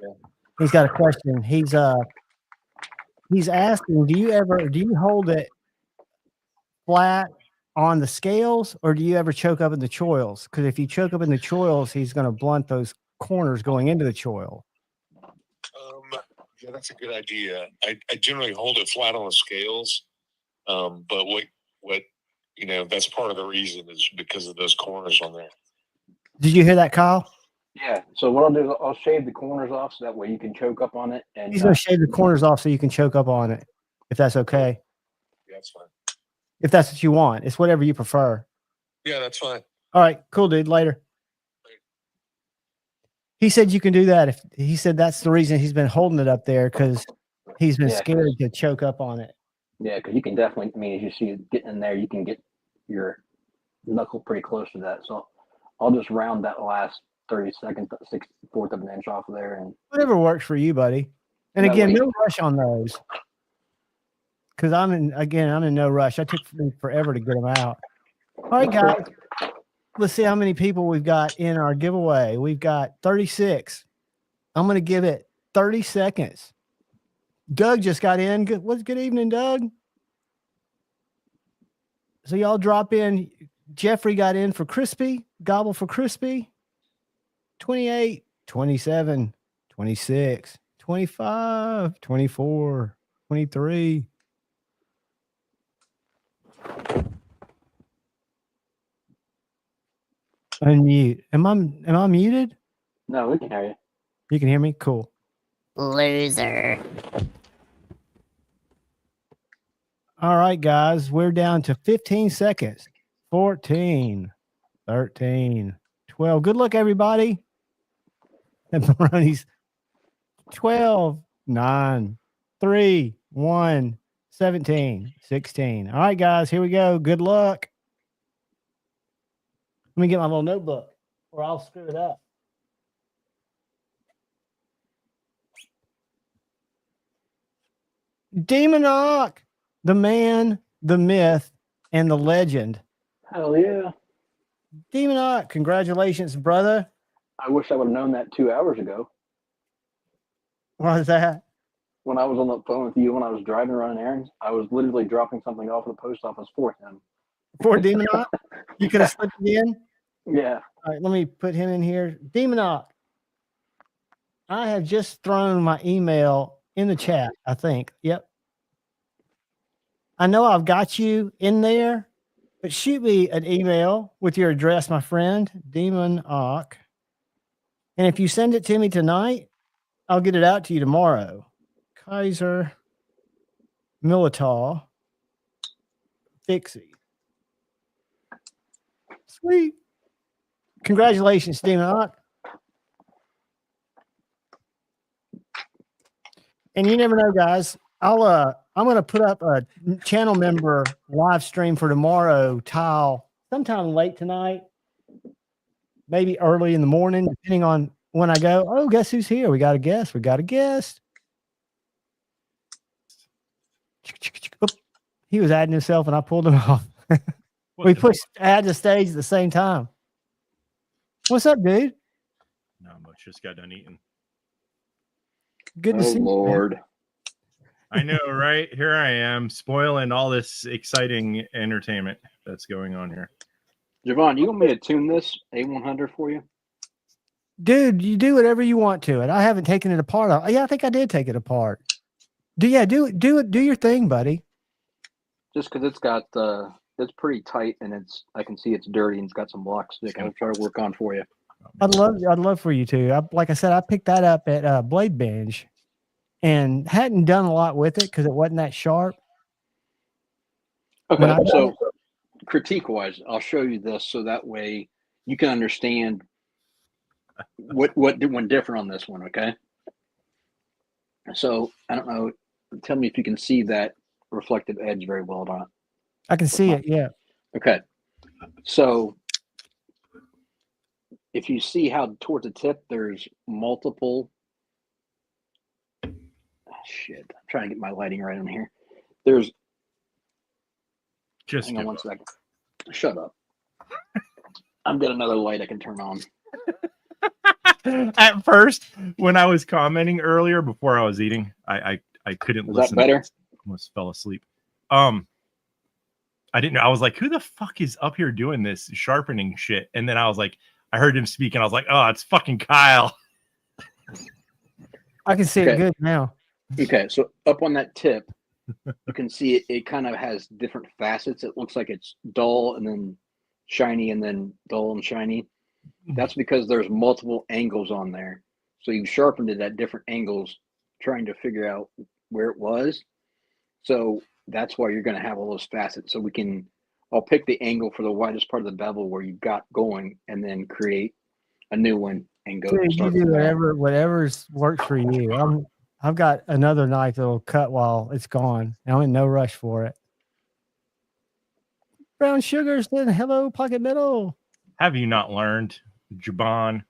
Yeah. He's got a question. He's asking, do you hold it flat on the scales, or do you ever choke up in the choils? Because if you choke up in the choils, he's going to blunt those corners going into the choil. Yeah, that's a good idea. I generally hold it flat on the scales, but what that's part of the reason is because of those corners on there. Did you hear that, Kyle? Yeah. So what I'll do is I'll shave the corners off so that way you can choke up on it. And he's going to shave the corners off so you can choke up on it, if that's okay. Yeah, that's fine. If that's what you want. It's whatever you prefer. Yeah, that's fine. All right. Cool, dude. Later. He said you can do that. If he said that's the reason he's been holding it up there because he's been Yeah, scared to choke up on it. Yeah, because you can definitely. I mean, as you see it getting in there, you can get your knuckle pretty close to that. So I'll just round that last 30 seconds, 6/4 of an inch off of there, and Whatever works for you, buddy. And That again, way- no rush on those. Because I'm in no rush. I took me forever to get them out. All right, guys. Let's see how many people we've got in our giveaway. We've got 36. I'm going to give it 30 seconds. Doug just got in. Good evening, Doug. So y'all drop in. Jeffrey got in for Crispy. Gobble for Crispy. 28, 27, 26, 25, 24, 23. Unmute. Am I muted? no, we can hear you. You can hear me? Cool. Loser. All right, guys. We're down to 15 seconds. 14, 13, 12. Good luck, everybody. And Baroni's 12, 9, 3, 1, 17, 16. All right, guys. Here we go. Good luck. Let me get my little notebook or I'll screw it up. Demonock, the man, the myth, and the legend. Hell yeah! Demonock, congratulations, brother. I wish I would have known that 2 hours ago What is that? when I was on the phone with you when I was driving running errands. I was literally dropping something off at the post office for him. For Demonock? You could have slipped it in? Yeah. All right, let me put him in here. Demonock, I have just thrown my email in the chat, I think. Yep. I know I've got you in there, but shoot me an email with your address, my friend, Demonock. And if you send it to me tonight, I'll get it out to you tomorrow. Kaiser Militaw Fixie. Sweet. Congratulations, Demonock. And you never know, guys. I'm gonna put up a channel member live stream for tomorrow, Tile, sometime late tonight, maybe early in the morning, depending on when I go. Oh, guess who's here? We got a guest. Oop, he was adding himself and I pulled him off. We pushed add to stage at the same time. What's up, dude? Not much. Just got done eating. Good to see you. Lord. I know, right? Here I am spoiling all this exciting entertainment that's going on here. Javon, you want me to tune this A100 for you? Dude, you do whatever you want to it. I haven't taken it apart. Yeah, I think I did take it apart. Do your thing, buddy. Just because it's got it's pretty tight and I can see it's dirty and it's got some block stick. I'll try to work on for you. I'd love for you to. Like I said, I picked that up at Blade Binge and hadn't done a lot with it because it wasn't that sharp. Okay, so critique-wise, I'll show you this so that way you can understand what went different on this one, okay? So, I don't know. Tell me if you can see that reflective edge very well or not. I can see it, yeah. Okay. So, if you see how towards the tip there's multiple shit. I'm trying to get my lighting right on here. There's Just hang on one second. Shut up. I've got another light I can turn on. At first, when I was commenting earlier before I was eating, I couldn't Is listen. that better? Almost fell asleep. I didn't know. I was like, who the fuck is up here doing this sharpening shit? And then I was like, I heard him speak and I was like, oh, it's fucking Kyle. I can see it good now. Okay, so up on that tip, you can see it kind of has different facets. It looks like it's dull and then shiny and then dull and shiny. That's because there's multiple angles on there. So you sharpened it at different angles, trying to figure out where it was. So that's why you're going to have all those facets. So I'll pick the angle for the widest part of the bevel where you got going and then create a new one and go Dude, you start do from there. whatever's works for you. I've got another knife that'll cut while it's gone. I'm in no rush for it. Brown Sugar said, hello, Pocket Metal. Have you not learned, Jabon,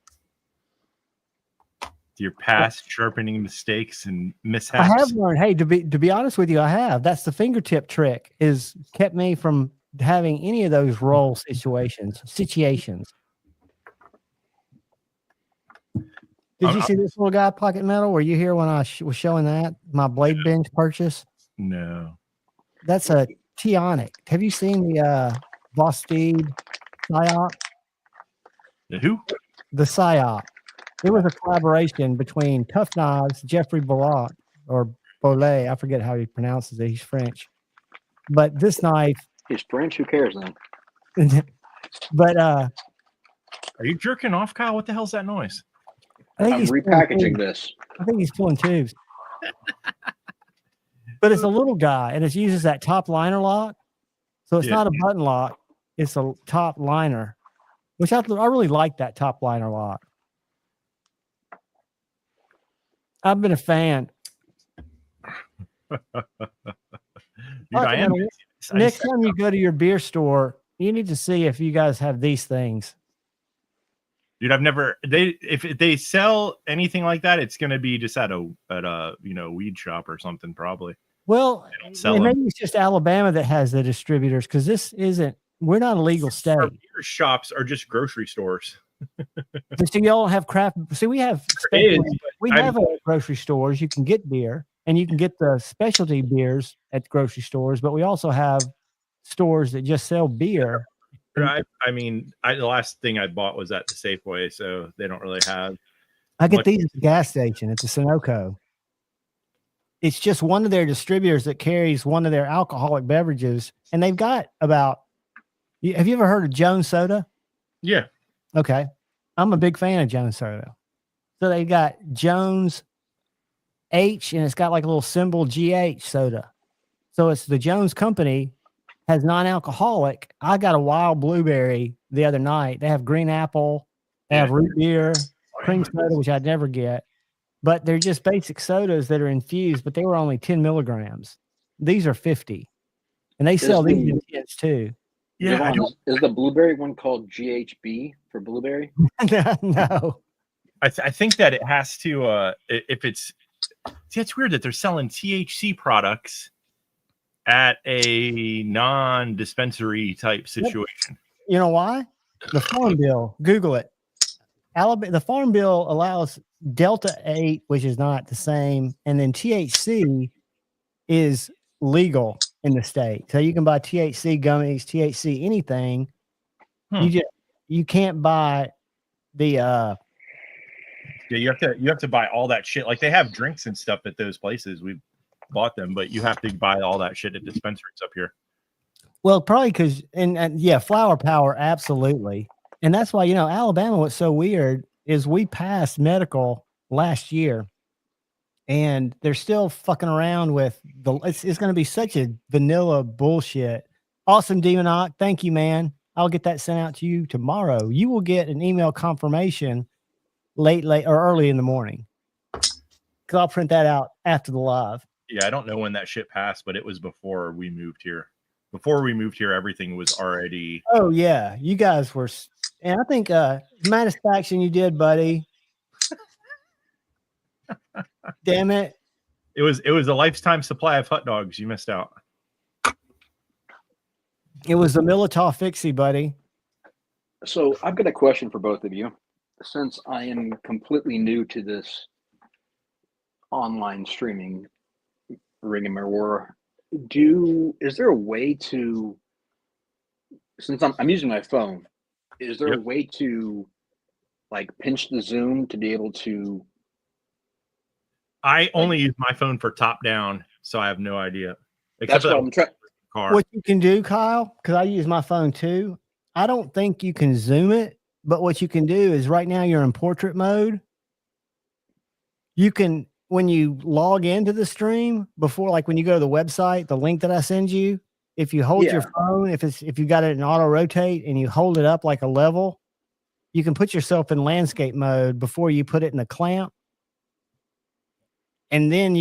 your past sharpening mistakes and mishaps? I have learned. Hey, to be honest with you, I have. That's the fingertip trick. Is kept me from having any of those roll situations. Did you see this little guy, Pocket Metal? Were you here when I was showing that my blade binge purchase? No. That's a Tionic. Have you seen the Vosteed Psyop? The who? The Psyop. It was a collaboration between Tough Knives, Jeffrey Bollock, or Bollet. I forget how he pronounces it. He's French. But this knife. He's French. Who cares then? But are you jerking off, Kyle? What the hell's that noise? I'm repackaging this. I think he's pulling tubes. But it's a little guy, and it uses that top liner lock. So it's not a button lock. It's a top liner, which I really like that top liner lock. I've been a fan. Dude, next time you go to your beer store, you need to see if you guys have these things. Dude, I've never. If they sell anything like that, it's going to be just at a weed shop or something, probably. Well, they don't sell maybe it's just Alabama that has the distributors, because this isn't. We're not a legal state. Our beer shops are just grocery stores. So y'all don't have craft. See, we have grocery stores. You can get beer, and you can get the specialty beers at the grocery stores. But we also have stores that just sell beer. The last thing I bought was at the Safeway, so they don't really have. I get these at the gas station at the Sunoco. It's just one of their distributors that carries one of their alcoholic beverages, and they've got about. Have you ever heard of Jones Soda? Yeah. Okay. I'm a big fan of Jones Soda. So they got Jones H, and it's got like a little symbol GH soda. So it's the Jones Company. Has non-alcoholic. I got a wild blueberry the other night. They have green apple. They have root beer, cream soda, which I'd never get. But they're just basic sodas that are infused, but they were only 10 milligrams. These are 50. And they sell these in kits too. Yeah. Is the blueberry one called GHB for blueberry? No. I think that it has to, if it's, see, it's weird that they're selling THC products at a non-dispensary type situation. You know why? The Farm Bill. Google it. Alabama. The Farm Bill allows Delta 8, which is not the same, and then THC is legal in the state. So you can buy THC gummies, THC anything. You can't buy the you have to buy all that shit. Like they have drinks and stuff at those places. We've bought them, but you have to buy all that shit at dispensaries up here. Well, probably because and flower power, absolutely. And that's why, Alabama, what's so weird is we passed medical last year, and they're still fucking around with it's going to be such a vanilla bullshit. Awesome, Demonoc. Thank you, man. I'll get that sent out to you tomorrow. You will get an email confirmation late or early in the morning, because I'll print that out after the live. Yeah, I don't know when that shit passed, but it was before we moved here. Before we moved here, everything was already. Oh yeah, you guys were, and I think Satisfaction you did, buddy. Damn it! It was a lifetime supply of hot dogs. You missed out. It was the Militov Fixie, buddy. So I've got a question for both of you. Since I am completely new to this online streaming rigmarole, is there a way to, since I'm using my phone, is there a way to like pinch the zoom to be able to? I only use my phone for top down, so I have no idea. That's what I'm trying. What you can do, Kyle, because I use my phone too. I don't think you can zoom it, but what you can do is right now you're in portrait mode. You can, when you log into the stream before, like when you go to the website, the link that I send you, if you hold your phone, if you got it in auto rotate and you hold it up like a level, you can put yourself in landscape mode before you put it in the clamp. And then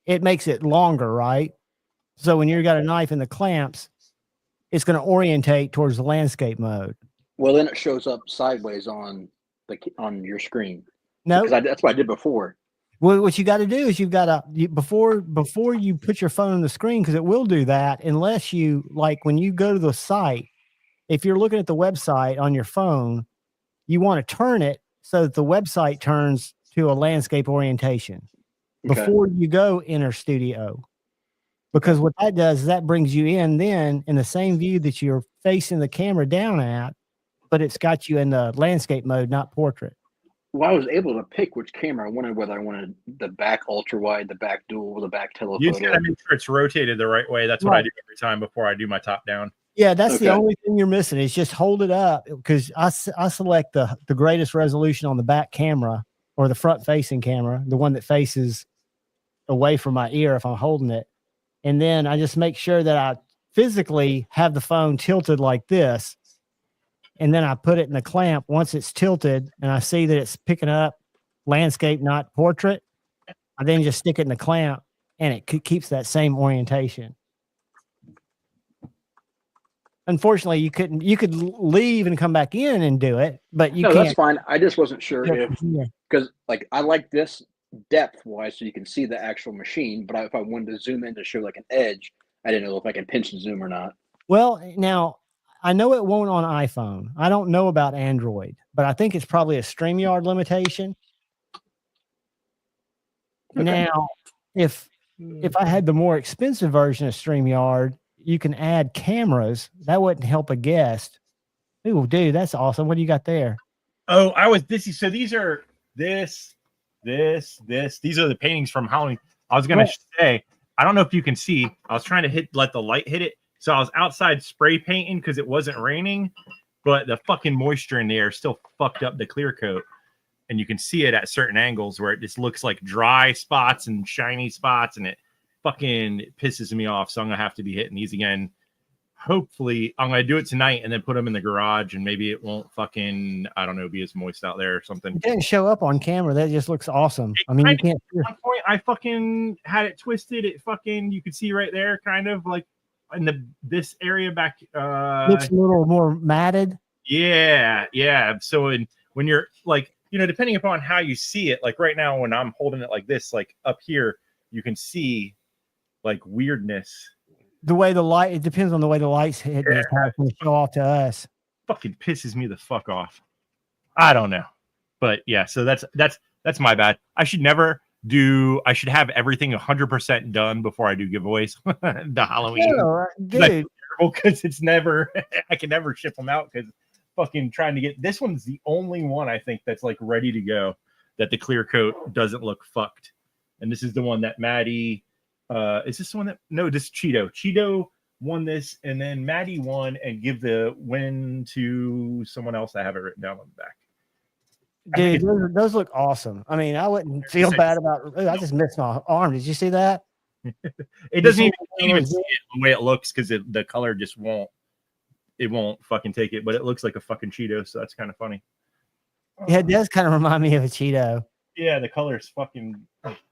it makes it longer, right? So when you've got a knife in the clamps, it's going to orientate towards the landscape mode. Well, then it shows up sideways on your screen. No, that's what I did before. Well, what you got to do is you've got to before you put your phone on the screen, because it will do that unless you, like, when you go to the site, if you're looking at the website on your phone, you want to turn it so that the website turns to a landscape orientation before you go enter Studio. Because what that does is that brings you in then in the same view that you're facing the camera down at, but it's got you in the landscape mode, not portrait. Well, I was able to pick which camera I wanted, whether I wanted the back ultra wide, the back dual, the back telephoto. You just gotta make sure it's rotated the right way. That's what I do every time before I do my top down. Yeah, that's the only thing you're missing is just hold it up, because I select the greatest resolution on the back camera or the front facing camera, the one that faces away from my ear if I'm holding it. And then I just make sure that I physically have the phone tilted like this. And then I put it in the clamp once it's tilted and I see that it's picking up landscape, not portrait. I then just stick it in the clamp and it keeps that same orientation. Unfortunately, you could leave and come back in and do it, but you can't. That's fine. I just wasn't sure because like I like this depth wise so you can see the actual machine, but if I wanted to zoom in to show like an edge, I didn't know if I can pinch and zoom or not. Well, now I know it won't on iPhone. I don't know about Android, but I think it's probably a StreamYard limitation. Now, if I had the more expensive version of StreamYard, you can add cameras. That wouldn't help a guest. Ooh, dude, that's awesome. What do you got there? Oh, so these are this. These are the paintings from Halloween. I was gonna say, I don't know if you can see. I was trying to let the light hit it. So I was outside spray painting because it wasn't raining, but the fucking moisture in the air still fucked up the clear coat. And you can see it at certain angles where it just looks like dry spots and shiny spots, and it fucking pisses me off. So I'm gonna have to be hitting these again. Hopefully, I'm gonna do it tonight and then put them in the garage, and maybe it won't fucking, I don't know, be as moist out there or something. It didn't show up on camera. That just looks awesome. I mean, you can't. At one point, I fucking had it twisted. It fucking, you could see right there, kind of like in this area back. Looks a little more matted. Yeah. So when you're like, depending upon how you see it, like right now when I'm holding it like this, like up here, you can see like weirdness. The way the light, it depends on the way the light's hit. Yeah. How it's going to show off to us. Fucking pisses me the fuck off. I don't know, but yeah. So that's my bad. I should have everything 100% done before I do giveaways. The Halloween, dude, because it's never. I can never ship them out because fucking trying to get this one's the only one I think that's like ready to go. That the clear coat doesn't look fucked, and this is the one that Maddie. Is this the one that? No, this Cheeto. Cheeto won this, and then Maddie won and give the win to someone else. I have it written down on the back. Dude, those look awesome. I mean, I wouldn't feel bad about. I just missed my arm. Did you see that? It doesn't even see it the way it looks because the color just won't. It won't fucking take it, but it looks like a fucking Cheeto, so that's kind of funny. Yeah, it does kind of remind me of a Cheeto. Yeah, the color is fucking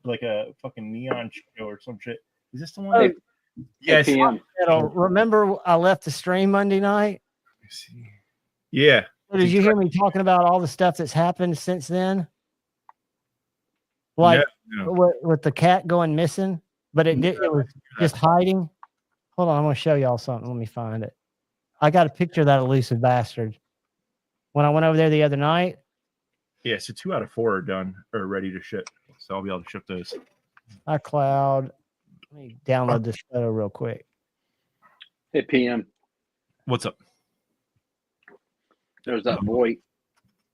like a fucking neon Cheeto or some shit. Is this the one? Yes. Remember, I left the stream Monday night. Let me see. Yeah. So did you hear me talking about all the stuff that's happened since then? Like with the cat going missing, but it was just hiding. Hold on, I'm going to show y'all something. Let me find it. I got a picture of that elusive bastard. When I went over there the other night. Yeah, so 2 out of 4 are done or ready to ship. So I'll be able to ship those. iCloud. Let me download this photo real quick. Hey, PM. What's up? There's that boy.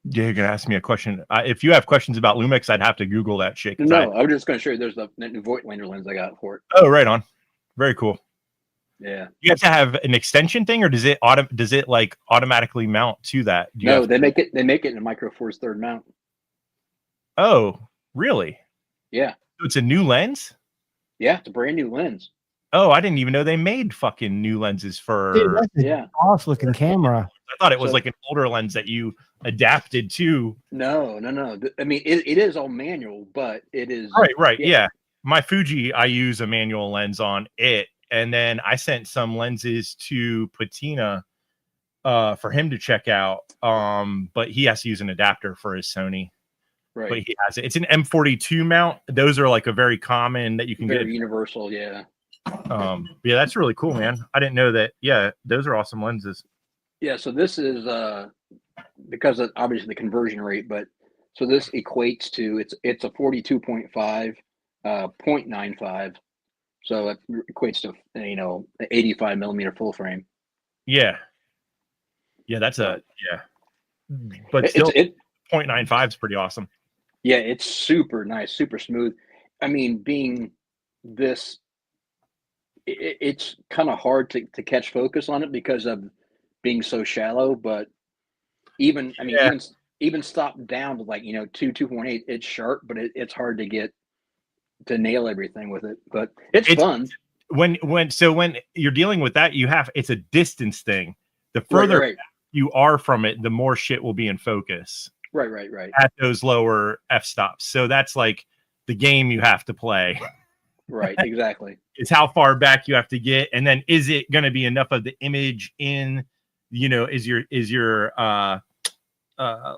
Yeah, you're going to ask me a question. If you have questions about Lumix, I'd have to Google that shit. No, I was just going to show you there's the new Voigtlander lens I got for it. Oh, right on. Very cool. Yeah. You have to have an extension thing, or does it like automatically mount to that? No, they make it in a Micro Four Third mount. Oh, really? Yeah. So it's a new lens? Yeah, it's a brand new lens. Oh, I didn't even know they made fucking new lenses for. Dude, that's awesome looking camera. I thought it was So- like an older lens that you adapted to. No. I mean, it is all manual, but it is Right. Yeah. My Fuji, I use a manual lens on it. And then I sent some lenses to Patina for him to check out. But he has to use an adapter for his Sony. right. But he has it. It's an M42 mount. Those are like a very common that you can Very get. universal, yeah. Yeah, that's really cool, man. I didn't know that. Yeah, those are awesome lenses. Yeah, so this is because of obviously the conversion rate, but so this equates to it's a 42.5, 0.95. So it equates to an 85 millimeter full frame. Yeah. Yeah, that's but still 0.95 is pretty awesome. Yeah, it's super nice, super smooth. I mean, being this, it's kind of hard to catch focus on it because of being so shallow. But even stop down to like 2.8, it's sharp, but it's hard to get to nail everything with it. But it's fun. When you're dealing with that, it's a distance thing. The further you are from it, the more shit will be in focus. Right. At those lower f-stops. So that's like the game you have to play. Right, exactly. It's how far back you have to get, and then is it going to be enough of the image in? Is your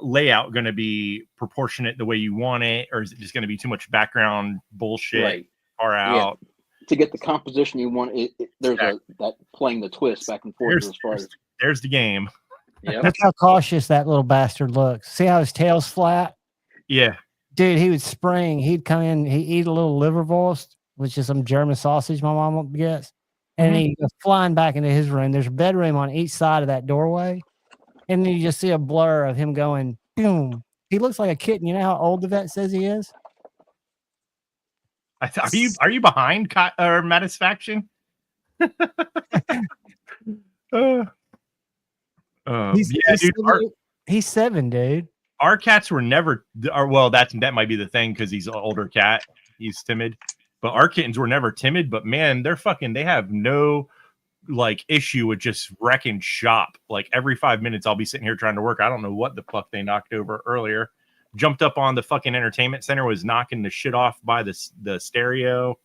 layout going to be proportionate the way you want it, or is it just going to be too much background bullshit far out? Yeah. To get the composition you want, there's that playing the twist back and forth as far as. There's the game. Yeah. Look how cautious that little bastard looks. See how his tail's flat? Yeah. Dude, he would spring. He'd come in. He'd eat a little liverwurst, which is some German sausage my mom gets. And he goes flying back into his room. There's a bedroom on each side of that doorway. And then you just see a blur of him going, boom. He looks like a kitten. You know how old the vet says he is? Are you behind or Matisfaction? He's 7, dude. Our cats were never, well, that might be the thing because he's an older cat. He's timid, but our kittens were never timid. But man, they have no like issue with just wrecking shop. Like every 5 minutes, I'll be sitting here trying to work. I don't know what the fuck they knocked over earlier. Jumped up on the fucking entertainment center, was knocking the shit off by the stereo.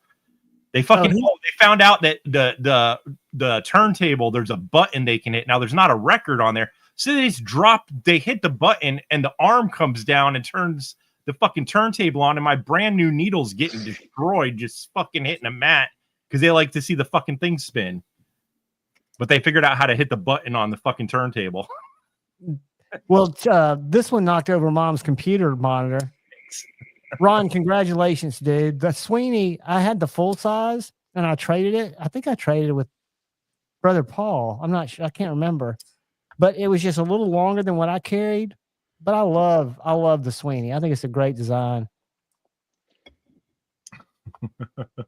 They fucking they found out that the turntable, there's a button they can hit. Now there's not a record on there. So they hit the button and the arm comes down and turns the fucking turntable on, and my brand new needle's getting destroyed just fucking hitting a mat because they like to see the fucking thing spin. But they figured out how to hit the button on the fucking turntable. Well, this one knocked over Mom's computer monitor. Ron, congratulations, dude. The Sweeney, I had the full size and I traded it. I think I traded it with Brother Paul. I'm not sure. I can't remember. But it was just a little longer than what I carried. But I love the Sweeney. I think it's a great design.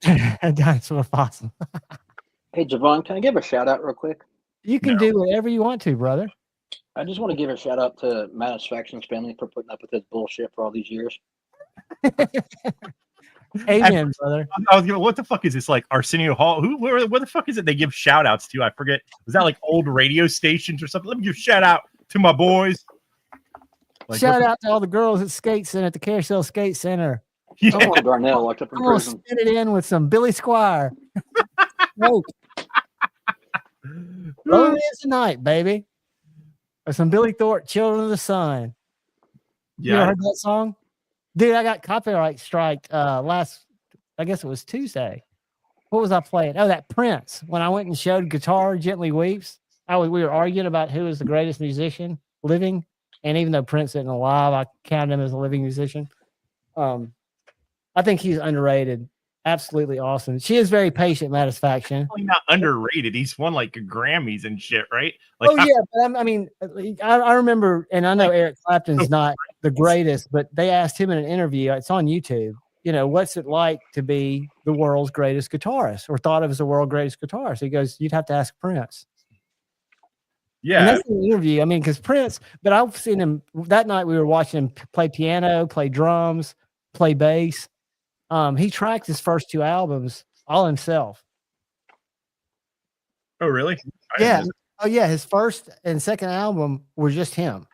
Dinosaur Possum. Hey, Javon, can I give a shout out real quick? You can do whatever you want to, brother. I just want to give a shout out to Matisfaction's family for putting up with this bullshit for all these years. Amen, brother. I was going, what the fuck is this? Like Arsenio Hall? Where the fuck is it they give shout outs to? I forget. Was that like old radio stations or something? Let me give a shout out to my boys. Like, shout out to all the girls at Skate Center, at the Carousel Skate Center. Yeah. Someone Darnell locked up in I'm gonna prison. spin it in with some Billy Squire. Smoke. Rolling in tonight, baby. Or some Billy Thorpe, Children of the Sun. You ever heard that song? Dude, I got copyright striked last, I guess it was Tuesday. What was I playing? Oh, that Prince. When I went and showed Guitar Gently Weeps, we were arguing about who is the greatest musician living. And even though Prince isn't alive, I count him as a living musician. I think he's underrated. Absolutely awesome. She is very patient, Matisfaction. Not underrated. He's won like Grammys and shit, right? Like, but I mean, I remember, and I know Eric Clapton's not the greatest, but they asked him in an interview. It's on YouTube. You know, what's it like to be the world's greatest guitarist, or thought of as the world's greatest guitarist? He goes, you'd have to ask Prince. Yeah, and that's an interview. I mean, because Prince, but I've seen him that night. We were watching him play piano, play drums, play bass. He tracked his first 2 albums all himself. Oh, really? Yeah. Oh yeah, his first and second album were just him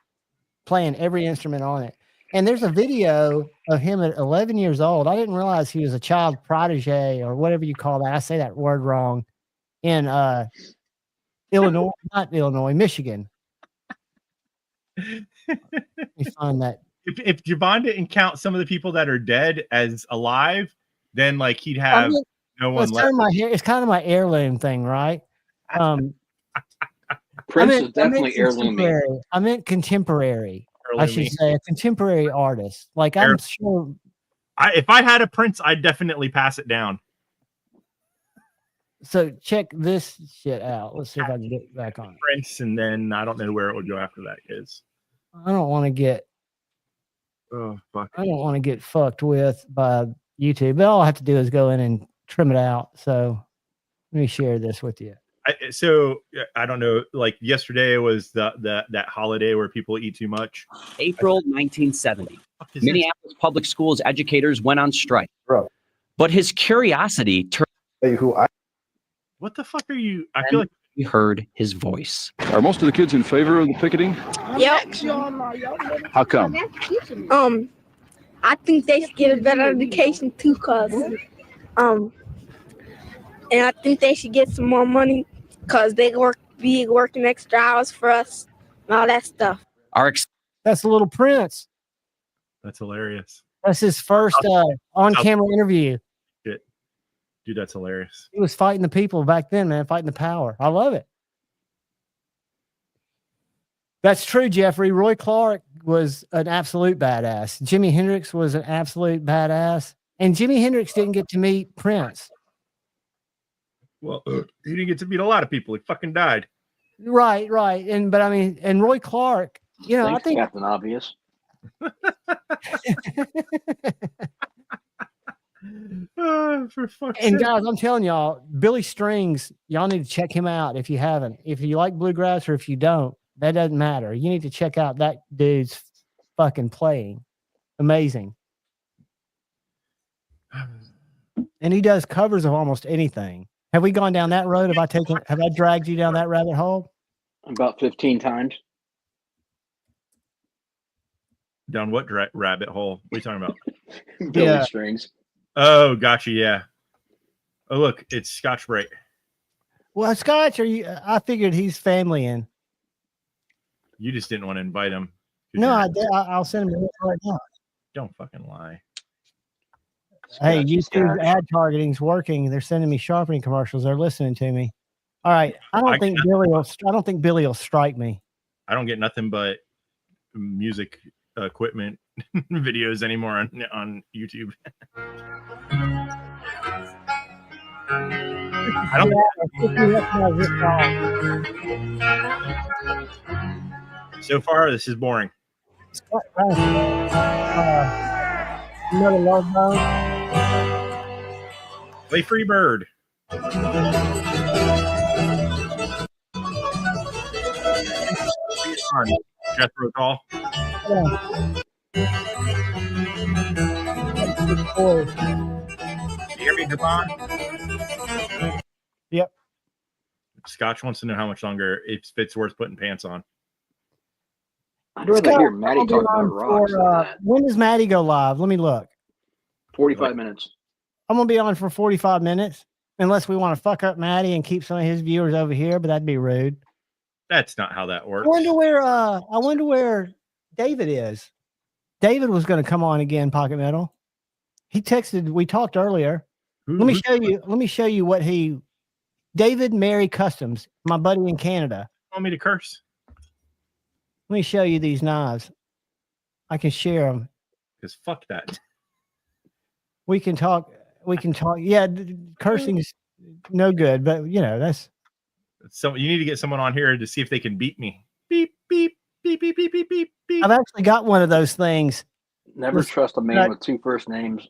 playing every instrument on it. And there's a video of him at 11 years old. I didn't realize he was a child protege or whatever you call that. I say that word wrong. In Illinois, not Illinois, Michigan. You find that If Javon didn't count some of the people that are dead as alive, then like he'd have no one left. It's kind of my heirloom thing, right? Prince is definitely heirloom. I meant contemporary. I should say a contemporary artist. Like I'm sure. If I had a Prince, I'd definitely pass it down. So check this shit out. Let's see if I can get back on Prince, and then I don't know where it would go after that, kids. I don't want to get. Oh fuck! I don't want to get fucked with by YouTube. But all I have to do is go in and trim it out. So let me share this with you. So I don't know. Like yesterday was that holiday where people eat too much. April 1970. Minneapolis public schools educators went on strike. Bro. But his curiosity turned. What the fuck are you? I feel like he heard his voice. Are most of the kids in favor of the picketing? Yep. How come? I think they should get a better education too, and I think they should get some more money because they be working extra hours for us and all that stuff. That's a Little Prince. That's hilarious. That's his first on-camera interview. Shit. Dude, that's hilarious. He was fighting the people back then, man, fighting the power. I love it. That's true, Jeffrey. Roy Clark was an absolute badass. Jimi Hendrix was an absolute badass. And Jimi Hendrix didn't get to meet Prince. Well, he didn't get to meet a lot of people. He fucking died. Right. But I mean, and Roy Clark, I think Captain Obvious. For fuck's and sake. guys, I'm telling y'all, Billy Strings, y'all need to check him out if you haven't. If you like bluegrass or if you don't, that doesn't matter. You need to check out that dude's fucking playing. Amazing. And he does covers of almost anything. Have we gone down that road? Have I dragged you down that rabbit hole? About 15 times. Down what rabbit hole? What are you talking about? Billy Strings. Oh, gotcha. Yeah. Oh, look, it's Scotch Brite. Well, Scotch, I figured he's family in. You just didn't want to invite him. No, I did. I'll send him right now. Don't fucking lie. Hey, YouTube ad targeting's working. They're sending me Sharpening commercials. They're listening to me. All right. I don't think Billy will strike me. I don't get nothing but music equipment videos anymore on YouTube. So far, this is boring. Another love bone. Play Free Bird. Jethro Tull. Yeah. You hear me, Javon? Yep. Scotch wants to know how much longer it's worth putting pants on. I'd rather hear Maddie talk about rocks. When does Maddie go live? Let me look. 45 minutes. I'm going to be on for 45 minutes, unless we want to fuck up Maddie and keep some of his viewers over here, but that'd be rude. That's not how that works. I wonder where David is. David was going to come on again, Pocket Metal. He texted, we talked earlier. Let me show you what David Mary Customs, my buddy in Canada. Want me to curse? Let me show you these knives. I can share them. Because fuck that. We can talk. Yeah, cursing is no good, but that's. So you need to get someone on here to see if they can beat me. Beep, beep, beep, beep, beep, beep, beep, beep. I've actually got one of those things. Never trust a man with two first names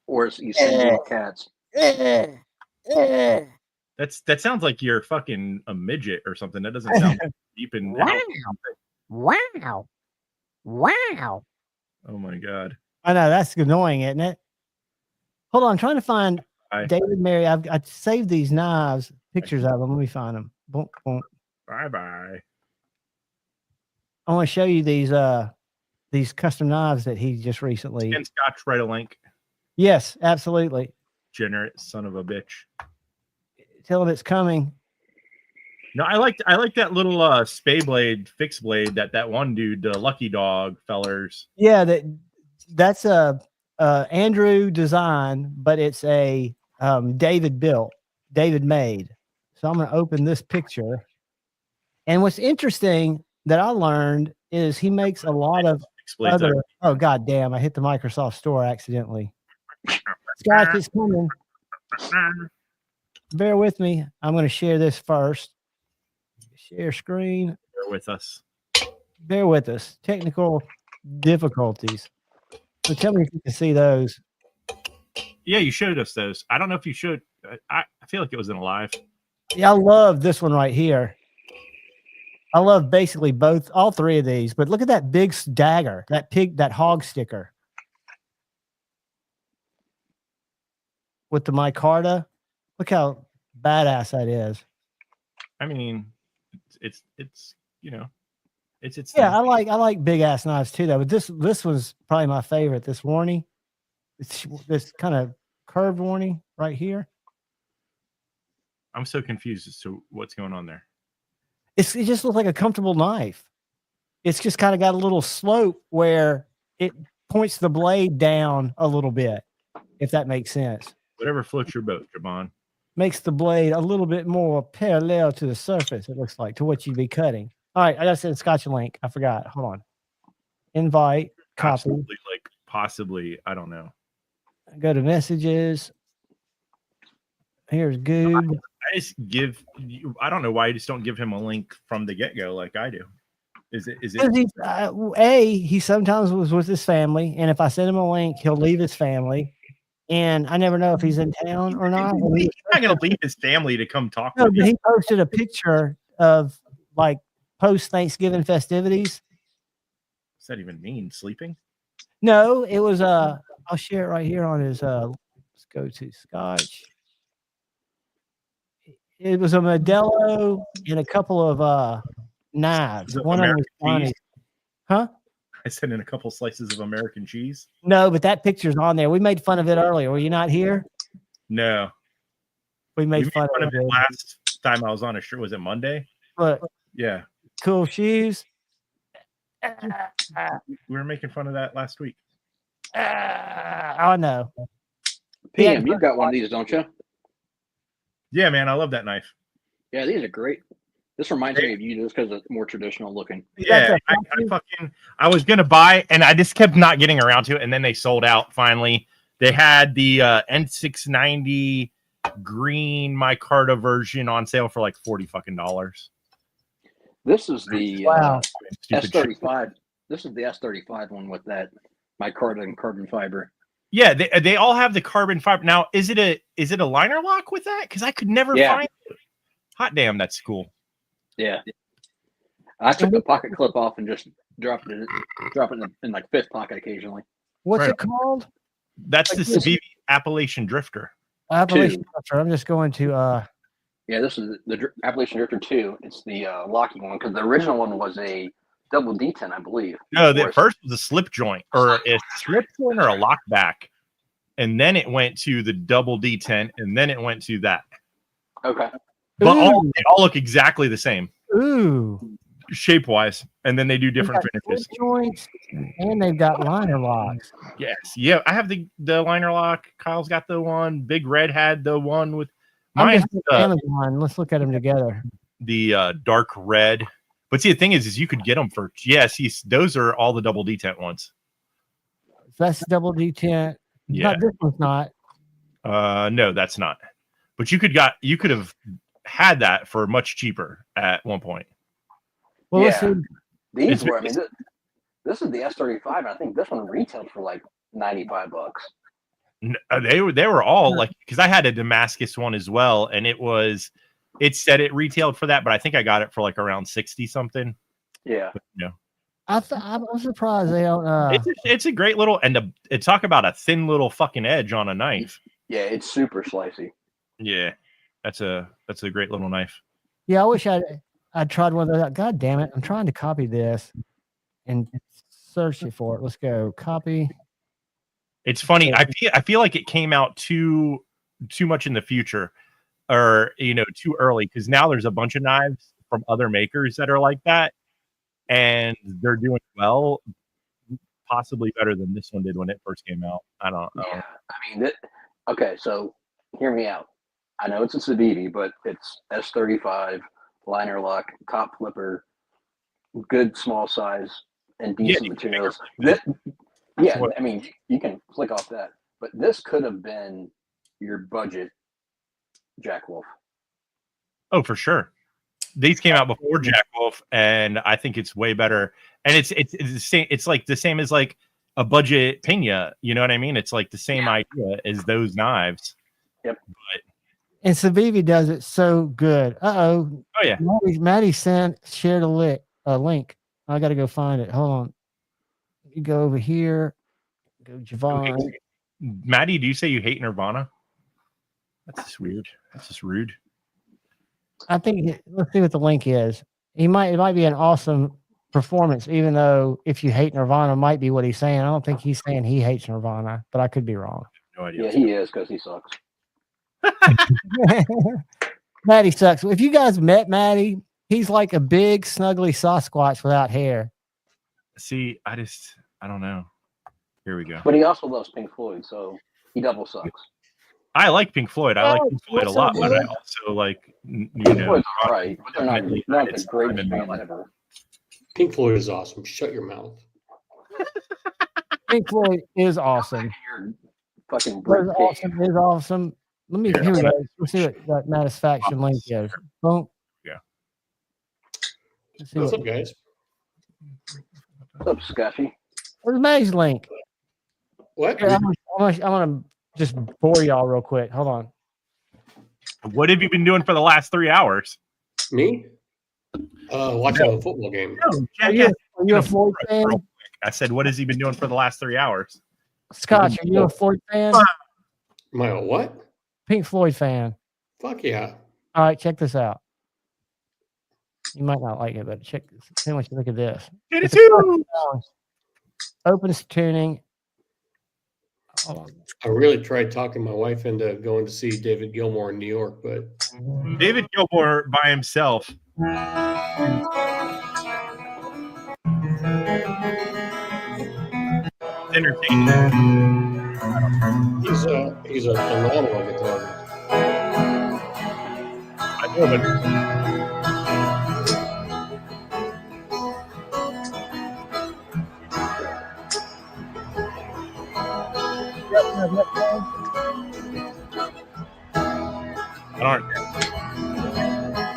or he's sending cats. That sounds like you're fucking a midget or something. That doesn't sound deep and Wow. Oh my god. I know, that's annoying, isn't it? Hold on, I'm trying to find David Mary. I saved these knives, pictures of them. Let me find them. Boom, boom. Bye-bye. I want to show you these custom knives that he just recently. And Scotch, write a link. Yes, absolutely. Generate son of a bitch. Tell him it's coming. No, I like that little spay blade, fixed blade that one dude, the Lucky Dog fellers. Yeah, that's a Andrew design, but it's a David built, David made. So I'm going to open this picture. And what's interesting that I learned is he makes a lot of other. Oh, God damn. I hit the Microsoft Store accidentally. Scotch is coming. Bear with me. I'm going to share this first. Share screen. Bear with us. Bear with us. Technical difficulties. So tell me if you can see those. Yeah, you showed us those. I don't know if you showed. I feel like it was in a live. Yeah, I love this one right here. I love basically all three of these. But look at that big dagger, that hog sticker with the micarta. Look how badass that is. I mean, it's you know, it's yeah. thing. I like big ass knives too, though. But this was probably my favorite. This warning, it's this kind of curved warning right here. I'm so confused as to what's going on there. It just looks like a comfortable knife. It's just kind of got a little slope where it points the blade down a little bit, if that makes sense. Whatever floats your boat, Jabon. Makes the blade a little bit more parallel to the surface, it looks like, to what you'd be cutting. All right, I got to send Scotch a link. I forgot. Hold on. Invite, copy. Absolutely, like possibly, I don't know. Go to messages. Here's Goob. I just give you, I don't know why you just don't give him a link from the get-go like I do. Is it he sometimes was with his family, and if I send him a link, he'll leave his family. And I never know if he's in town or not. He's not going to leave his family to come talk No, with but you. he posted a picture of like post-Thanksgiving festivities. What's that even mean? Sleeping? No, it was I'll share it right here on his let's go to Scotch. It was a Modelo and a couple of knives. One of them was funny. Huh? I sent in a couple slices of American cheese. No, but that picture's on there. We made fun of it earlier. Were you not here? No. We made fun of it last time I was on a show. Was it Monday? Look. Yeah. Cool shoes. We were making fun of that last week. I know. PM, you've got one of these, don't you? Yeah, man, I love that knife. Yeah, these are great. This reminds me of you just because it's more traditional looking. Yeah, I was gonna buy, and I just kept not getting around to it, and then they sold out finally. They had the N690 green micarta version on sale for like $40. This is the S35. This is the S35 one with that micarta and carbon fiber. Yeah, they all have the carbon fiber. Now, is it a liner lock with that? Because I could never find it. Hot damn, that's cool. Yeah, I took the pocket clip off and just drop it in like fifth pocket occasionally. What's it called? That's the Civivi Appalachian Drifter. Appalachian Drifter. I'm just going to. Yeah, this is the Appalachian Drifter 2. It's the locking one because the original one was a double D10, I believe. No, the first was a slip joint or a slip joint or a lock back, and then it went to the double D10, and then it went to that. Okay. But they all look exactly the same. Ooh. Shape wise. And then they do different finishes. Joints, and they've got liner locks. Yes. Yeah. I have the liner lock. Kyle's got the one. Big Red had the one with mine. Amazon. Let's look at them together. The dark red. But see, the thing is you could get them for those are all the double D10 ones. That's double D10. Yeah. This one's not. No, that's not. But you could have had that for much cheaper at one point. Well, yeah, these were. I mean, this is the S35. And I think this one retailed for like $95. They were all like, because I had a Damascus one as well, and it said it retailed for that, but I think I got it for like around 60 something. Yeah. But, you know. I'm surprised they don't. It's a great little, and talk about a thin little fucking edge on a knife. Yeah, it's super slicey. Yeah, that's a great little knife. Yeah, I wish I I tried one of those out. God damn it. I'm trying to copy this and search it for it. Let's go. Copy. It's funny. I feel like it came out too much in the future, or too early, because now there's a bunch of knives from other makers that are like that, and they're doing well, possibly better than this one did when it first came out. I don't know. Yeah, I mean, okay, so hear me out. I know it's a Civivi, but it's S35 liner lock, top flipper, good small size, and decent materials. I mean, you can flick off that, but this could have been your budget Jack Wolf. Oh, for sure. These came out before Jack Wolf, and I think it's way better. And it's the same. It's like the same as like a budget Pena. You know what I mean? It's like the same idea as those knives. Yep. But And Civivi does it so good. Oh yeah. Maddie shared a link. I got to go find it. Hold on. You go over here. Go Javon. Maddie, do you say you hate Nirvana? That's just weird. That's just rude. I think let's see what the link is. It might be an awesome performance, even though if you hate Nirvana might be what he's saying. I don't think he's saying he hates Nirvana, but I could be wrong. No idea. Yeah, he is, because he sucks. Maddie sucks. If you guys met Maddie, he's like a big, snuggly Sasquatch without hair. See, I don't know. Here we go. But he also loves Pink Floyd, so he double sucks. I like Pink Floyd. I like Pink Floyd a lot, but I also like, Pink Floyd's all right, but they're not the greatest band ever. Pink Floyd is awesome. Shut your mouth. Pink Floyd is awesome. Fucking awesome. Is awesome. Here we go. Let's see what that Satisfaction link is. Boom. Yeah. What's up, guys? What's up, Scotty? Where's Maddie's link? What? Here, I'm gonna just bore y'all real quick. Hold on. What have you been doing for the last 3 hours? Me? Watching a football game. No, are you a Floyd fan? I said, what has he been doing for the last 3 hours? Scotch, are you a Floyd fan? Am I a what? Pink Floyd fan. Fuck yeah. All right, check this out. You might not like it, but check this. Look at this. Opens tuning. I really tried talking my wife into going to see David Gilmour in New York, but David Gilmour by himself. Entertaining. He's a phenomenal guitarist. I know, but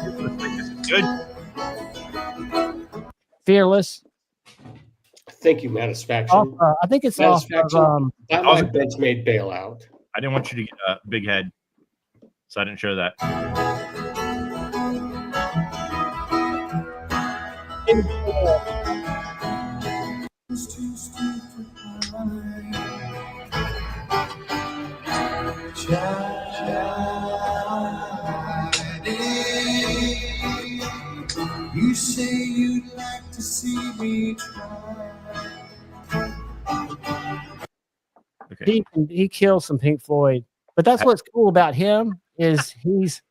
This is good. Fearless. Thank you, Satisfaction. I think it's off of, that was a Benchmade bailout. I didn't want you to get a big head, so I didn't show that. You say you'd like to see me try. Okay. He kills some Pink Floyd, but that's what's cool about him is he's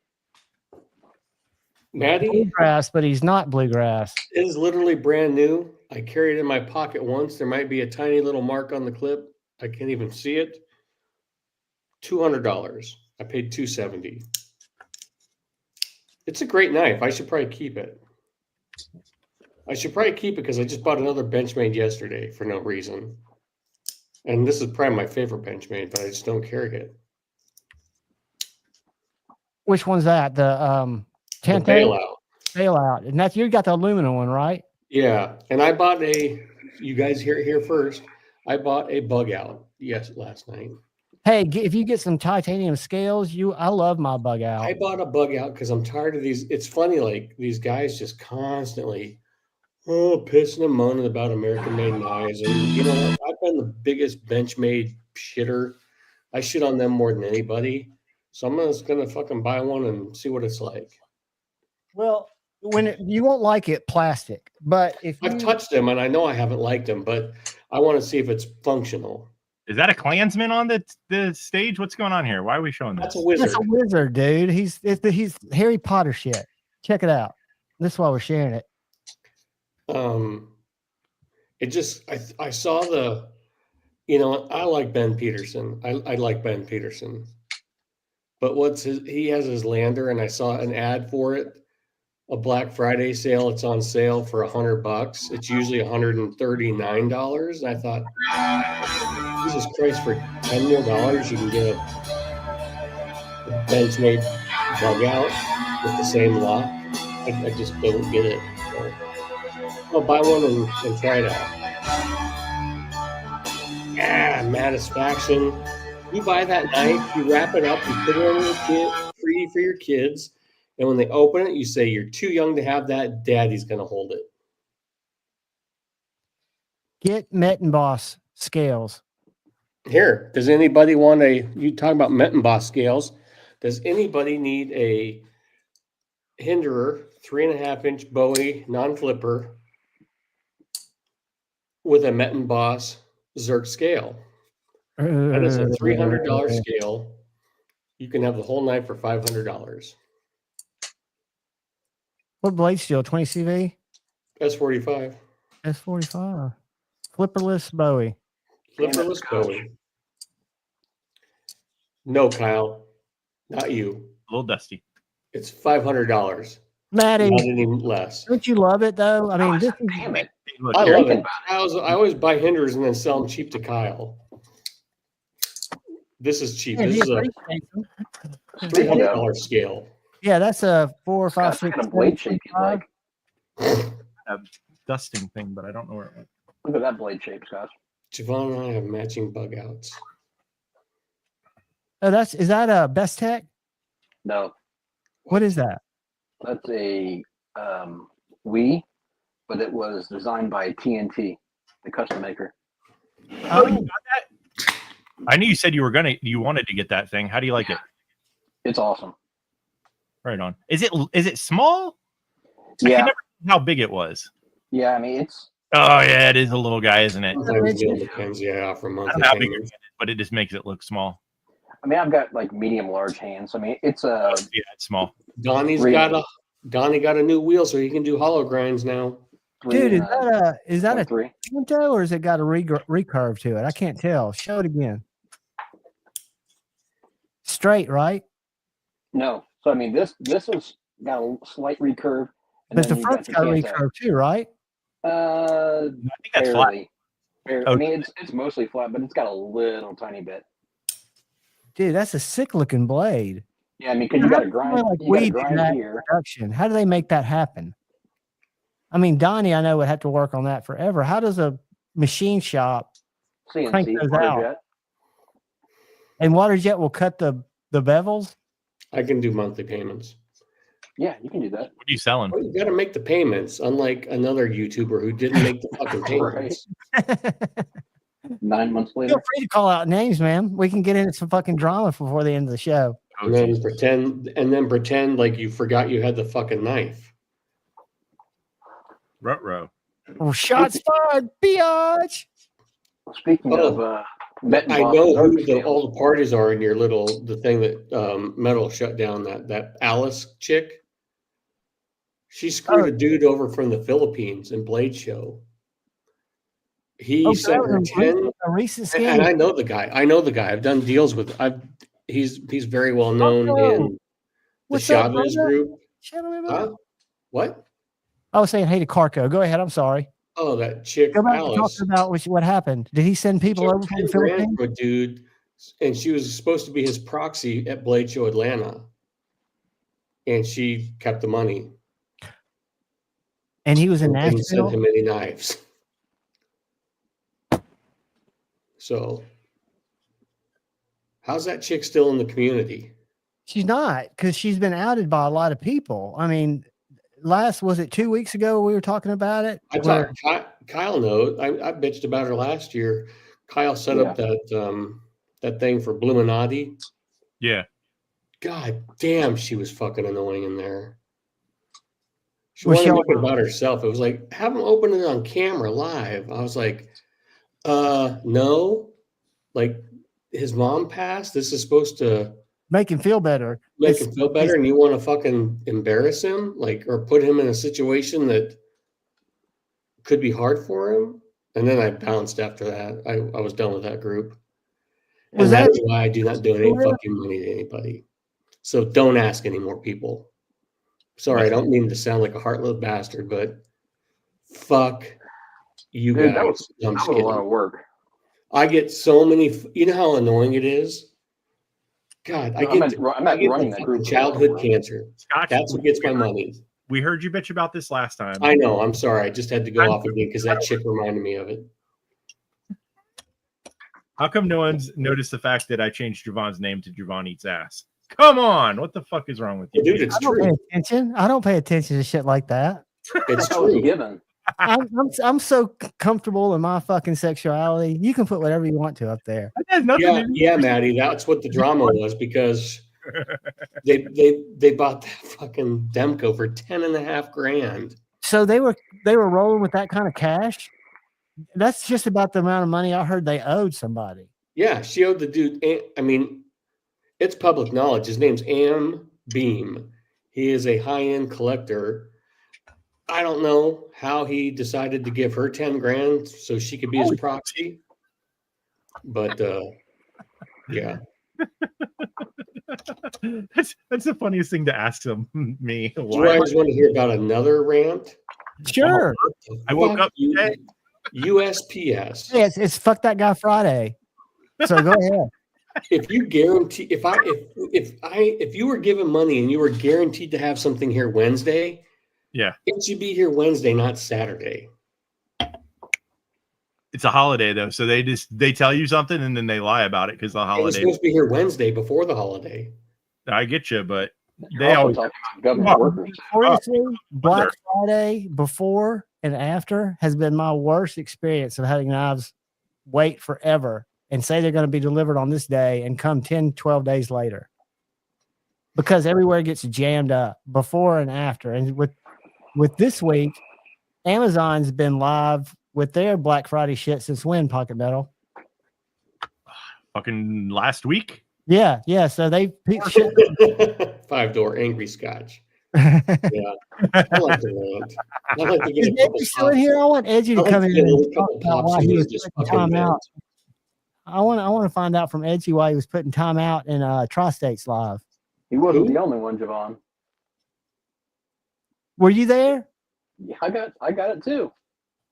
Maddie bluegrass, but he's not bluegrass. It is literally brand new. I carried it in my pocket once. There might be a tiny little mark on the clip. I can't even see it. $200. I paid $270. It's a great knife. I should probably keep it. Because I just bought another Benchmade yesterday for no reason. And this is probably my favorite Benchmade, but I just don't carry it. Which one's that? The 10th bailout. And that's you got the aluminum one, right? Yeah. And I bought you guys hear it here first. I bought a bug out last night. Hey, if you get some titanium scales, I love my bug out. I bought a bug out because I'm tired of these. It's funny, like these guys just constantly pissing and moaning about American-made knives. And you know what? I've been the biggest Benchmade shitter. I shit on them more than anybody. So I'm just gonna fucking buy one and see what it's like. Well, You won't like it plastic, but if I've touched them and I know I haven't liked them, but I want to see if it's functional. Is that a Klansman on the stage? What's going on here? Why are we showing this? That's a wizard. That's a wizard, dude. He's Harry Potter shit. Check it out. This is why we're sharing it. It just I saw the, I like Ben Peterson. I like Ben Peterson. But he has his lander, and I saw an ad for it, a Black Friday sale. It's on sale for $100. It's usually $139. And I thought, Jesus Christ, for $10 more, you can get a bench-made bug out with the same lock. I just don't get it. So I'll buy one and try it out. Satisfaction. You buy that knife, you wrap it up, you put it on your kid, free for your kids, and when they open it, you say, "You're too young to have that. Daddy's going to hold it." Get Mettenboss scales. Here, does anybody want you talk about Mettenboss scales? Does anybody need a Hinderer 3.5-inch Bowie non-flipper with a Mettenboss Zerk scale? That is a $300 scale. You can have the whole knife for $500. What blade steel? 20 CV? S45. S45. Flipperless Bowie. Flipperless Bowie. No, Kyle. Not you. A little dusty. It's $500. Maddie. Not any less. Don't you love it, though? I mean, this is... Damn it. I love it. I always buy Hinders and then sell them cheap to Kyle. This is cheap. This is a $300 scale. Yeah, that's a 4, 5, 6. What kind of blade shape you like? A dusting thing, but I don't know where it went. Look at that blade shape, Scott. Javon and I have matching bug outs. Oh, is that a Best Tech? No. What is that? That's a Wii, but it was designed by TNT, the custom maker. Oh, you got that? I knew you said you wanted to get that thing. How do you like it? It's awesome. Right on. Is it small? Yeah. I can never see how big it was. Yeah, I mean it's. Oh yeah, it is a little guy, isn't it? Sometimes it depends, yeah, for I monthly don't know how big it payments. is, but it just makes it look small. I mean, I've got like medium large hands. I mean, it's Yeah, it's small. Donnie got a new wheel, so he can do hollow grinds now. Dude, is that a three? Tinto, or has it got a recurve to it? I can't tell. Show it again. Straight, right? No. So I mean, this has got a slight recurve. But the front's got a recurve too, right? I think that's flat. Barely. Oh. I mean, it's mostly flat, but it's got a little tiny bit. Dude, that's a sick looking blade. Yeah, I mean, because you got to grind. Like You got to weed in grind that here. production. How do they make that happen? I mean, Donnie, I know would have to work on that forever. How does a machine shop crank CNC those water out? jet. And WaterJet will cut the bevels? I can do monthly payments. Yeah, you can do that. What are you selling? Well, you got to make the payments, unlike another YouTuber who didn't make the fucking payments. 9 months later. Feel free to call out names, man. We can get into some fucking drama before the end of the show. And then pretend like you forgot you had the fucking knife. Ruh-roh. Oh, shots fired, biatch. Speaking of, I know who all the parties are in your the thing that Metal shut down, that Alice chick. She screwed a dude over from the Philippines in Blade Show. He sent her 10. A recent scam. And I know the guy. I've done deals with. He's very well known in the Chavez group. Huh? What? I was saying, hey to Carco. Go ahead. I'm sorry. Oh, that chick. Go back to Alice. talking about what happened. Did he send people over from the Philippines? For a dude, and she was supposed to be his proxy at Blade Show Atlanta, and she kept the money. And he was in Didn't send Nashville. him any knives. So, how's that chick still in the community? She's not, because she's been outed by a lot of people. I mean, was it 2 weeks ago we were talking about it? I thought Kyle knows. I bitched about her last year. Kyle set up that thing for Bluminati. Yeah. God damn, she was fucking annoying in there. She wanted to make it about herself. It was like, have them open it on camera live. I was like, no. Like, his mom passed. This is supposed to make him feel better. Make him feel better, and you want to fucking embarrass him, like, or put him in a situation that could be hard for him. And then I bounced after that. I was done with that group. And that's why I do not donate fucking money to anybody. So don't ask any more people. Sorry, I don't mean to sound like a heartless bastard, but fuck you guys. That was a lot of work. I get so many. You know how annoying it is. God, I'm not running that group. Childhood cancer. Scotch, that's what gets my money. We heard you bitch about this last time. I know. I'm sorry. I just had to go off again because that chick reminded me of it. How come no one's noticed the fact that I changed Javon's name to Javon Eats Ass? Come on, what the fuck is wrong with you? Dude, it's true. I don't pay attention to shit like that. It's true. Given. I'm so comfortable in my fucking sexuality. You can put whatever you want to up there. Yeah, Maddie. That's what the drama was because they bought that fucking Demko for $10.5 grand. So they were rolling with that kind of cash. That's just about the amount of money I heard they owed somebody. Yeah, she owed the dude. I mean, it's public knowledge. His name's Am Beam. He is a high-end collector. I don't know how he decided to give her 10 grand so she could be his proxy. But yeah. That's the funniest thing to ask me. Do you guys want to hear about another rant? Sure. I woke up today. USPS. Hey, it's fuck that guy Friday. So go ahead. If you guarantee, if you were given money and you were guaranteed to have something here Wednesday, yeah, it should be here Wednesday, not Saturday. It's a holiday though, so they tell you something and then they lie about it because the holiday. It's supposed to be here Wednesday before the holiday. I get you, but they always talking about government workers. Honestly, Black Friday before and after has been my worst experience of having knives wait forever and say they're going to be delivered on this day and come 10, 12 days later. Because everywhere gets jammed up before and after. And with this week, Amazon's been live with their Black Friday shit since when, Pocket Metal? Fucking last week? Yeah. So they shit. 5-door angry Scotch. Yeah. I like to rant. I like to get a couple still in here? I want Edgy to come in and talk about why he was putting time out. I want to find out from Edgy why he was putting time out in Tri-States Live. He wasn't the only one, Javon. Were you there? Yeah, I got it too.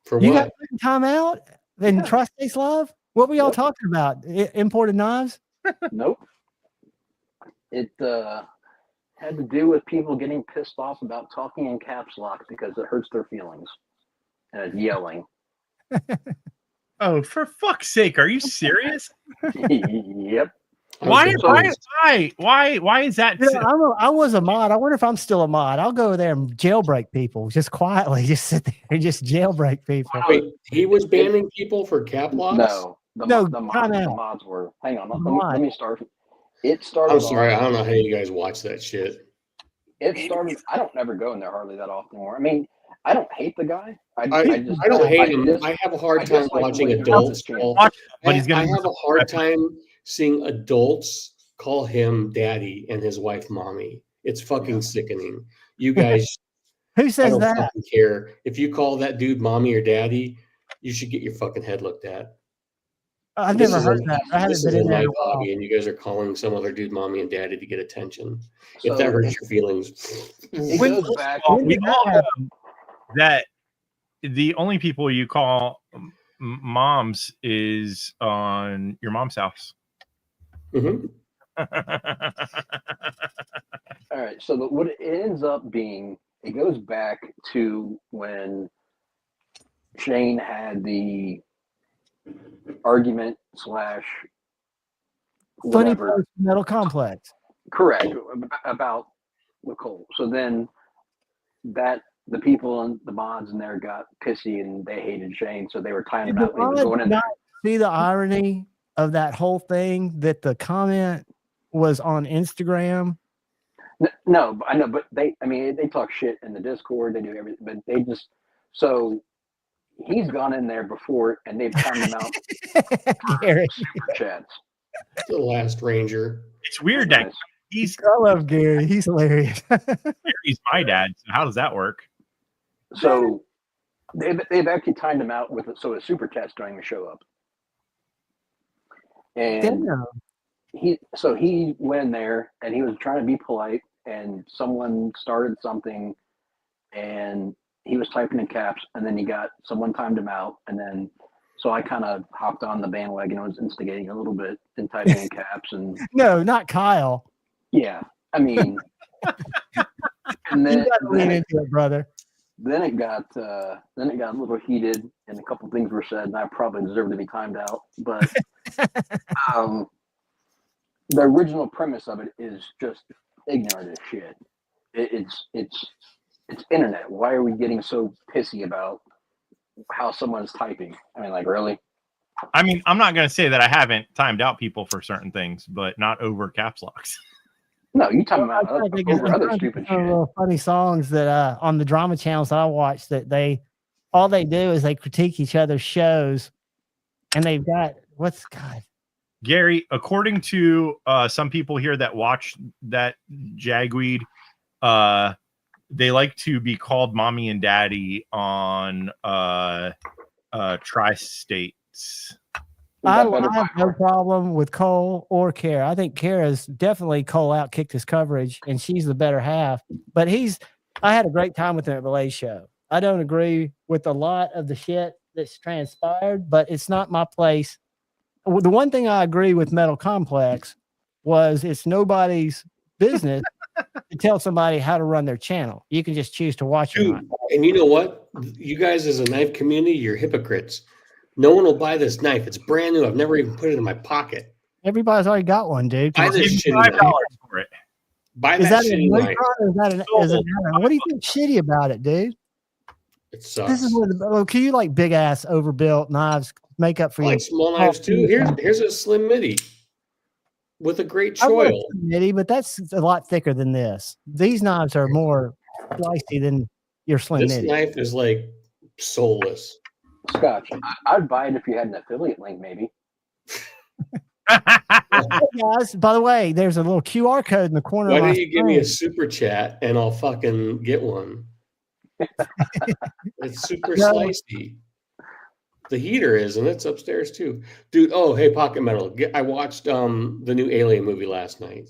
For you what? got putting time out in Tri-States Live? What were y'all talking about? Imported knives? Nope. It had to do with people getting pissed off about talking in caps lock because it hurts their feelings and yelling. Oh, for fuck's sake! Are you serious? Yep. Why is that? You know, I was a mod. I wonder if I'm still a mod. I'll go there and jailbreak people just quietly. Just sit there and just jailbreak people. Wait, he was banning people for cap locks? No, the mods were. Hang on, let me start. It started. I'm sorry, I don't know how you guys watch that shit. It started. I don't ever go in there hardly that often anymore. I mean, I don't hate the guy. I don't hate him. I have a hard time watching adults call. I have a hard time seeing adults call him daddy and his wife mommy. It's fucking sickening. You guys. Who says I don't that? fucking care. If you call that dude mommy or daddy, you should get your fucking head looked at. I've never heard that. I haven't been in there. Hobby, and you guys are calling some other dude mommy and daddy to get attention. If that hurts your feelings, it goes back. We all know that the only people you call moms is on your mom's house. Mm-hmm. All right. So what it ends up being, it goes back to when Shane had the argument / whatever. Metal Complex. Correct. About Nicole. So then the people and the mods in there got pissy and they hated Shane, so they were tying him out. They were going in there. See the irony of that whole thing, that the comment was on Instagram No, I know, but they talk shit in the Discord. They do everything, but they just so he's gone in there before and they've timed him out for Gary. super chats. The Last Ranger. It's weird that he's. I love Gary. He's hilarious. Gary's my dad. So how does that work? So they've actually timed him out with so his super chats don't even show up. And he went in there and he was trying to be polite and someone started something and he was typing in caps and then someone timed him out and then so I kind of hopped on the bandwagon and was instigating a little bit and typing in caps and no, not Kyle. Yeah, I mean, and then, you got to lean into it, brother. Then it got a little heated and a couple things were said and I probably deserve to be timed out, but the original premise of it is just ignorant as shit. It's internet. Why are we getting so pissy about how someone's typing? I mean, like, really? I mean, I'm not going to say that I haven't timed out people for certain things, but not over caps locks. No, you talking about other stupid shit. Little funny songs that on the drama channels that I watch that all they do is they critique each other's shows, and they've got Gary, according to some people here that watch that Jagweed, they like to be called mommy and daddy on tri-states. I have no problem with Cole or Kara. I think Kara's definitely Cole outkicked his coverage, and she's the better half. But I had a great time with him at the Late Show. I don't agree with a lot of the shit that's transpired, but it's not my place. The one thing I agree with Metal Complex was it's nobody's business to tell somebody how to run their channel. You can just choose to watch it. And you know what? You guys as a knife community, you're hypocrites. No one will buy this knife. It's brand new. I've never even put it in my pocket. Everybody's already got one, dude. Buy this shitty knife. For it. Buy that shitty knife. What do you think shitty about it, dude? It sucks. This is where can you like big ass overbuilt knives make up for I you? like small knives too. Here's a slim midi with a great choil. Midi, but that's a lot thicker than this. These knives are more slicey than your slim This midi. knife is like soulless. Scotch, I'd buy it if you had an affiliate link, maybe. Hey guys, by the way, there's a little QR code in the corner. Why don't you give me a super chat and I'll fucking get one? It's super slicey. The heater is, and it's upstairs too, dude. Oh, hey, Pocket Metal. I watched the new Alien movie last night.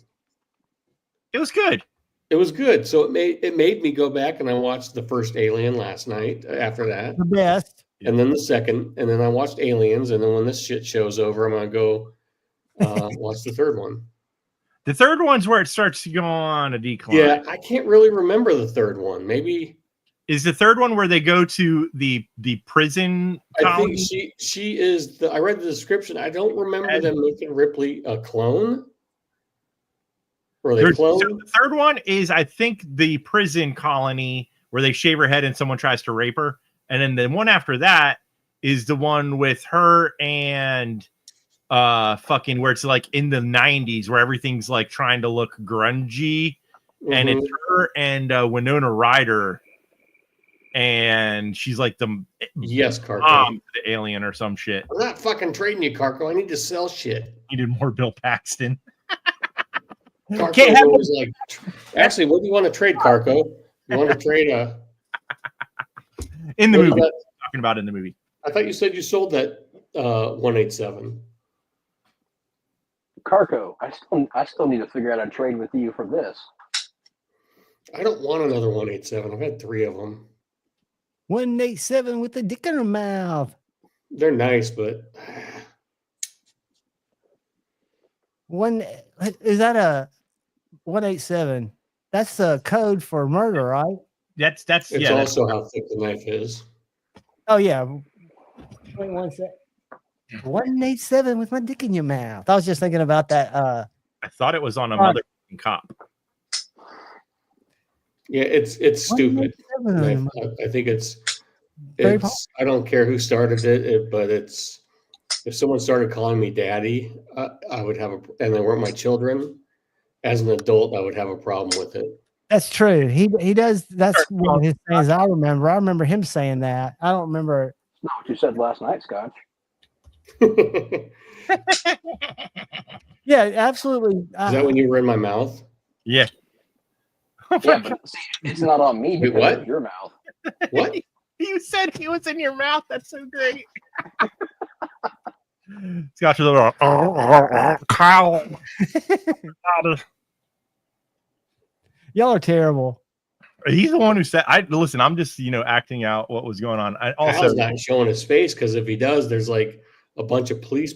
It was good. It was good. So it made me go back and I watched the first Alien last night. After that, the best. And then the second, and then I watched Aliens, and then when this shit show's over, I'm gonna go watch the third one. The third one's where it starts to go on a decline. Yeah, I can't really remember the third one. Maybe is the third one where they go to the prison colony? I think she is I read the description. I don't remember them making Ripley a clone. Or they clone? So the third one is, I think, the prison colony where they shave her head and someone tries to rape her. And then the one after that is the one with her and fucking where it's like in the 90s where everything's like trying to look grungy. Mm-hmm. And it's her and Winona Ryder. And she's like the Carco. The alien or some shit. I'm not fucking trading you, Carco. I need to sell shit. Needed more Bill Paxton. Carco was like, actually, what do you want to trade, Carco? You want to trade in the movie? Talking about in the movie. I thought you said you sold that 187. Carco, I still need to figure out a trade with you for this. I don't want another 187. I've had 3 of them. 187 with the dick in her mouth. They're nice, but is that a 187? That's the code for murder, right? That's it's also how thick the knife is. Oh yeah. Wait 1 sec. 187 with my dick in your mouth. I was just thinking about that. I thought it was on a mother cop. Yeah, it's stupid. I think it's I don't care who started it, but it's if someone started calling me daddy, I would have and they weren't my children, as an adult, I would have a problem with it. That's true. He does. That's one of his things I remember. I remember him saying that. I don't remember. Not what you said last night, Scotch. Yeah, absolutely. Is that when you were in my mouth? Yeah. Yeah, but see, it's not on me because what? of your mouth. What? You said he was in your mouth. That's so great. Scotch is a little Kyle. Y'all are terrible. He's the one who said, listen, I'm just, acting out what was going on. I also Kyle's not showing his face because if he does, there's like a bunch of police,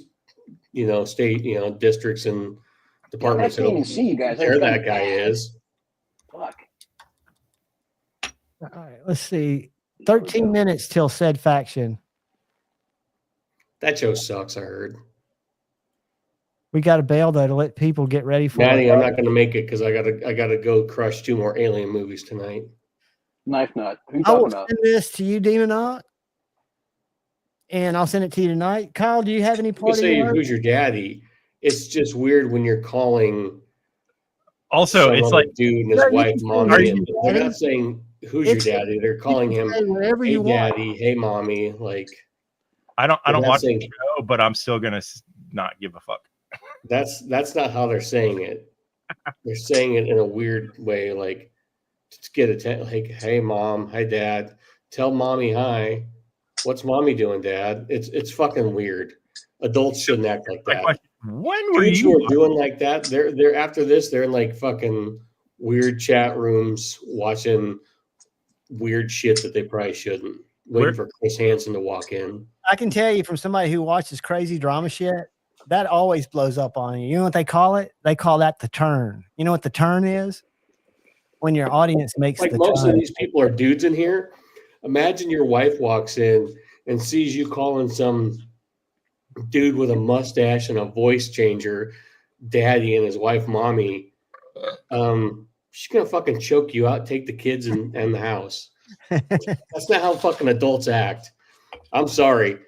state, districts and departments. I can't even see you guys. There that guy is. Fuck. All right, let's see. 13 minutes till said faction. That show sucks, I heard. We got to bail though to let people get ready for Maddie, it. I'm not going to make it because I gotta go crush 2 more Alien movies tonight. Knife Nut. Who you I will talking about? send this to you, Demonaut, and I'll send it to you tonight. Kyle, do you have any You party? say who's your daddy? It's just weird when you're calling. Also, it's like dude and his wife, mommy. And they're not saying who's your daddy. They're calling him whatever hey you daddy, want. hey mommy. Like I don't watch saying, the show, but I'm still gonna not give a fuck. That's not how they're saying it. They're saying it in a weird way, like just get attention. Like, hey mom, hi dad, tell mommy hi. What's mommy doing, dad? It's fucking weird. Adults shouldn't act like that. When were Dudes you who are doing like that? They're after this. They're in like fucking weird chat rooms watching weird shit that they probably shouldn't. Waiting for Chris Hansen to walk in. I can tell you from somebody who watches crazy drama shit, that always blows up on you. You know what they call it? They call that the turn. You know what the turn is? When your audience makes like the most turn. of these people are dudes in here. Imagine your wife walks in and sees you calling some dude with a mustache and a voice changer daddy and his wife mommy. She's gonna fucking choke you out, take the kids and the house. That's not how fucking adults act. I'm sorry.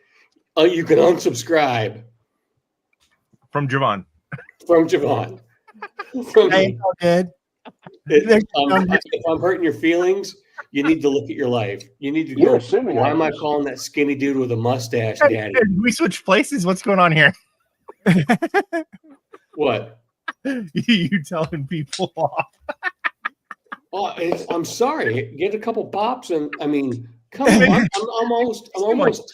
You can unsubscribe from Javon. From Javon. From hey, all good. If I'm hurting your feelings, you need to look at your life. You need to go. Why am I calling that skinny dude with a mustache daddy? We switch places. What's going on here? What? You telling people off? Oh, I'm sorry. Get a couple pops, and I mean, come on. I'm almost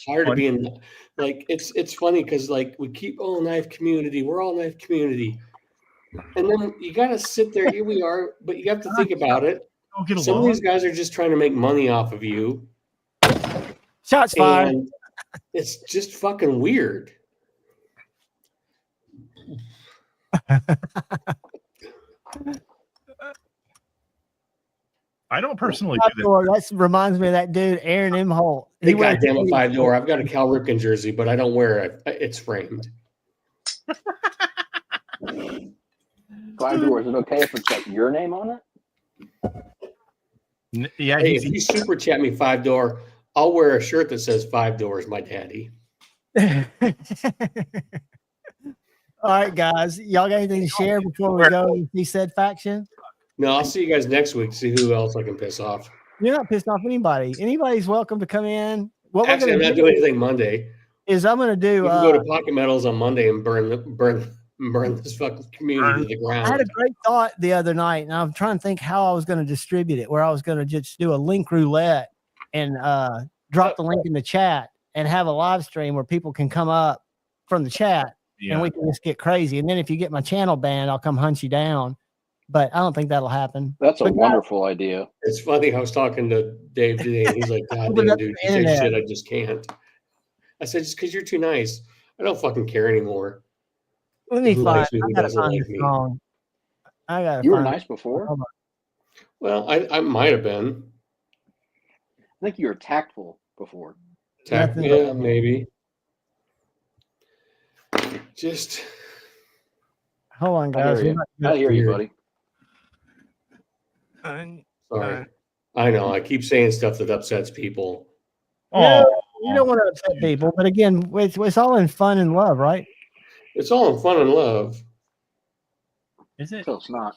tired of being like. It's funny because like we keep knife community. We're all knife community, and then you got to sit there. Here we are, but you have to think about it. Some of these guys are just trying to make money off of you. Shots fired. It's just fucking weird. I don't personally do that. That reminds me of that dude, Aaron M. Holt. Hey, goddamn a 5-door. I've got a Cal Ripken jersey, but I don't wear it. It's framed. 5-door. Is it okay if it's got your name on it? Yeah. Hey, if you super chat me 5-door, I'll wear a shirt that says 5 doors, my daddy. All right, guys. Y'all got anything to share before we go and see said faction? No, I'll see you guys next week to see who else I can piss off. You're not pissed off anybody. Anybody's welcome to come in. Actually, I'm not doing anything Monday. I'm going to do. We can go to Pocket Metals on Monday and burn this fucking community to the ground. I had a great thought the other night, and I'm trying to think how I was going to distribute it, where I was going to just do a link roulette and drop the link in the chat and have a live stream where people can come up from the chat and we can just get crazy. And then if you get my channel banned, I'll come hunt you down. But I don't think that'll happen. That's a wonderful idea. It's funny. I was talking to Dave today, and he's like, God damn, dude, you say shit I just can't. I said, just because you're too nice. I don't fucking care anymore. Let me find. I gotta find this song. You were nice before? Well, I might have been. I think you were tactful before. Yeah, maybe. Just hold on, guys. I hear you, buddy. Sorry. I know. I keep saying stuff that upsets people. No, you don't want to upset people, but again, it's all in fun and love, right? It's all in fun and love. Is it? Until it's not.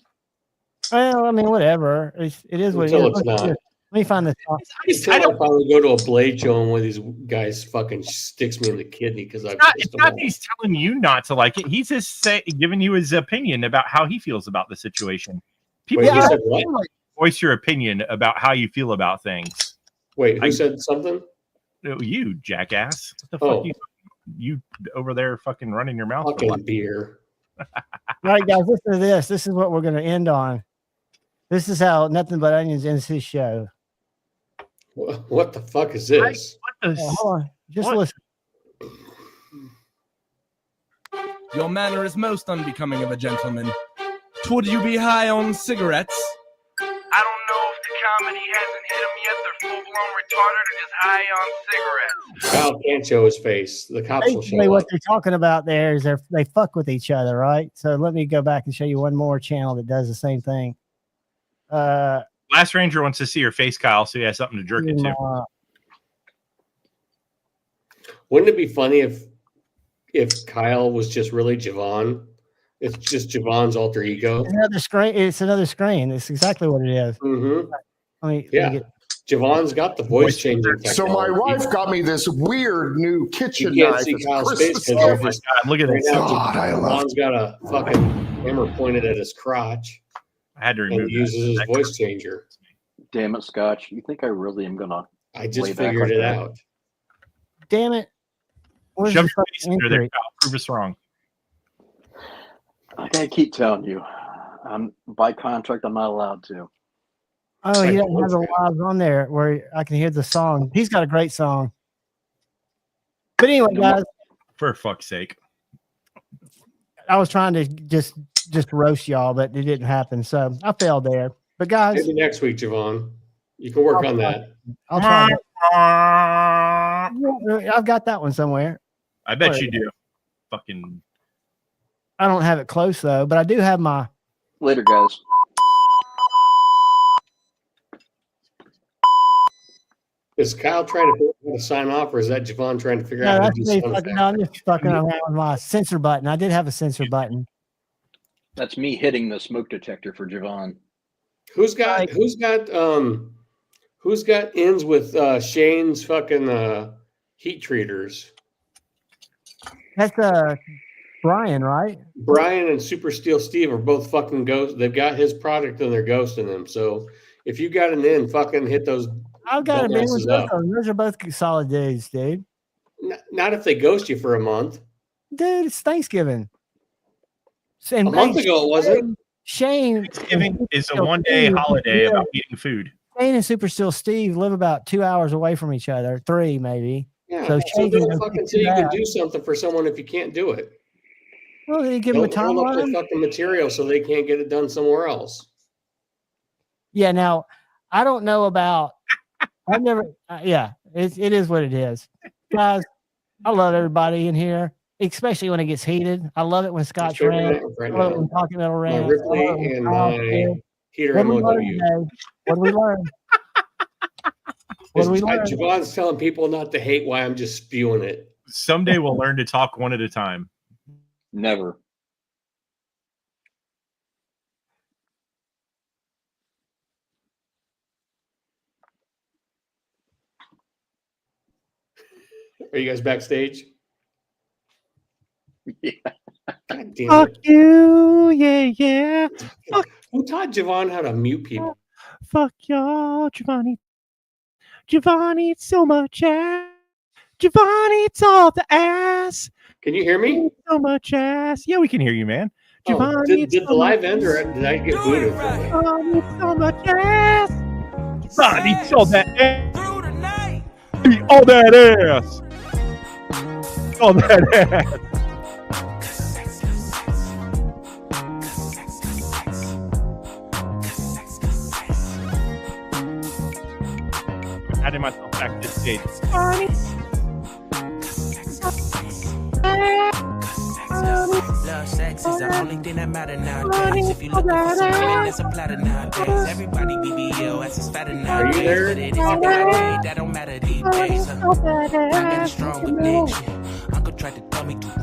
Well, I mean, whatever. It is what Until it is. it's not. Let me find this. Until I finally go to a blade show and one of these guys fucking sticks me in the kidney because I've It's not that he's telling you not to like it. He's just giving you his opinion about how he feels about the situation. People Wait, you said what? Voice your opinion about how you feel about things. Wait, who said something? You jackass. What the fuck you over there fucking running your mouth? Fucking beer. All right, guys, listen to this. This is what we're going to end on. This is how Nothing But Onions ends his show. What the fuck is this? Hold on. Just listen. Your manner is most unbecoming of a gentleman. Would you be high on cigarettes? I don't know if the comedy hasn't hit him yet. They're full-blown retarded or just high on cigarettes. Kyle can't show his face. The cops will show Basically, up. what they're talking about there is they fuck with each other, right? So let me go back and show you one more channel that does the same thing. Last Ranger wants to see your face, Kyle, so he has something to jerk it to. Wouldn't it be funny if Kyle was just really Javon? It's just Javon's alter ego. It's another screen. It's exactly what it is. Mm-hmm. Javon's got the voice changer. So my wife got me this weird new kitchen You can't knife. see It's Kyle's Christmas face. Oh my God, look at this. Javon's got a fucking hammer pointed at his crotch. I had to remove and uses his voice changer. Damn it, Scotch. You think I really am gonna I just lay back figured like it that? out. Damn it. Where's Shove the your face fucking under there, entry? Kyle. Prove us wrong. I gotta keep telling you. By contract, I'm not allowed to. Oh, he doesn't have the lives on there where I can hear the song. He's got a great song. But anyway, guys, For fuck's sake. I was trying to just roast y'all, but it didn't happen. So I failed there. But guys, Maybe next week, Javon. You can work on that. I'll try. I've got that one somewhere. I bet you do. Fucking. I don't have it close though, but I do have my. Later, guys. Is Kyle trying to figure out how to sign off, or is that Javon trying to figure No, out how to that's do me sound fucking. effects? No, I'm just fucking around with my censor button. I did have a censor button. That's me hitting the smoke detector for Javon. Who's got ends with Shane's fucking heat treaters? That's Brian, right? Brian and Super Steel Steve are both fucking ghosts. They've got his product and they're ghosting him. So if you got an end, fucking hit those. I've got to be with dumbasses both up. of them. Those are both solid dudes, dude. Not if they ghost you for a month. Dude, it's Thanksgiving. A month ago, it wasn't. Shane. Thanksgiving is a one-day holiday about eating food. Shane and Super Steel Steve live about 2 hours away from each other, 3 maybe. Yeah, So so Shane can don't go fucking fix say you can that. do something for someone if you can't do it. Well, did he give him a Don't hold up their timeline? fucking material so they can't get it done somewhere else. Yeah. Now, I don't know about. I've never. Yeah, it is what it is, guys. I love everybody in here, especially when it gets heated. I love it when Scotch Sure, rants. right I love it now. when Talking Metal My rants. Ripley I love it when and Kyle my did. heater What did we learn MOW. today? What did we learn? What did we learn? Javon's telling people not to hate why I'm just spewing it. Someday we'll learn to talk one at a time. Never. Are you guys backstage? Yeah. God damn Fuck it. you, yeah. Fuck, Who taught Javon how to mute people? fuck y'all, Giovanni. Giovanni eats so much ass. Giovanni eats all the ass. Can you hear me? So much ass. Yeah, we can hear you, man. Oh, Giovanni did the live end or did I get booted? Giovanni eats so much ass. Giovanni eats all that ass. Eat all that ass. All that ass. Adding myself back to the stage. Love sex is the only thing that matter nowadays. If you looking for something that's a platter nowadays, everybody BBL as it's fatter nowadays. there? But it is a Friday, that don't matter these days. I got a strong addiction. Uncle tried to tell me to run.